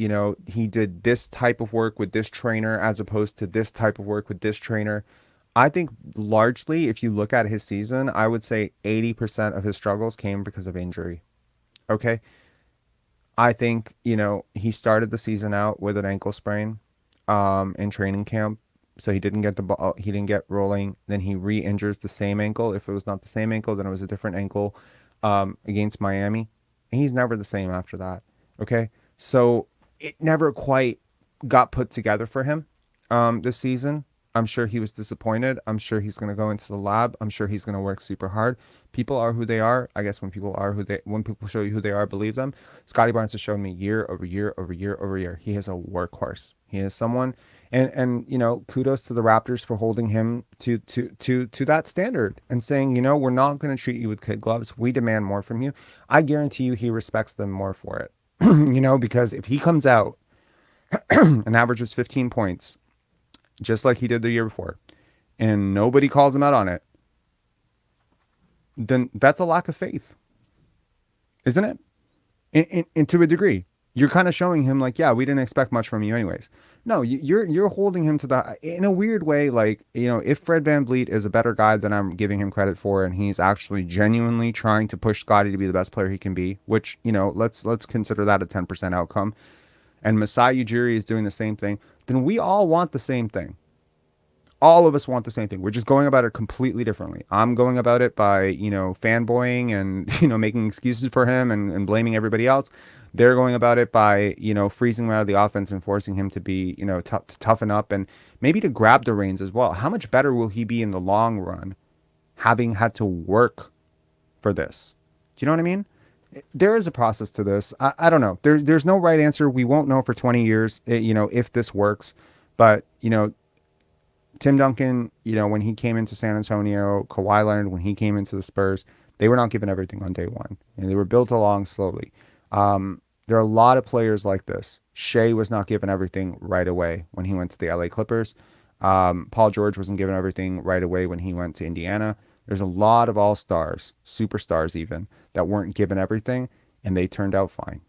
he did this type of work with this trainer as opposed to this type of work with this trainer? I think largely, if you look at his season, I would say 80% of his struggles came because of injury. Okay. I think, he started the season out with an ankle sprain in training camp. So he didn't get the ball, he didn't get rolling. Then he re-injures the same ankle. If it was not the same ankle, then it was a different ankle against Miami. And he's never the same after that. Okay. So it never quite got put together for him this season. I'm sure he was disappointed. I'm sure he's going to go into the lab. I'm sure he's going to work super hard. People are who they are. I guess when people show you who they are, believe them. Scottie Barnes has shown me year over year over year over year. He is a workhorse. He is someone, and kudos to the Raptors for holding him to that standard and saying, we're not going to treat you with kid gloves. We demand more from you. I guarantee you he respects them more for it. Because if he comes out and averages 15 points, just like he did the year before, and nobody calls him out on it, then that's a lack of faith, isn't it? And to a degree, you're kind of showing him like, yeah, we didn't expect much from you anyways. No, you're holding him to that in a weird way. Like, if Fred VanVleet is a better guy than I'm giving him credit for, and he's actually genuinely trying to push Scottie to be the best player he can be, which, let's consider that a 10% outcome, and Masai Ujiri is doing the same thing, then we all want the same thing. All of us want the same thing. We're just going about it completely differently. I'm going about it by, fanboying and, making excuses for him and blaming everybody else. They're going about it by, freezing him out of the offense and forcing him to be, to toughen up and maybe to grab the reins as well. How much better will he be in the long run having had to work for this? Do you know what I mean? There is a process to this. I don't know. There's no right answer. We won't know for 20 years, if this works. But, Tim Duncan, when he came into San Antonio, Kawhi Leonard, when he came into the Spurs, they were not given everything on day one. And they were built along slowly. There are a lot of players like this. Shea was not given everything right away when he went to the LA Clippers. Paul George wasn't given everything right away when he went to Indiana. There's a lot of all-stars, superstars even, that weren't given everything, and they turned out fine.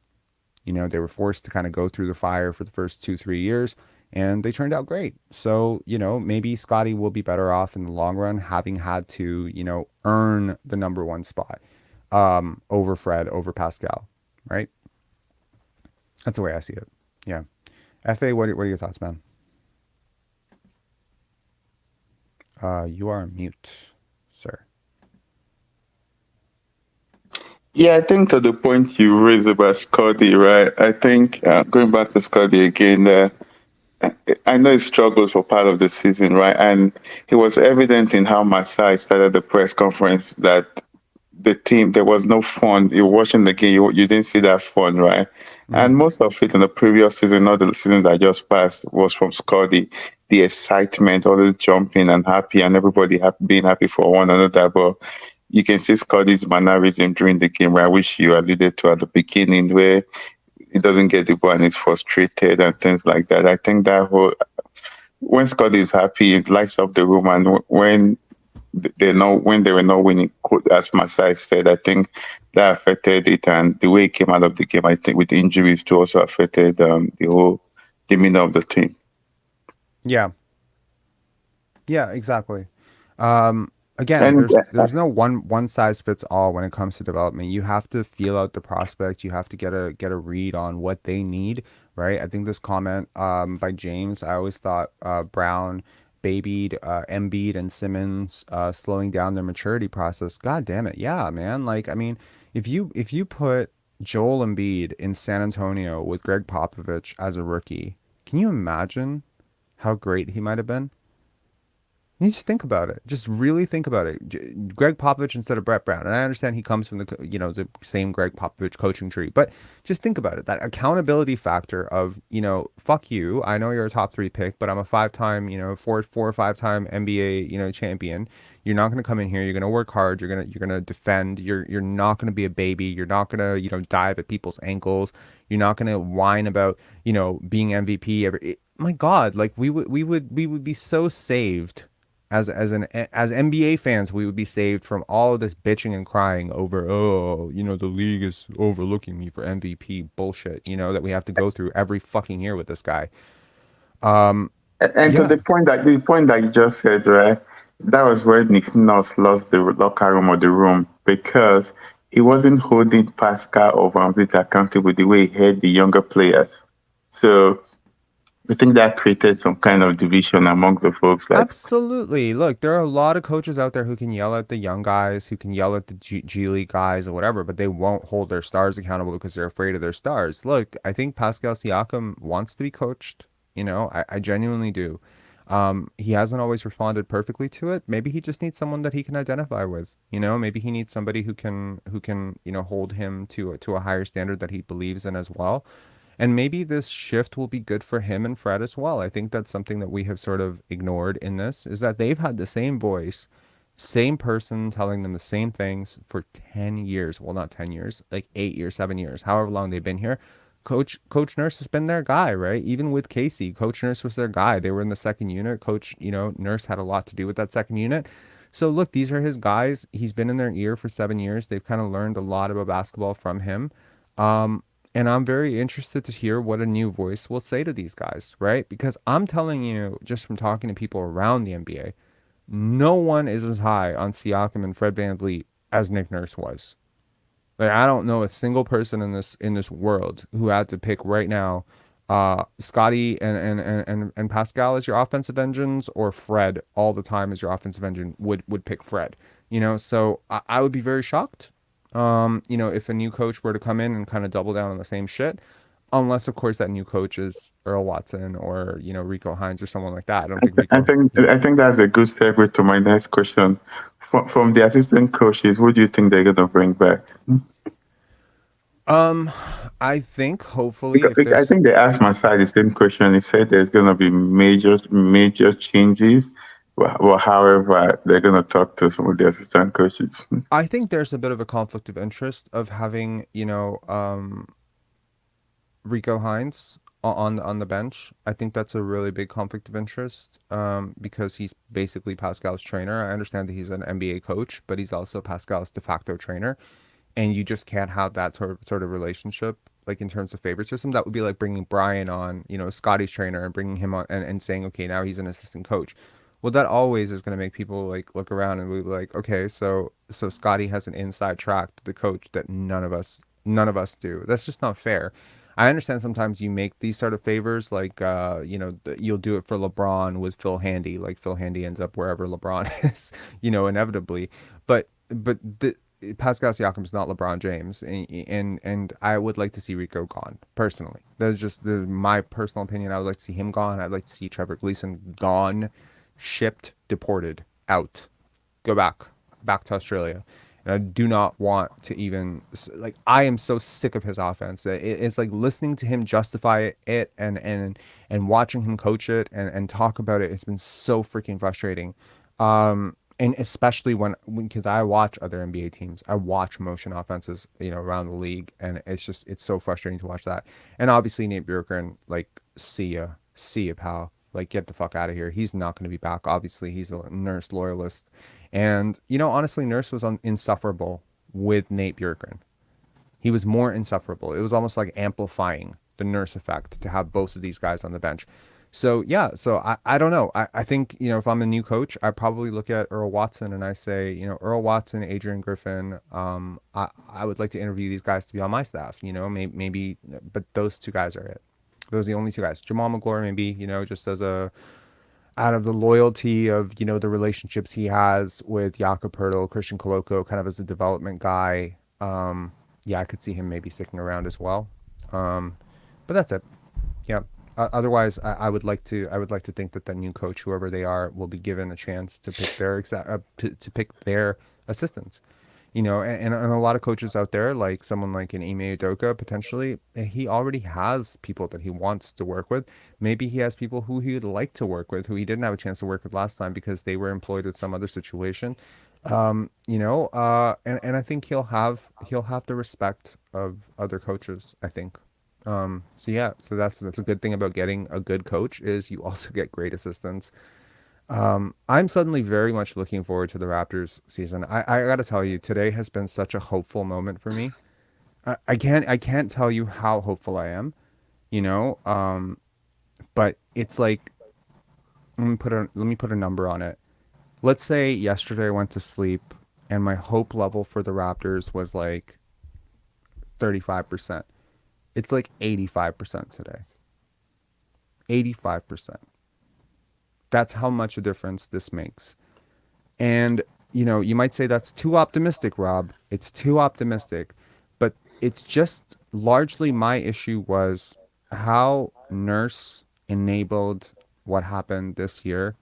They were forced to kind of go through the fire for the first 2-3 years, and they turned out great. So, maybe Scottie will be better off in the long run, having had to, earn the number one spot over Fred, over Pascal, right? That's the way I see it. Yeah. FA, what are your thoughts, man? You are on mute, sir.
Yeah, I think to the point you raised about Scottie, right? I think going back to Scottie again, I know he struggled for part of the season, right? And it was evident in how Masai started the press conference that the team, there was no fun. You're watching the game, you didn't see that fun, right? And most of it in the previous season, not the season that just passed, was from Scottie. The excitement, always jumping and happy, and everybody being happy for one another. But you can see Scottie's mannerism during the game, right, which you alluded to at the beginning, where he doesn't get the ball and he's frustrated and things like that. I think that whole when Scottie is happy, it lights up the room, and when they were not winning, as Masai said, I think that affected it, and the way it came out of the game, I think with the injuries too also affected the whole demeanor of the team.
Yeah, exactly. Again, there's no one size fits all when it comes to development. You have to feel out the prospect. You have to get a read on what they need, right? I think this comment by James, I always thought Brown babied Embiid and Simmons slowing down their maturity process. God damn it. Yeah, man. Like, I mean, if you put Joel Embiid in San Antonio with Greg Popovich as a rookie, can you imagine how great he might have been? You just think about it. Just really think about it. Greg Popovich instead of Brett Brown. And I understand he comes from the same Greg Popovich coaching tree, but just think about it. That accountability factor of, fuck you. I know you're a top 3 pick, but I'm a 5-time, 4 or 5-time NBA, champion. You're not going to come in here. You're going to work hard. You're going to defend. You're not going to be a baby. You're not going to, dive at people's ankles. You're not going to whine about, being MVP. My God, like we would be so saved. As NBA fans, we would be saved from all of this bitching and crying over, the league is overlooking me for MVP bullshit, that we have to go through every fucking year with this guy.
And to the point that you just said, right, that was where Nick Nurse lost the locker room or the room, because he wasn't holding Pascal or Van Vliet accountable the way he had the younger players. So I think that created some kind of division amongst the folks.
Absolutely. Look, there are a lot of coaches out there who can yell at the young guys, who can yell at the G League guys or whatever, but they won't hold their stars accountable because they're afraid of their stars. Look, I think Pascal Siakam wants to be coached. I genuinely do. He hasn't always responded perfectly to it. Maybe he just needs someone that he can identify with. Maybe he needs somebody who can hold him to a higher standard that he believes in as well. And maybe this shift will be good for him and Fred as well. I think that's something that we have sort of ignored in this, is that they've had the same voice, same person telling them the same things for 10 years. Well, not 10 years, like 8 years, 7 years, however long they've been here. Coach Nurse has been their guy, right? Even with Casey, Coach Nurse was their guy. They were in the second unit. Coach, Nurse had a lot to do with that second unit. So look, these are his guys. He's been in their ear for 7 years. They've kind of learned a lot about basketball from him. And I'm very interested to hear what a new voice will say to these guys, right? Because I'm telling you, just from talking to people around the NBA, no one is as high on Siakam and Fred VanVleet as Nick Nurse was. Like, I don't know a single person in this world who had to pick right now, Scottie and Pascal as your offensive engines, or Fred all the time as your offensive engine would pick Fred. So I would be very shocked. If a new coach were to come in and kind of double down on the same shit, unless of course that new coach is Earl Watson or Rico Hines or someone like that. I don't think Rico.
I think that's a good segue to my next question. From the assistant coaches, what do you think they're gonna bring back?
I think hopefully,
I think they asked Masai the same question. He said there's gonna be major changes. Well, however, they're gonna talk to some of the assistant coaches.
I think there's a bit of a conflict of interest of having, Rico Hines on the bench. I think that's a really big conflict of interest, because he's basically Pascal's trainer. I understand that he's an NBA coach, but he's also Pascal's de facto trainer, and you just can't have that sort of relationship. Like in terms of favoritism, that would be like bringing Brian on, Scottie's trainer, and bringing him on and saying, okay, now he's an assistant coach. Well, that always is going to make people like look around and be like, okay, so Scottie has an inside track to the coach that none of us do. That's just not fair. I understand sometimes you make these sort of favors, like you'll do it for LeBron with Phil Handy, like Phil Handy ends up wherever LeBron is, inevitably. But Pascal Siakam is not LeBron James, and I would like to see Rico gone personally. That's just my personal opinion. I would like to see him gone. I'd like to see Trevor Gleeson gone, shipped, deported, out, go back to Australia. And I do not want to even like. I am so sick of his offense. It's like listening to him justify it and watching him coach it and talk about it. It's been so freaking frustrating. And especially when because I watch other NBA teams, I watch motion offenses, around the league, and it's so frustrating to watch that. And obviously Nate Bjorkgren, like, see ya, pal. Like, get the fuck out of here. He's not going to be back. Obviously, he's a Nurse loyalist, and honestly, Nurse was insufferable with Nate Bjorkgren. He was more insufferable. It was almost like amplifying the Nurse effect to have both of these guys on the bench. So yeah, so I don't know. I think, if I'm a new coach, I probably look at Earl Watson and I say, Earl Watson, Adrian Griffin, I would like to interview these guys to be on my staff, maybe, but those two guys are it. Those are the only two guys. Jamal McGlure, maybe, just as out of the loyalty of, the relationships he has with Jakob Poeltl, Christian Koloko, kind of as a development guy. Yeah, I could see him maybe sticking around as well. But that's it. Yeah. Otherwise, I would like to think that the new coach, whoever they are, will be given a chance to pick their to pick their assistants. And a lot of coaches out there, like someone like an Ime Udoka, potentially, he already has people that he wants to work with. Maybe he has people who he would like to work with, who he didn't have a chance to work with last time because they were employed in some other situation. And I think he'll have the respect of other coaches, I think. So yeah, so that's a good thing about getting a good coach is you also get great assistants. I'm suddenly very much looking forward to the Raptors season. I gotta tell you, today has been such a hopeful moment for me. I can't tell you how hopeful I am, but it's like, let me put a number on it. Let's say yesterday I went to sleep and my hope level for the Raptors was like 35%. It's like 85% today. 85%. That's how much a difference this makes. And, you might say that's too optimistic, Rob. It's too optimistic. But it's just largely my issue was how Nurse enabled what happened this year,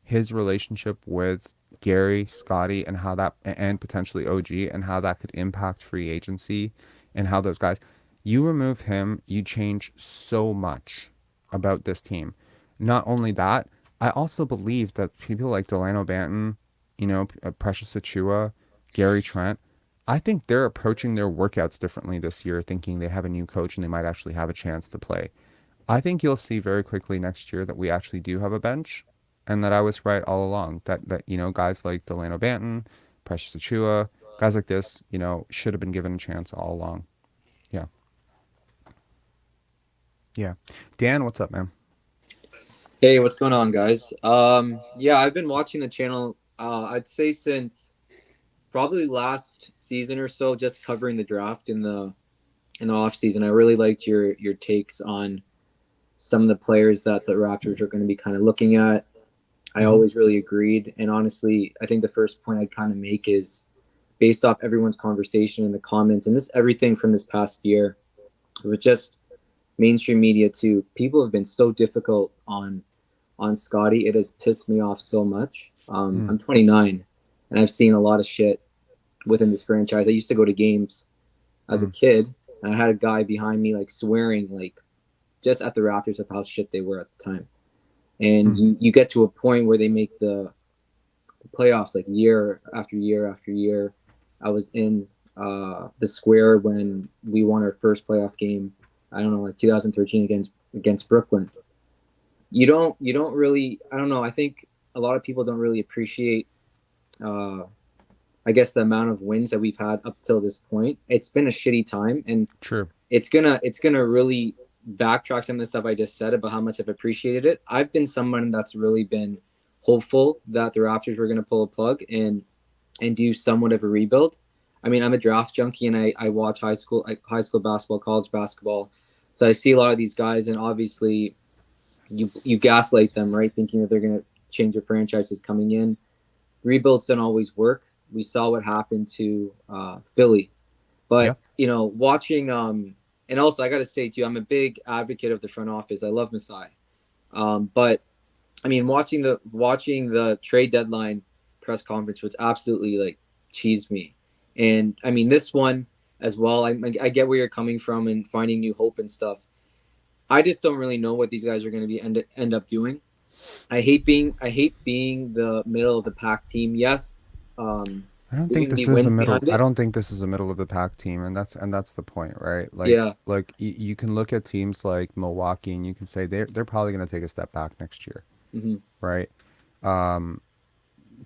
his relationship with Gary, Scottie, and how that, and potentially OG, and how that could impact free agency, and how those guys, you remove him, you change so much about this team. Not only that, I also believe that people like Delano Banton, Precious Achua, Gary Trent, I think they're approaching their workouts differently this year, thinking they have a new coach and they might actually have a chance to play. I think you'll see very quickly next year that we actually do have a bench, and that I was right all along. That guys like Delano Banton, Precious Achua, guys like this, should have been given a chance all along. Yeah. Yeah. Dan, what's up, man?
Hey, what's going on, guys? Yeah, I've been watching the channel, I'd say since probably last season or so, just covering the draft in the off season. I really liked your takes on some of the players that the Raptors are going to be kind of looking at. I always really agreed. And honestly, I think the first point I'd kind of make is based off everyone's conversation in the comments, and this everything from this past year, with just mainstream media too. People have been so difficult on Scottie. It has pissed me off so much. I'm 29 and I've seen a lot of shit within this franchise. I used to go to games as a kid and I had a guy behind me like swearing like just at the Raptors of how shit they were at the time. And you get to a point where they make the playoffs like year after year after year. I was in the square when we won our first playoff game. I don't know, like 2013 against Brooklyn. You don't really, I don't know. I think a lot of people don't really appreciate, I guess, the amount of wins that we've had up till this point. It's been a shitty time, and
true.
It's gonna really backtrack some of the stuff I just said about how much I've appreciated it. I've been someone that's really been hopeful that the Raptors were gonna pull a plug and do somewhat of a rebuild. I mean, I'm a draft junkie and I watch high school basketball, college basketball. So I see a lot of these guys, and obviously you gaslight them, right? Thinking that they're going to change their franchises coming in. Rebuilds don't always work. We saw what happened to Philly. But, watching, and also I got to say too, I'm a big advocate of the front office. I love Masai. But I mean, watching the trade deadline press conference was absolutely like cheesed me. And I mean, this one as well, I get where you're coming from and finding new hope and stuff. I just don't really know what these guys are going to be end up doing. I hate being the middle of the pack team. Yes,
I don't
there's
think
going to be
this is a
wins
middle.
behind
I
it.
don't think this is a middle of the pack team, and that's the point, right?
Yeah.
Like you can look at teams like Milwaukee, and you can say they're probably going to take a step back next year, right?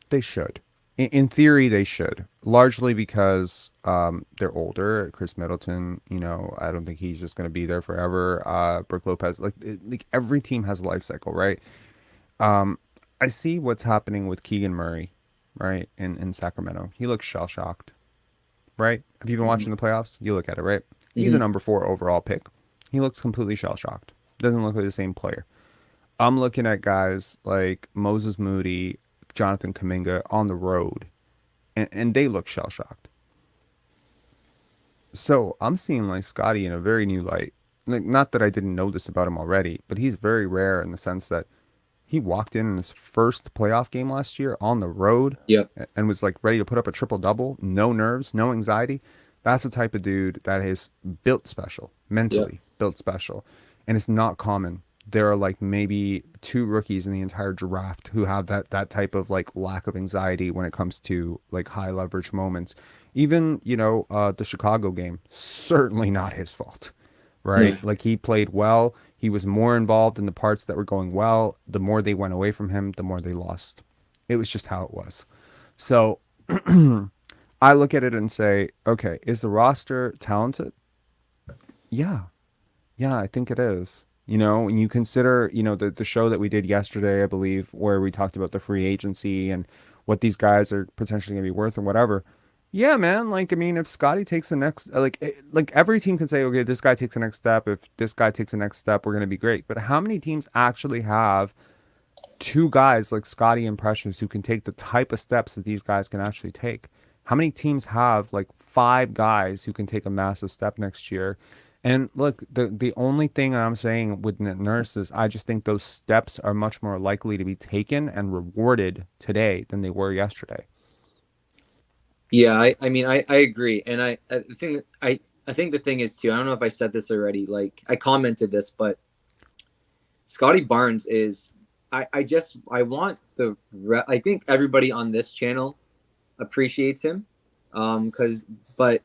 They should. In theory, they should. Largely because they're older. Chris Middleton, I don't think he's just going to be there forever. Brook Lopez, like every team has a life cycle, right? I see what's happening with Keegan Murray, right, in Sacramento. He looks shell-shocked, right? Have you been watching the playoffs? You look at it, right? He's a number 4 overall pick. He looks completely shell-shocked. Doesn't look like the same player. I'm looking at guys like Moses Moody, Jonathan Kuminga on the road, and they look shell-shocked. So I'm seeing like Scottie in a very new light. Like, not that I didn't know this about him already, but he's very rare in the sense that he walked in his first playoff game last year on the road and was like ready to put up a triple-double, no nerves, no anxiety. That's the type of dude that is built special, mentally built special. And it's not common. There are like maybe 2 rookies in the entire draft who have that type of like lack of anxiety when it comes to like high leverage moments. Even, the Chicago game, certainly not his fault, right?
Yeah.
Like, he played well. He was more involved in the parts that were going well. The more they went away from him, the more they lost. It was just how it was. So I look at it and say, okay, is the roster talented? Yeah. Yeah, I think it is. When you consider, the show that we did yesterday, I believe, where we talked about the free agency and what these guys are potentially going to be worth or whatever. Yeah, man. Like, I mean, if Scottie takes the next, like every team can say, okay, this guy takes the next step. If this guy takes the next step, we're going to be great. But how many teams actually have 2 guys like Scottie and Precious who can take the type of steps that these guys can actually take? How many teams have like 5 guys who can take a massive step next year? And look, the only thing I'm saying with Nurse is I just think those steps are much more likely to be taken and rewarded today than they were yesterday.
Yeah, I mean, I agree. And I think that I think the thing is too, I don't know if I said this already, like I commented this, but Scottie Barnes is, I think everybody on this channel appreciates him. But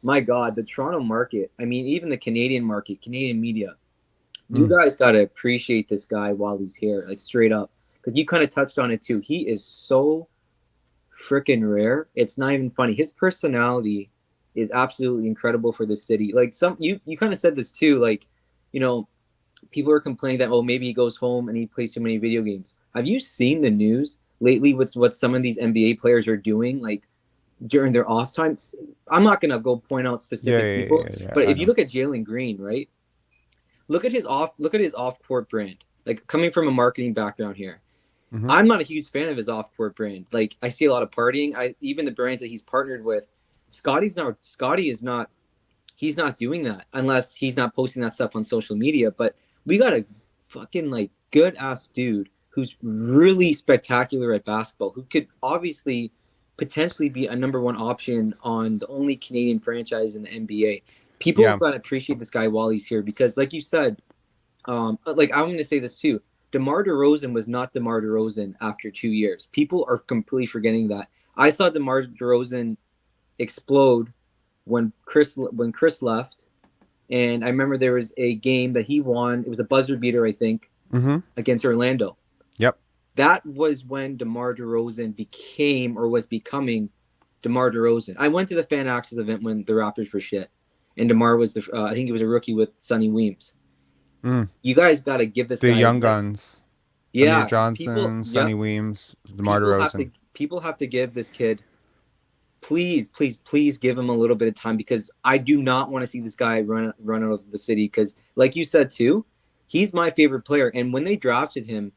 my God, the Toronto market, I mean, even the Canadian market, Canadian media, you guys got to appreciate this guy while he's here, like straight up. Because you kind of touched on it too. He is so freaking rare. It's not even funny. His personality is absolutely incredible for the city. Like you kind of said this too, like, people are complaining that, maybe he goes home and he plays too many video games. Have you seen the news lately with what some of these NBA players are doing, like during their off time? I'm not going to go point out specific people, but if you look at Jalen Green, right? Look at his off-court brand. Like, coming from a marketing background here, I'm not a huge fan of his off-court brand. Like, I see a lot of partying. Even the brands that he's partnered with, Scottie is not. He's not doing that unless he's not posting that stuff on social media. But we got a fucking like good ass dude who's really spectacular at basketball, who could obviously potentially be a number 1 option on the only Canadian franchise in the NBA. People have got to appreciate this guy while he's here because, like you said, like I'm going to say this too. DeMar DeRozan was not DeMar DeRozan after 2 years. People are completely forgetting that. I saw DeMar DeRozan explode when Chris left, and I remember there was a game that he won. It was a buzzer beater, I think, against Orlando.
Yep.
That was when DeMar DeRozan was becoming DeMar DeRozan. I went to the Fan Access event when the Raptors were shit, and DeMar was I think he was a rookie with Sonny Weems. You guys got to give this guy
young guns.
Yeah,
Amir Johnson, Sonny Weems, DeMar DeRozan.
People have to give this kid, please give him a little bit of time, because I do not want to see this guy run out of the city. Because, like you said too, he's my favorite player. And when they drafted him,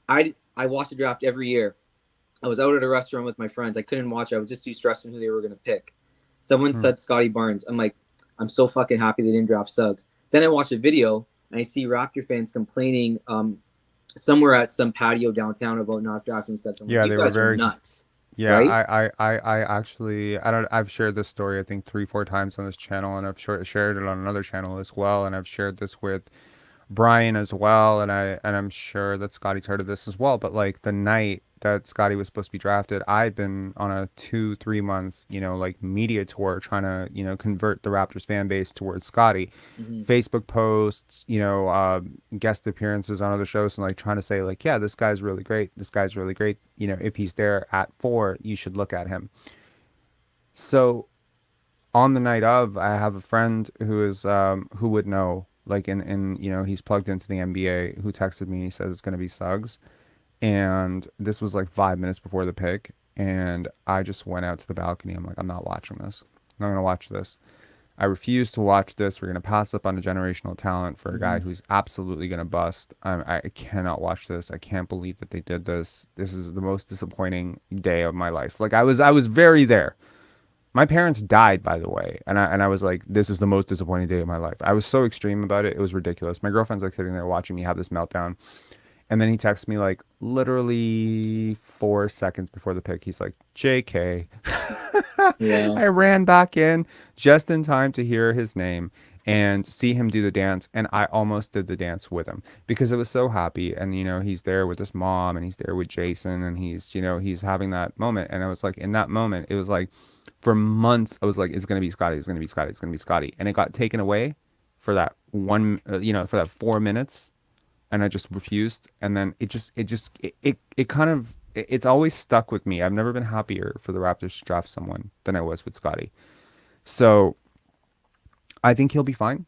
I watched the draft every year. I was out at a restaurant with my friends. I couldn't watch. I was just too stressed on who they were going to pick. Someone said Scottie Barnes. I'm like, I'm so fucking happy they didn't draft Suggs. Then I watched a video and I see Raptor fans complaining somewhere at some patio downtown about not drafting Suggs.
Yeah,
like, you guys are nuts.
Yeah,
right?
I actually, I've shared this story, I think 3, 4 times on this channel, and I've shared it on another channel as well. And I've shared this with Brian as well, and I'm sure that Scottie's heard of this as well. But like the night that Scottie was supposed to be drafted, I'd been on a 2, 3 month, like media tour trying to, convert the Raptors fan base towards Scottie.
Mhm.
Facebook posts, guest appearances on other shows, and like trying to say like, yeah, this guy's really great. This guy's really great. If he's there at 4, you should look at him. So on the night of, I have a friend who would know, like he's plugged into the NBA, who texted me. He says it's going to be Suggs, and this was like 5 minutes before the pick, and I just went out to the balcony. I'm like, I'm not watching this. I'm not going to watch this. I refuse to watch this. We're going to pass up on a generational talent for a guy
Mhm.
who's absolutely going to bust. I cannot watch this. I can't believe that they did this. This is the most disappointing day of my life. Like I was very there. My parents died, by the way, and I was like, this is the most disappointing day of my life. I was so extreme about it. It was ridiculous. My girlfriend's like sitting there watching me have this meltdown. And then he texts me like literally 4 seconds before the pick. He's like, JK.
Yeah.
I ran back in just in time to hear his name and see him do the dance. And I almost did the dance with him because I was so happy. And, he's there with his mom and he's there with Jason and he's having that moment. And I was like, in that moment, it was like for months, I was like, it's going to be Scottie. It's going to be Scottie. It's going to be Scottie. And it got taken away for that for that 4 minutes. And I just refused. And then it kind of, it's always stuck with me. I've never been happier for the Raptors to draft someone than I was with Scottie. So I think he'll be fine.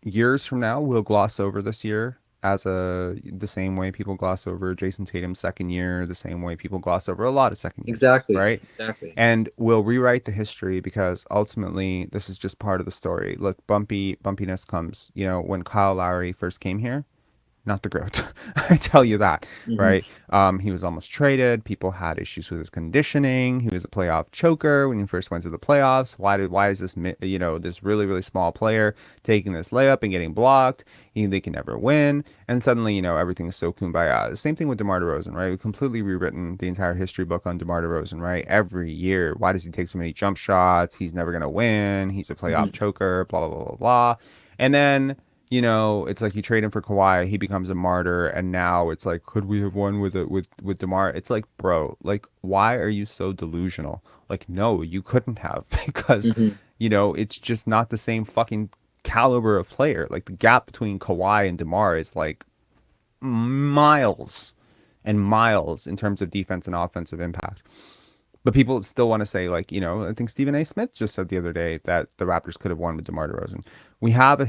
Years from now, we'll gloss over this year the same way people gloss over Jason Tatum's second year, the same way people gloss over a lot of second years.
Exactly.
Right?
Exactly.
And we'll rewrite the history because ultimately this is just part of the story. Look, bumpiness comes, when Kyle Lowry first came here. Not the GOAT. I tell you that, right? He was almost traded. People had issues with his conditioning. He was a playoff choker when he first went to the playoffs. Why is this, this really, really small player taking this layup and getting blocked? They can never win. And suddenly, everything is so kumbaya. The same thing with DeMar DeRozan, right? We've completely rewritten the entire history book on DeMar DeRozan, right? Every year, why does he take so many jump shots? He's never going to win. He's a playoff choker, blah, blah, blah, blah, blah. And then, it's like you trade him for Kawhi, he becomes a martyr, and now it's like, could we have won with DeMar? It's like, bro, like, why are you so delusional? Like, no, you couldn't have because, it's just not the same fucking caliber of player. Like, the gap between Kawhi and DeMar is like miles and miles in terms of defense and offensive impact. But people still want to say, like, I think Stephen A. Smith just said the other day that the Raptors could have won with DeMar DeRozan. We have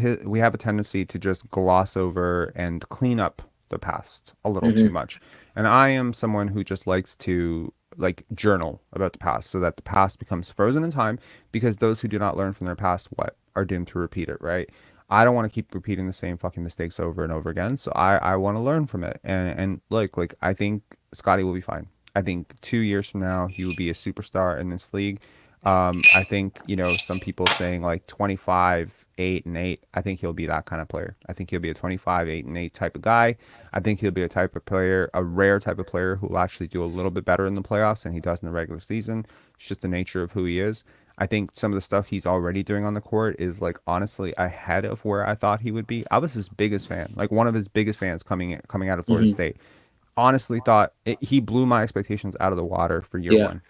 a tendency to just gloss over and clean up the past a little too much. And I am someone who just likes to like journal about the past so that the past becomes frozen in time, because those who do not learn from their past are doomed to repeat it, right? I don't want to keep repeating the same fucking mistakes over and over again. So I want to learn from it. And like I think Scottie will be fine. I think 2 years from now, he will be a superstar in this league. I think, some people saying like 25, 8 and 8. I think he'll be that kind of player. I think he'll be a 25, 8 and 8 type of guy. I think he'll be a type of player, a rare type of player who will actually do a little bit better in the playoffs than he does in the regular season. It's just the nature of who he is. I think some of the stuff he's already doing on the court is like honestly ahead of where I thought he would be. I was his biggest fan, like one of his biggest fans coming out of Florida State. Honestly thought he blew my expectations out of the water for year one.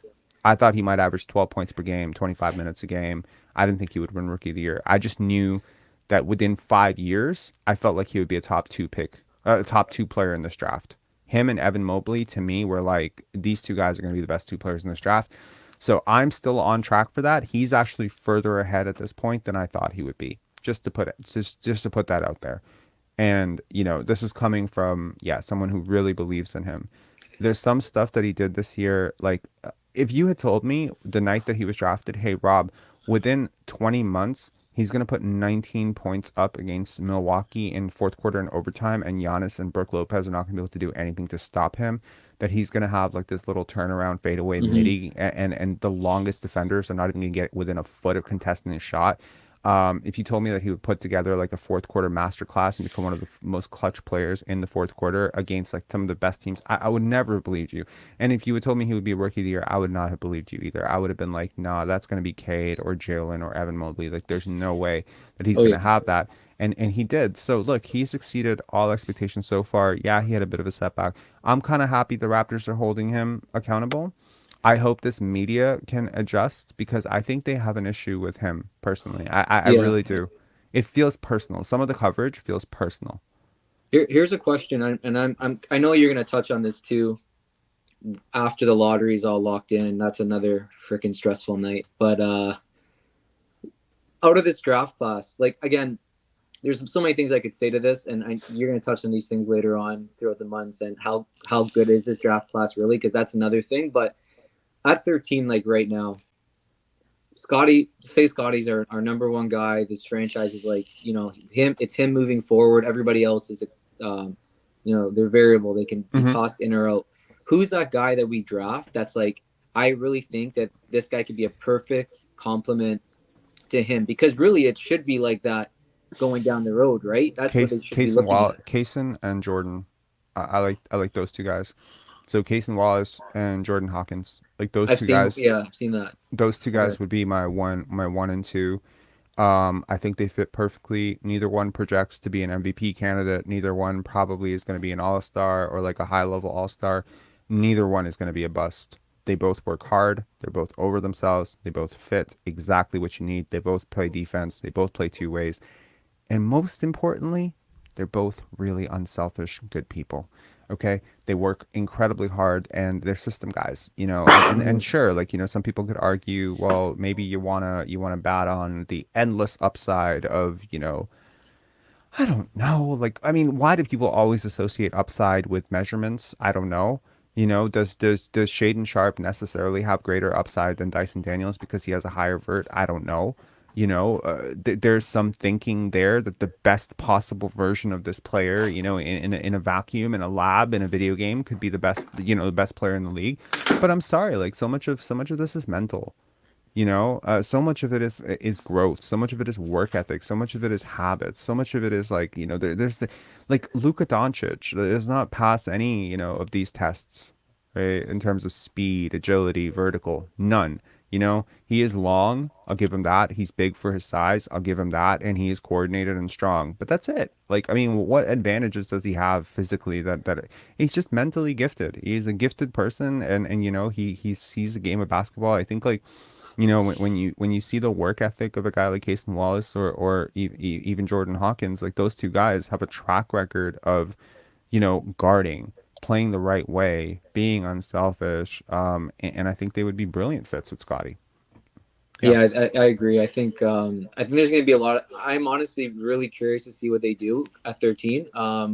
I thought he might average 12 points per game, 25 minutes a game. I didn't think he would win Rookie of the Year. I just knew that within 5 years, I felt like he would be a top 2 player in this draft. Him and Evan Mobley, to me, were like, these two guys are going to be the best 2 players in this draft. So I'm still on track for that. He's actually further ahead at this point than I thought he would be. Just to put that out there. And, this is coming from, someone who really believes in him. There's some stuff that he did this year. Like, if you had told me the night that he was drafted, hey, Rob, within 20 months, he's going to put 19 points up against Milwaukee in fourth quarter and overtime, and Giannis and Brook Lopez are not going to be able to do anything to stop him, that he's going to have like this little turnaround fadeaway midi, and the longest defenders are not even going to get within a foot of contesting his shot. If you told me that he would put together like a fourth quarter masterclass and become one of the most clutch players in the fourth quarter against like some of the best teams, I would never have believed you. And if you had told me he would be a rookie of the year, I would not have believed you either. I would have been like, nah, that's going to be Cade or Jalen or Evan Mobley. Like, there's no way that he's
Oh
going
yeah.
to have that. And he did. So look, he's exceeded all expectations so far. Yeah, he had a bit of a setback. I'm kind of happy the Raptors are holding him accountable. I hope this media can adjust because I think they have an issue with him personally. I
Yeah.
really do. It feels personal. Some of the coverage feels personal.
Here's a question, I know you're gonna touch on this too after the lottery's all locked in. That's another freaking stressful night. But out of this draft class, like again, there's so many things I could say to this, and you're gonna touch on these things later on throughout the months and how good is this draft class really? Because that's another thing. But at 13, like right now, Scottie's our number one guy. This franchise is like, it's him moving forward. Everybody else is, they're variable. They can be tossed in or out. Who's that guy that we draft that's like, I really think that this guy could be a perfect complement to him? Because really it should be like that going down the road, right? That's what they should be looking at.
Kaysen and Jordan. I like those two guys. So Kaysen Wallace and Jordan Hawkins, like those two guys.
Yeah, I've seen that.
Those two guys would be my one and two. I think they fit perfectly. Neither one projects to be an MVP candidate. Neither one probably is going to be an all-star or like a high-level all-star. Neither one is going to be a bust. They both work hard. They're both over themselves. They both fit exactly what you need. They both play defense. They both play two ways. And most importantly, they're both really unselfish, good people. Okay, they work incredibly hard and they're system guys, and sure, like, some people could argue, well, maybe you wanna bat on the endless upside of, I don't know, like, I mean, why do people always associate upside with measurements? I don't know. Does Shaden Sharp necessarily have greater upside than Dyson Daniels because he has a higher vert? I don't know. There's some thinking there that the best possible version of this player, in a vacuum, in a lab, in a video game, could be the best, the best player in the league. But I'm sorry, like so much of this is mental. So much of it is growth. So much of it is work ethic. So much of it is habits. So much of it is like, there's the like Luka Doncic does not pass any, of these tests, right? In terms of speed, agility, vertical, none. He is long. I'll give him that. He's big for his size. I'll give him that. And he is coordinated and strong. But that's it. Like, I mean, what advantages does he have physically that he's just mentally gifted? He's a gifted person. And he sees the game of basketball. I think like, when you see the work ethic of a guy like Kaysen Wallace or even Jordan Hawkins, like those two guys have a track record of, guarding, playing the right way, being unselfish, and I think they would be brilliant fits with Scottie.
Yeah, I agree. I think there's going to be a lot of, I'm honestly really curious to see what they do at 13.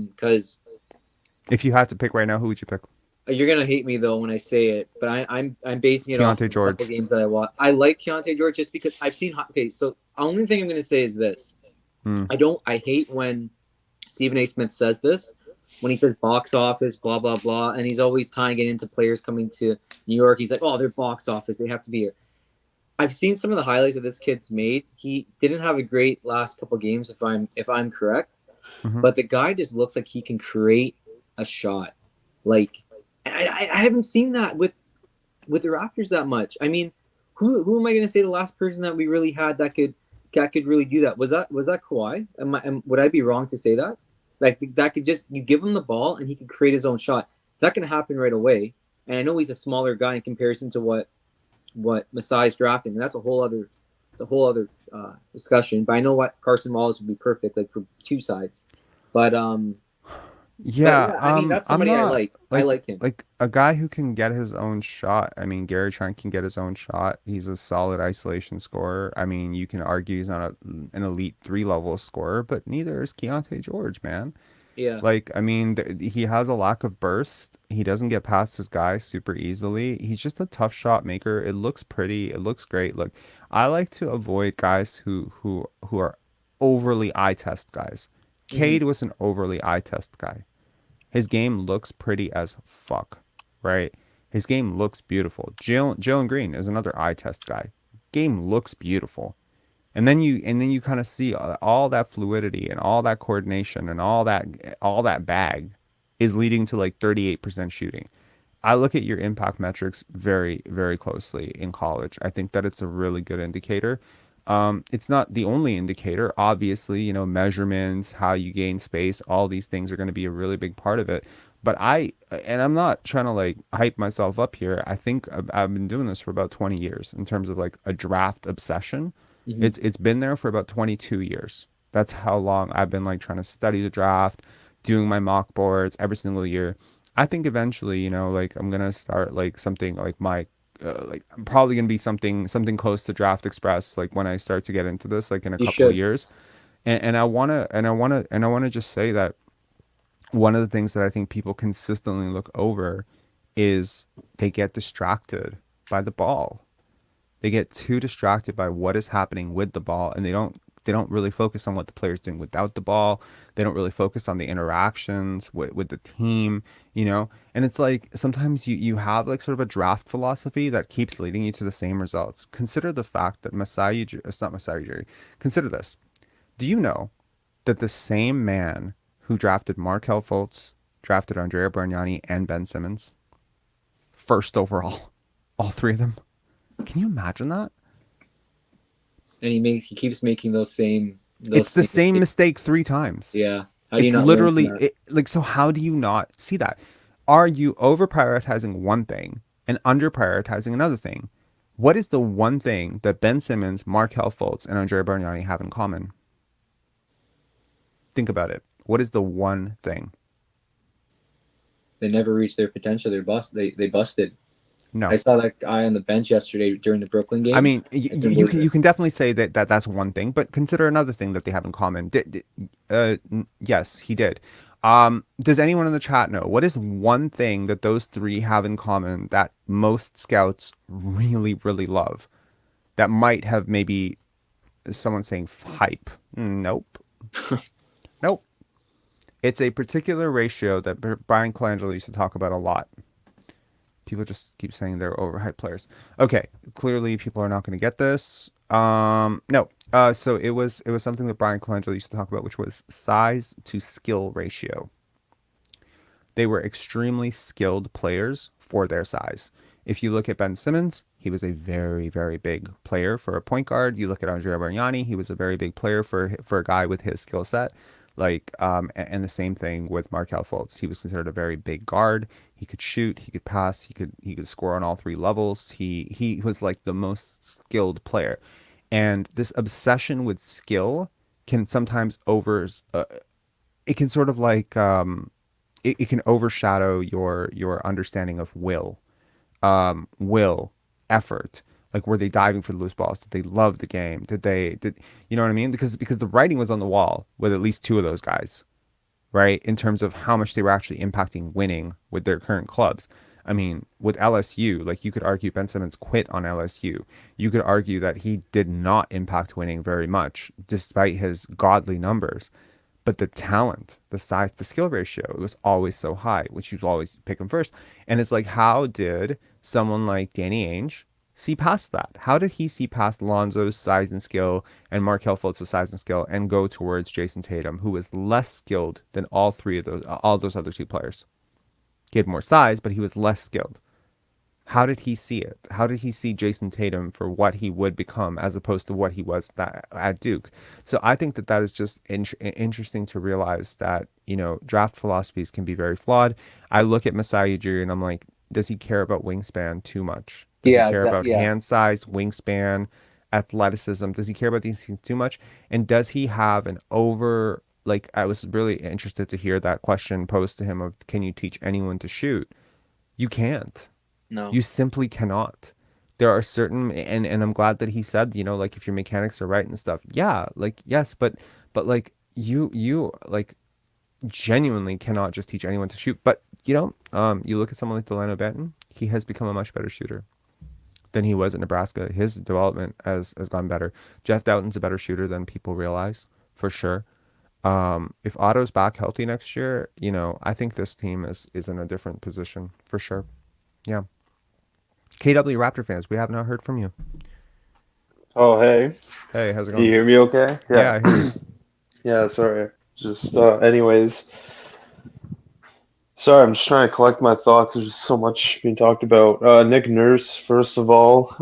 Because
if you had to pick right now, who would you pick?
You're gonna hate me though when I say it, but I'm basing it off a couple games that I watched. I like Keontae George just because I've seen. Okay, so the only thing I'm gonna say is this: I hate when Stephen A. Smith says this, when he says box office, blah blah blah, and he's always tying it into players coming to New York. He's like, oh, they're box office, they have to be here. I've seen some of the highlights that this kid's made. He didn't have a great last couple games, if I'm correct, but the guy just looks like he can create a shot, like. I haven't seen that with the Raptors that much. I mean, who am I going to say the last person that we really had that could really do that? Was that Kawhi? Would I be wrong to say that? Like that could just, you give him the ball and he could create his own shot. It's not going to happen right away. And I know he's a smaller guy in comparison to what Masai's drafting. And that's a whole other discussion. But I know what Carson Wallace would be perfect, like for two sides. But
yeah,
I mean, that's somebody I like. I like him.
Like a guy who can get his own shot. I mean, Gary Trent can get his own shot. He's a solid isolation scorer. I mean, you can argue he's not an elite 3-level scorer, but neither is Keontae George, man.
Yeah.
Like, I mean, he has a lack of burst. He doesn't get past his guys super easily. He's just a tough shot maker. It looks pretty. It looks great. Look, I like to avoid guys who are overly eye test guys. Cade was an overly eye test guy. His game looks pretty as fuck, right? His game looks beautiful. Jalen Green is another eye test guy. Game looks beautiful. And then you kind of see all that fluidity and all that coordination and all that bag is leading to like 38% shooting. I look at your impact metrics very, very closely in college. I think that it's a really good indicator. It's not the only indicator. Obviously, you know, measurements, how you gain space, all these things are going to be a really big part of it. But I'm not trying to like hype myself up here. I think I've been doing this for about 20 years in terms of like a draft obsession.
Mhm.
It's been there for about 22 years. That's how long I've been like trying to study the draft, doing my mock boards every single year. I think eventually, you know, like I'm gonna start like something like like I'm probably gonna be something close to Draft Express like when I start to get into this like in a
You
couple of
should.
years. And I wanna just say that one of the things that I think people consistently look over is they get distracted by the ball. They get too distracted by what is happening with the ball, and they don't really focus on what the player's doing without the ball. They don't really focus on the interactions with the team, you know? And it's like sometimes you have like sort of a draft philosophy that keeps leading you to the same results. Consider the fact that Masai Ujiri, it's not Masai Ujiri. Consider this. Do you know that the same man who drafted Markel Fultz, drafted Andrea Bargnani and Ben Simmons first overall, all three of them? Can you imagine that?
And he keeps making
It's the same mistake 3 times.
Yeah. How do you
It's
not learn from
literally
that?
like, so how do you not see that? Are you over prioritizing one thing and under prioritizing another thing? What is the one thing that Ben Simmons, Markel Fultz, and Andrea Bargnani have in common? Think about it. What is the one thing?
They never reached their potential. They busted.
No.
I saw that guy on the bench yesterday during the Brooklyn game.
I mean,
couldn't
you
believe it.
can definitely say that's one thing, but consider another thing that they have in common. Yes, he did. Does anyone in the chat know what is one thing that those three have in common that most scouts really, really love? That might have maybe someone saying hype. Nope. Nope. It's a particular ratio that Brian Colangelo used to talk about a lot. People just keep saying they're overhyped players. Okay, clearly people are not going to get this. No. So it was something that Brian Colangelo used to talk about, which was size to skill ratio. They were extremely skilled players for their size. If you look at Ben Simmons, he was a very, very big player for a point guard. You look at Andrea Bargnani, he was a very big player for a guy with his skill set. Like, and the same thing with Markel Fultz. He was considered a very big guard. He could shoot, he could pass, he could score on all 3 levels. He was like the most skilled player. And this obsession with skill can sometimes it can sort of like it can overshadow your understanding of will, effort. Like, were they diving for the loose balls? Did they love the game? Did you know what I mean? Because the writing was on the wall with at least 2 of those guys, right? In terms of how much they were actually impacting winning with their current clubs. I mean, with LSU, like, you could argue Ben Simmons quit on LSU. You could argue that he did not impact winning very much, despite his godly numbers. But the talent, the size to skill ratio, it was always so high, which you always pick him first. And it's like, how did someone like Danny Ainge see past that? How did he see past Lonzo's size and skill and Markel Fultz's size and skill and go towards Jason Tatum, who was less skilled than all those other 2 players? He had more size, but he was less skilled. How did he see it? How did he see Jason Tatum for what he would become as opposed to what he was at Duke? So I think that is just interesting to realize that, you know, draft philosophies can be very flawed. I look at Masai Ujiri and I'm like, does he care about wingspan too much? Does he care about hand size, wingspan, athleticism? Does he care about these things too much? And does he have like, I was really interested to hear that question posed to him of, can you teach anyone to shoot? You can't.
No.
You simply cannot. There are certain, and I'm glad that he said, you know, like, if your mechanics are right and stuff, yeah, like, yes, but like, you like genuinely cannot just teach anyone to shoot. But, you know, you look at someone like Delano Banton, he has become a much better shooter than he was at Nebraska. His development has gone better. Jeff Doughton's a better shooter than people realize, for sure. If Otto's back healthy next year, you know, I think this team is in a different position, for sure. Yeah. KW Raptor fans, we have not heard from you.
Oh, hey.
Hey, how's it
Can you
going?
hear me okay?
Yeah,
Yeah.
I hear you.
Yeah, sorry. Just, anyways, sorry, I'm just trying to collect my thoughts. There's so much being talked about. Nick Nurse, first of all,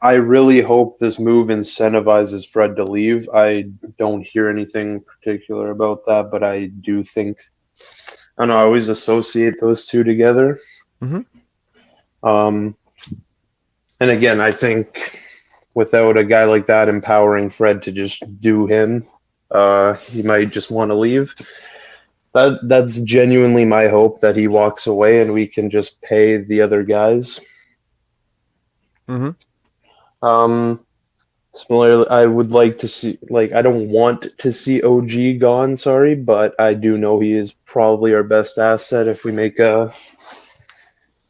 I really hope this move incentivizes Fred to leave. I don't hear anything particular about that, but I do think, I don't know, I always associate those two together.
Mm-hmm.
Um, and again, I think without a guy like that empowering Fred to just do him, he might just want to leave. That's genuinely my hope that he walks away and we can just pay the other guys.
Mm-hmm.
Similarly, I would like to see, like, I don't want to see OG gone, sorry, but I do know he is probably our best asset if we make a,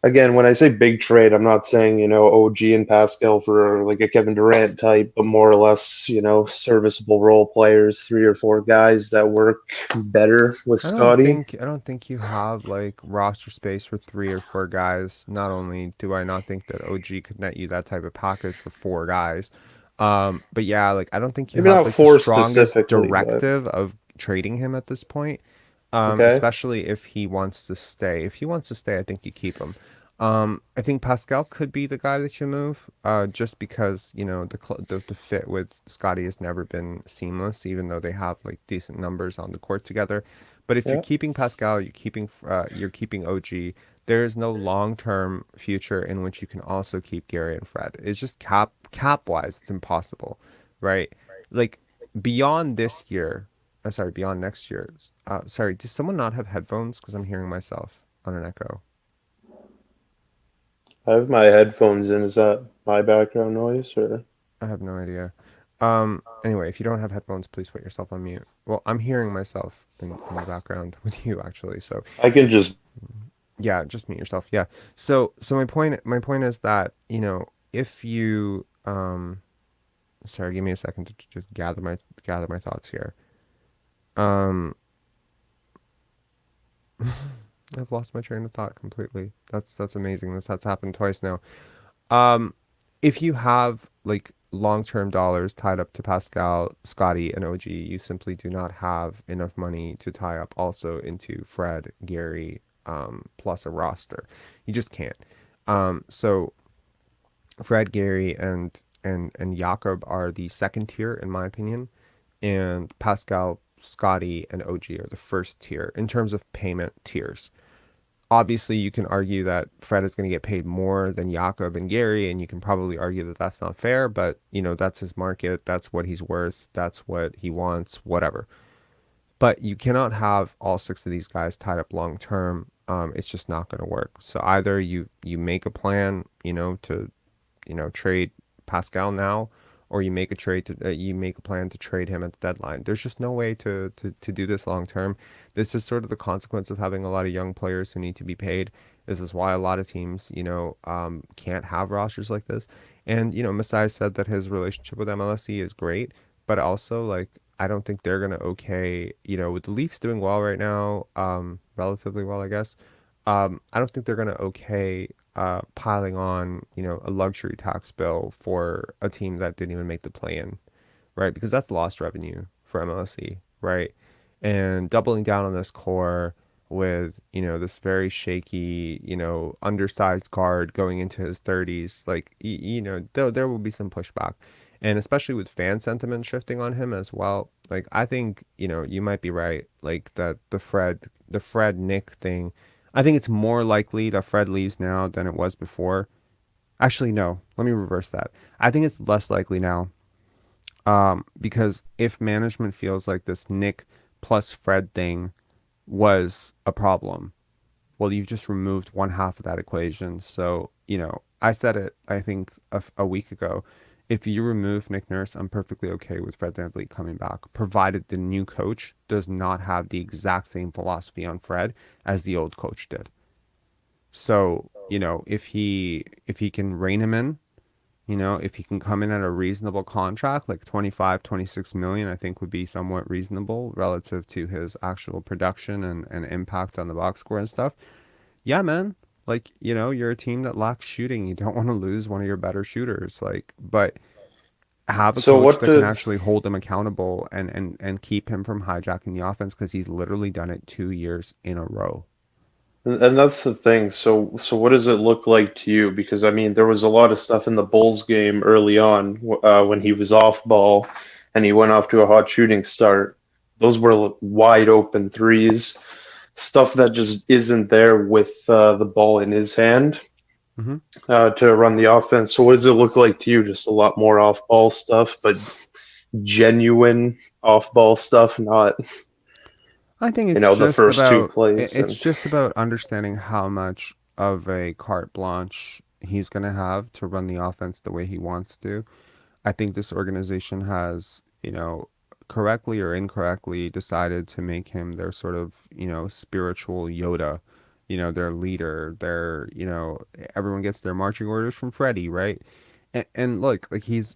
again, when I say big trade, I'm not saying, OG and Pascal for like a Kevin Durant type, but more or less, serviceable role players, 3 or 4 guys that work better with Scottie.
I don't think you have like roster space for 3 or 4 guys. Not only do I not think that OG could net you that type of package for 4 guys, but yeah, like I don't think you
Maybe
have
not
like the
4
strongest
specifically, but
directive of trading him at this point.
okay.
Especially if he wants to stay. If he wants to stay, I think you keep him. I think Pascal could be the guy that you move, just because the fit with Scottie has never been seamless, even though they have like decent numbers on the court together. But if you're
Yeah.
keeping Pascal, you're keeping OG. There is no long-term future in which you can also keep Gary and Fred. It's just cap wise, it's impossible, right? Like beyond this year, sorry, beyond next year's. Sorry, does someone not have headphones? Because I'm hearing myself on an echo.
I have my headphones in. Is that my background noise or?
I have no idea. Anyway, if you don't have headphones, please put yourself on mute. Well, I'm hearing myself in the background with you actually, so
I can just.
yeah, just mute yourself. Yeah. So my point is that, if you sorry, give me a second to just gather my thoughts here. Um I've lost my train of thought completely. That's amazing. That's happened twice now. Um, if you have like long-term dollars tied up to Pascal, Scottie, and OG, you simply do not have enough money to tie up also into Fred, Gary, plus a roster. You just can't. So Fred, Gary, and Jakob are the second tier in my opinion, and Pascal, Scottie, and OG are the first tier in terms of payment tiers. Obviously, you can argue that Fred is going to get paid more than Jakob and Gary, and you can probably argue that that's not fair, but that's his market, that's what he's worth, that's what he wants, whatever. But you cannot have all 6 of these guys tied up long term. It's just not going to work. So either you make a plan, to trade Pascal now, or you make a plan to trade him at the deadline. There's just no way to do this long term. This is sort of the consequence of having a lot of young players who need to be paid. This is why a lot of teams, can't have rosters like this. And Masai said that his relationship with MLSE is great, but also like I don't think they're gonna okay, with the Leafs doing well right now, relatively well, I guess. I don't think they're gonna okay piling on, a luxury tax bill for a team that didn't even make the play-in, right? Because that's lost revenue for MLSE, right? And doubling down on this core with, this very shaky, undersized guard going into his 30s, like, there will be some pushback. And especially with fan sentiment shifting on him as well. Like, I think, you might be right. Like that the Fred Nick thing, I think it's more likely that Fred leaves now than it was before. Actually, no. Let me reverse that. I think it's less likely now. Because if management feels like this Nick plus Fred thing was a problem, well, you've just removed one half of that equation. So, I said it, I think, a week ago. If you remove Nick Nurse, I'm perfectly okay with Fred VanVleet coming back, provided the new coach does not have the exact same philosophy on Fred as the old coach did. So, if he can rein him in, if he can come in at a reasonable contract, like 25, 26 million, I think would be somewhat reasonable relative to his actual production and impact on the box score and stuff. Yeah, man. like, you know, you're a team that lacks shooting. You don't want to lose one of your better shooters. Like, but have a
So
coach
what
that can
does
actually hold him accountable and keep him from hijacking the offense, because he's literally done it 2 years in a row.
and that's the thing. So what does it look like to you? Because I mean, there was a lot of stuff in the Bulls game early on when he was off ball, and he went off to a hot shooting start. Those were wide open threes, stuff that just isn't there with the ball in his hand
Mm-hmm.
To run the offense. So what does it look like to you? Just a lot more off ball stuff, but genuine off ball stuff, not
I think
the first two plays
it's
and.
just about understanding how much of a carte blanche he's going to have to run the offense the way he wants to. I think this organization has, you know, correctly or incorrectly decided to make him their sort of, you know, spiritual Yoda, you know, their leader, their, you know, everyone gets their marching orders from Freddie, right? And look, like he's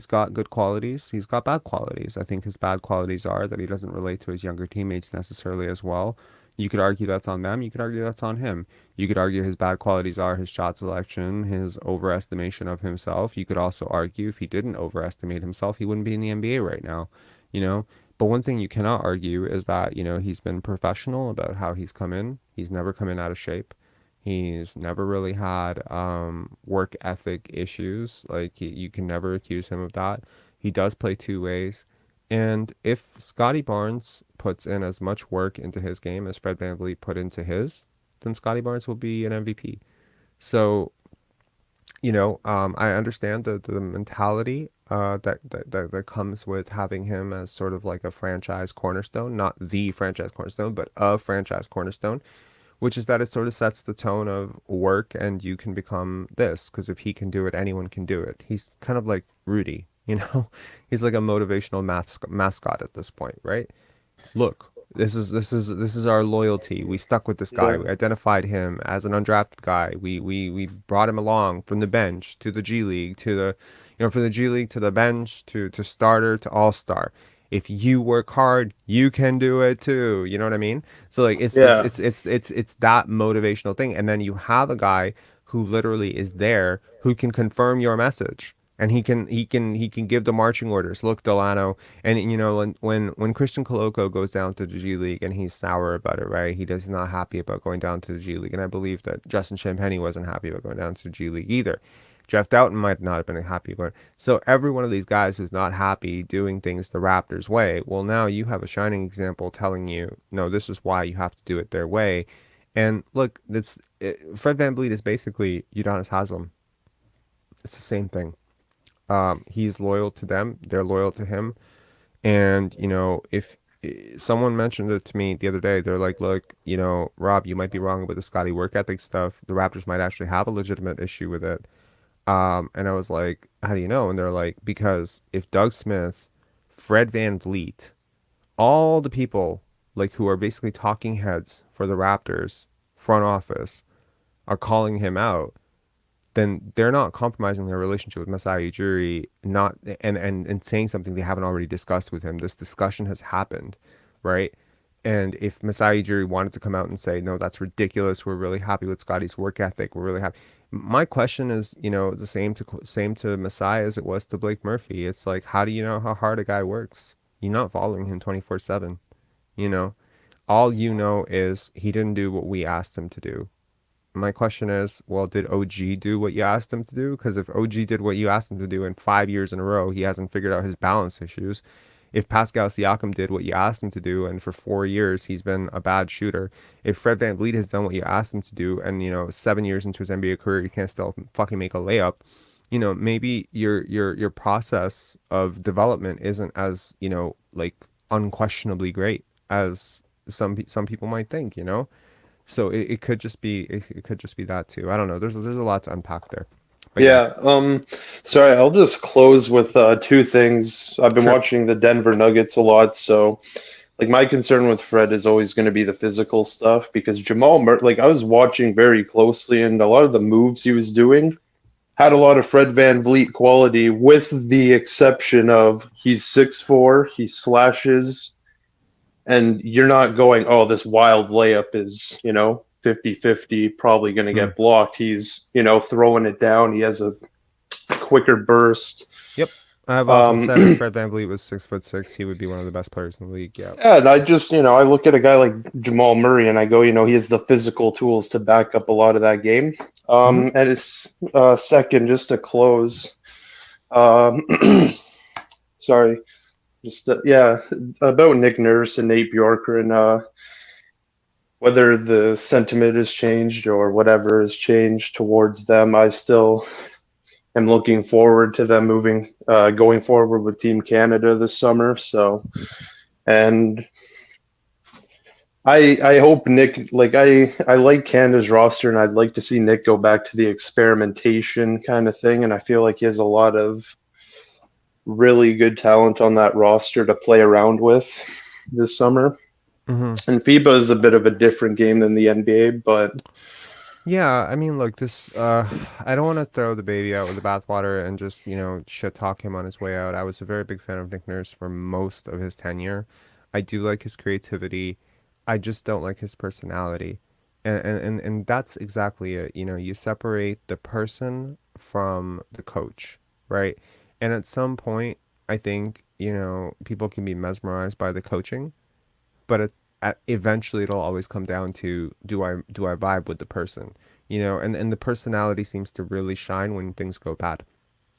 got good qualities. He's got bad qualities. I think his bad qualities are that he doesn't relate to his younger teammates necessarily as well. You could argue that's on them. You could argue that's on him. You could argue his bad qualities are his shot selection, his overestimation of himself. You could also argue if he didn't overestimate himself, he wouldn't be in the NBA right now, you know? But one thing you cannot argue is that, you know, he's been professional about how he's come in. He's never come in out of shape. He's never really had work ethic issues. Like you can never accuse him of that. He does play two ways. And if Scottie Barnes puts in as much work into his game as Fred VanVleet put into his, then Scottie Barnes will be an MVP. So, you know, I understand the mentality that comes with having him as sort of like a franchise cornerstone, not the franchise cornerstone, but a franchise cornerstone, which is that it sort of sets the tone of work and you can become this, because if he can do it, anyone can do it. He's kind of like Rudy, you know? He's like a motivational mascot at this point, right? Look, this is our loyalty. We stuck with this guy.
Yeah.
We identified him as an undrafted guy. We brought him along from the bench to the G League to the, you know, from the G League to the bench to starter to all-star. If you work hard, you can do it too. You know what I mean? So like
Yeah.
it's that motivational thing. And then you have a guy who literally is there who can confirm your message. And he can give the marching orders. Look, Delano, and you know when Christian Coloco goes down to the G League and he's sour about it, right? He's not happy about going down to the G League, and I believe that Justin Champagny wasn't happy about going down to the G League either. Jeff Doughton might not have been happy about it. So every one of these guys who's not happy doing things the Raptors way, well, now you have a shining example telling you, no, this is why you have to do it their way. And look, Fred VanVleet is basically Udonis Haslem. It's the same thing. He's loyal to them, they're loyal to him. And, you know, if someone mentioned it to me the other day, they're like, look, you know, Rob, you might be wrong with the Scottie work ethic stuff. The Raptors might actually have a legitimate issue with it. And I was like, how do you know? And they're like, because if Doug Smith, Fred VanVleet, all the people like who are basically talking heads for the Raptors front office are calling him out, then they're not compromising their relationship with Masai Ujiri, not and saying something they haven't already discussed with him. This discussion has happened, right? And if Masai Ujiri wanted to come out and say, no, that's ridiculous, we're really happy with Scottie's work ethic, we're really happy. My question is, you know, the same to Masai as it was to Blake Murphy. It's like, how do you know how hard a guy works? You're not following him 24/7, you know? All you know is he didn't do what we asked him to do. My question is, well, did OG do what you asked him to do? Because if OG did what you asked him to do in 5 years in a row, he hasn't figured out his balance issues. If Pascal Siakam did what you asked him to do, and for 4 years he's been a bad shooter. If Fred VanVleet has done what you asked him to do, and you know 7 years into his NBA career he can't still fucking make a layup, you know maybe your process of development isn't as, you know, like unquestionably great as some people might think, you know. So it could just be it could just be that too. I don't know. There's a lot to unpack there. But
Yeah, sorry, I'll just close with two things. I've been
Sure.
watching the Denver Nuggets a lot, so like my concern with Fred is always going to be the physical stuff because like I was watching very closely and a lot of the moves he was doing had a lot of Fred VanVleet quality with the exception of he's 6'4", he slashes, and you're not going, oh, this wild layup is, you know. 50-50, probably going to
Hmm.
get blocked. He's, throwing it down. He has a quicker burst.
Yep. I've often said if Fred VanVleet was 6'6", he would be one of the best players in the league. Yeah.
Yeah, and I just, I look at a guy like Jamal Murray and I go, he has the physical tools to back up a lot of that game. And it's second, just to close. Sorry. Just, about Nick Nurse and Nate Bjorker and whether the sentiment has changed or whatever has changed towards them, I still am looking forward to them going forward with Team Canada this summer. So, and I hope Nick, I like Canada's roster and I'd like to see Nick go back to the experimentation kind of thing. And I feel like he has a lot of really good talent on that roster to play around with this summer.
Mm-hmm.
And FIBA is a bit of a different game than the NBA, but
yeah, I mean, look, I don't want to throw the baby out with the bathwater and just, shit talk him on his way out. I was a very big fan of Nick Nurse for most of his tenure. I do like his creativity. I just don't like his personality. And that's exactly it. You separate the person from the coach, right? And at some point, I think, people can be mesmerized by the coaching, but eventually it'll always come down to do I vibe with the person, and the personality seems to really shine when things go bad,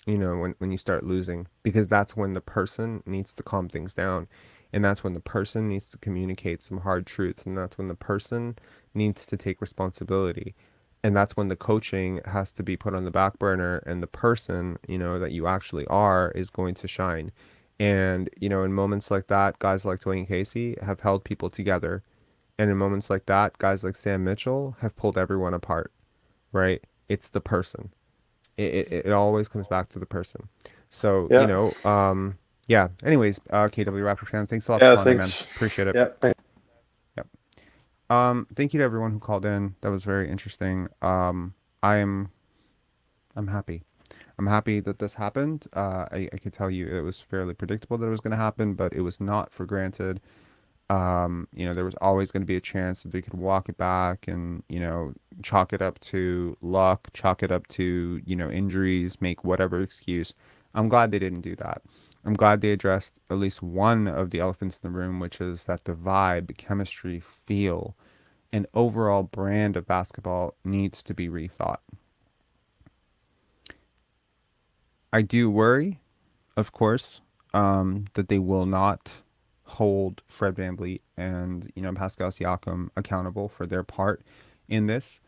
when you start losing, because that's when the person needs to calm things down, and that's when the person needs to communicate some hard truths, and that's when the person needs to take responsibility, and that's when the coaching has to be put on the back burner, and the person, that you actually are is going to shine. And, in moments like that, guys like Dwayne Casey have held people together. And in moments like that, guys like Sam Mitchell have pulled everyone apart, right? It's the person. It always comes back to the person. So,
yeah.
Yeah. Anyways, KW Raptor fan, thanks a lot
Yeah,
for calling in, man.
thanks.
Appreciate it.
Yeah.
Yep. Thank you to everyone who called in. That was very interesting. I'm happy. I'm happy that this happened. I could tell you it was fairly predictable that it was going to happen, but it was not for granted. There was always going to be a chance that they could walk it back and, chalk it up to luck, chalk it up to, injuries, make whatever excuse. I'm glad they didn't do that. I'm glad they addressed at least one of the elephants in the room, which is that the vibe, chemistry, feel, and overall brand of basketball needs to be rethought. I do worry, of course, that they will not hold Fred VanVleet and Pascal Siakam accountable for their part in this,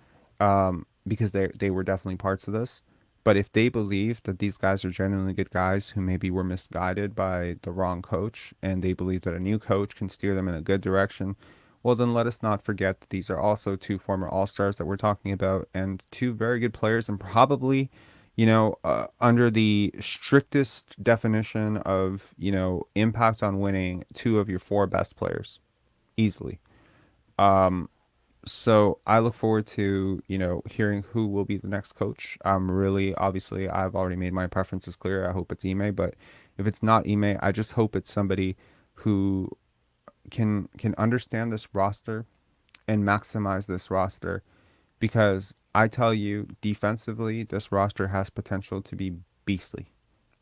because they were definitely parts of this. But if they believe that these guys are genuinely good guys who maybe were misguided by the wrong coach, and they believe that a new coach can steer them in a good direction, well, then let us not forget that these are also two former All-Stars that we're talking about, and two very good players, and probably, under the strictest definition of, impact on winning, two of your four best players, easily. So I look forward to, hearing who will be the next coach. Obviously, I've already made my preferences clear. I hope it's Ime, but if it's not Ime, I just hope it's somebody who can understand this roster and maximize this roster, because I tell you, defensively, this roster has potential to be beastly,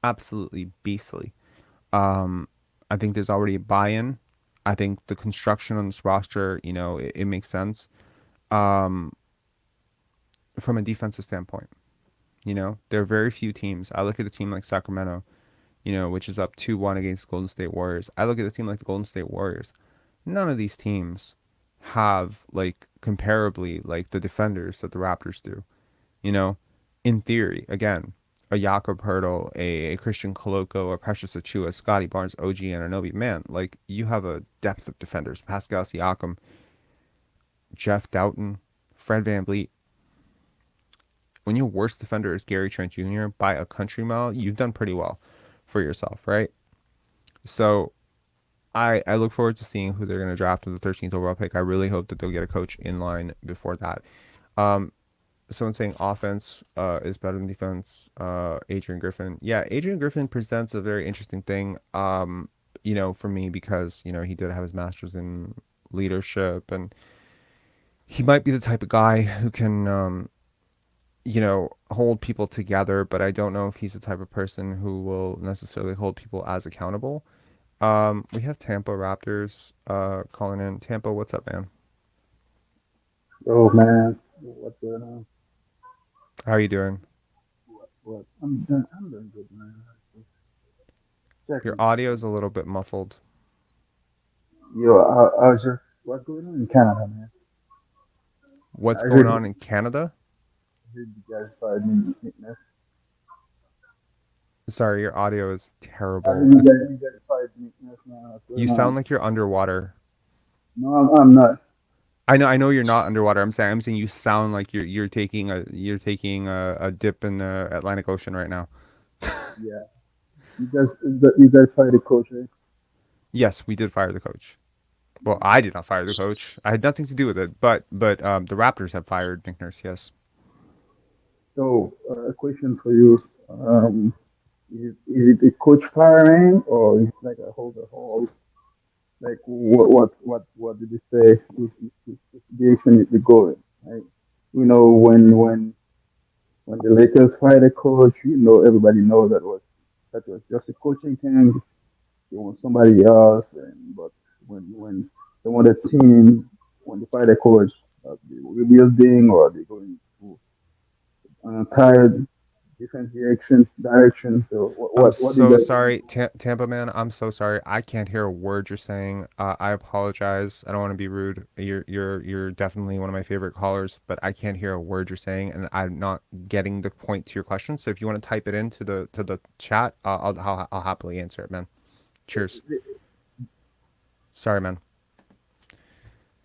absolutely beastly. I think there's already a buy-in. I think the construction on this roster, it makes sense, from a defensive standpoint. There are very few teams. I look at a team like Sacramento, which is up 2-1 against Golden State Warriors. I look at a team like the Golden State Warriors. None of these teams have, comparably, the defenders that the Raptors do. In theory, again, a Jakob Hurtle, a Christian Koloko, a Precious Achua, Scottie Barnes, OG Anunoby, man, you have a depth of defenders. Pascal Siakam, Jeff Doughton, Fred VanVleet. When your worst defender is Gary Trent Jr. by a country mile, you've done pretty well for yourself, right? So I look forward to seeing who they're going to draft in the 13th overall pick. I really hope that they'll get a coach in line before that. Someone saying offense is better than defense. Adrian Griffin. Yeah, Adrian Griffin presents a very interesting thing, for me, because, he did have his master's in leadership, and he might be the type of guy who can, you know, hold people together, but I don't know if he's the type of person who will necessarily hold people as accountable. We have Tampa Raptors calling in. Tampa, what's up, man?
Oh man, what's going on?
How are you doing?
What? I'm doing good, man.
Your
Checking.
audio is a little bit muffled.
Yo, I was just what's going on in Canada, man?
What's
I
going
heard,
on in Canada?
you guys fired me weakness.
Sorry, your audio is
I
terrible.
heard
It's
you guys fired weakness, man. What's
you
going
sound
on?
like you're underwater.
No, I'm not.
I know you're not underwater. I'm saying you sound like you're taking a dip in the Atlantic Ocean right now.
Yeah, you guys fired the coach, right?
Yes, we did fire the coach. Well, I did not fire the coach. I had nothing to do with it. But the Raptors have fired Nick Nurse. Yes.
So, a question for you. Is it a coach firing or is it like a whole like what did he say? Is the action is the goal, right? You know when the Lakers fired a coach, everybody knows that was just a coaching thing. They want somebody else, but when they want a team, when they fire a coach, they rebuilding or they going to tired different direction. So
I'm
what do you
so
guys
sorry, Tampa man. I'm so sorry. I can't hear a word you're saying. I apologize. I don't want to be rude. You're definitely one of my favorite callers, but I can't hear a word you're saying, and I'm not getting the point to your question. So if you want to type it into the chat, I'll happily answer it, man. Cheers. Sorry, man.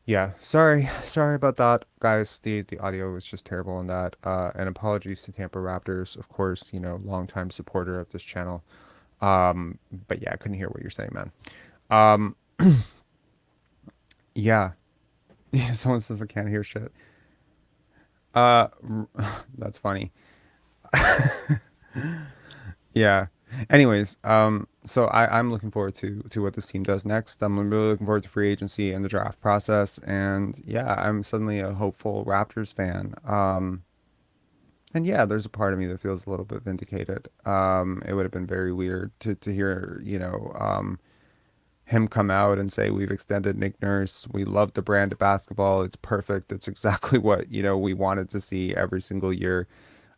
Yeah, sorry about that, guys. The audio was just terrible on that. And apologies to Tampa Raptors, of course. Longtime supporter of this channel. But yeah, I couldn't hear what you're saying, man. Um, yeah. Yeah, someone says I can't hear shit. Uh, that's funny. Yeah. Anyways, so I'm looking forward to what this team does next. I'm really looking forward to free agency and the draft process. And yeah, I'm suddenly a hopeful Raptors fan. And yeah, there's a part of me that feels a little bit vindicated. It would have been very weird to hear, him come out and say we've extended Nick Nurse. We love the brand of basketball. It's perfect. It's exactly what, we wanted to see every single year.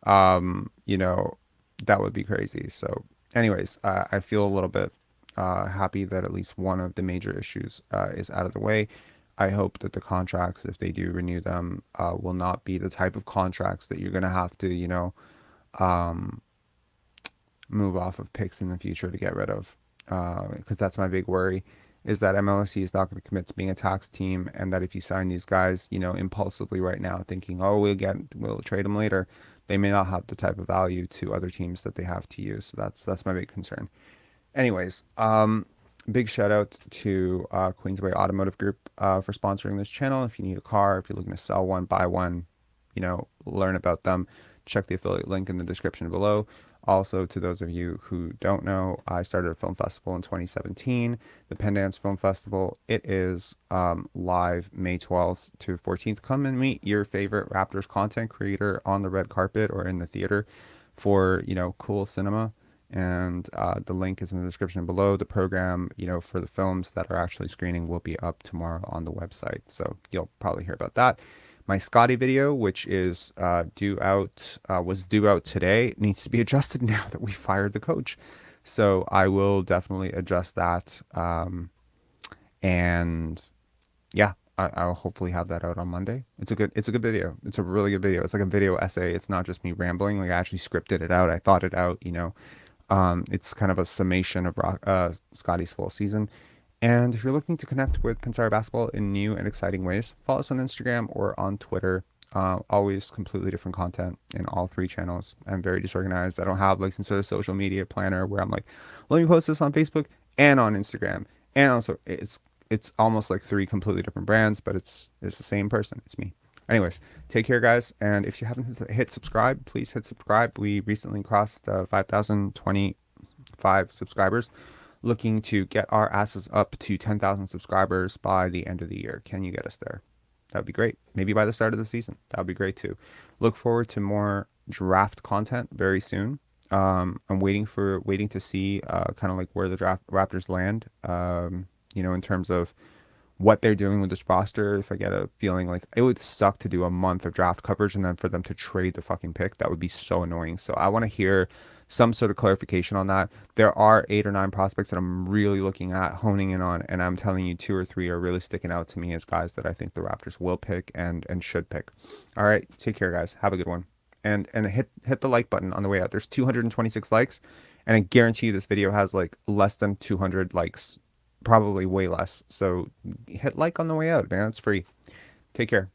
Um, you know, that would be crazy. So anyways, I feel a little bit happy that at least one of the major issues is out of the way. I hope that the contracts, if they do renew them, will not be the type of contracts that you're going to have to, um, move off of picks in the future to get rid of. Because that's my big worry, is that MLSE is not going to commit to being a tax team, and that if you sign these guys, impulsively right now, thinking, oh, we'll trade them later, they may not have the type of value to other teams that they have to use. So that's my big concern. Anyways, big shout out to Queensway Automotive Group for sponsoring this channel. If you need a car, if you're looking to sell one, buy one, learn about them, check the affiliate link in the description below. Also, to those of you who don't know, I started a film festival in 2017, the Pendance Film Festival. It is live May 12th to 14th. Come and meet your favorite Raptors content creator on the red carpet or in the theater for, cool cinema. And the link is in the description below. The program, for the films that are actually screening will be up tomorrow on the website. So you'll probably hear about that. My Scottie video, which is was due out today, needs to be adjusted now that we fired the coach. So I will definitely adjust that. And yeah, I'll hopefully have that out on Monday. It's a good video. It's a really good video. It's like a video essay. It's not just me rambling. Like I actually scripted it out. I thought it out, It's kind of a summation of Scottie's full season. And if you're looking to connect with Pensar basketball in new and exciting ways, follow us on Instagram or on Twitter. Always completely different content in all three channels. I'm very disorganized. I don't have like some sort of social media planner where I'm like, let me post this on Facebook and on Instagram. And also it's almost like three completely different brands, but it's the same person. It's me. Anyways, take care, guys. And if you haven't hit subscribe, please hit subscribe. We recently crossed 5,025 subscribers, looking to get our asses up to 10,000 subscribers by the end of the year. Can you get us there? That would be great. Maybe by the start of the season. That would be great too. Look forward to more draft content very soon. I'm waiting to see kind of like where the draft Raptors land. In terms of what they're doing with this roster. If I get a feeling like it would suck to do a month of draft coverage and then for them to trade the fucking pick, that would be so annoying. So I want to hear some sort of clarification on that. There are 8 or 9 prospects that I'm really looking at, honing in on, and I'm telling you 2 or 3 are really sticking out to me as guys that I think the Raptors will pick and should pick. All right, take care, guys. Have a good one. And hit the like button on the way out. There's 226 likes, and I guarantee you this video has like less than 200 likes, probably way less. So hit like on the way out, man. It's free. Take care.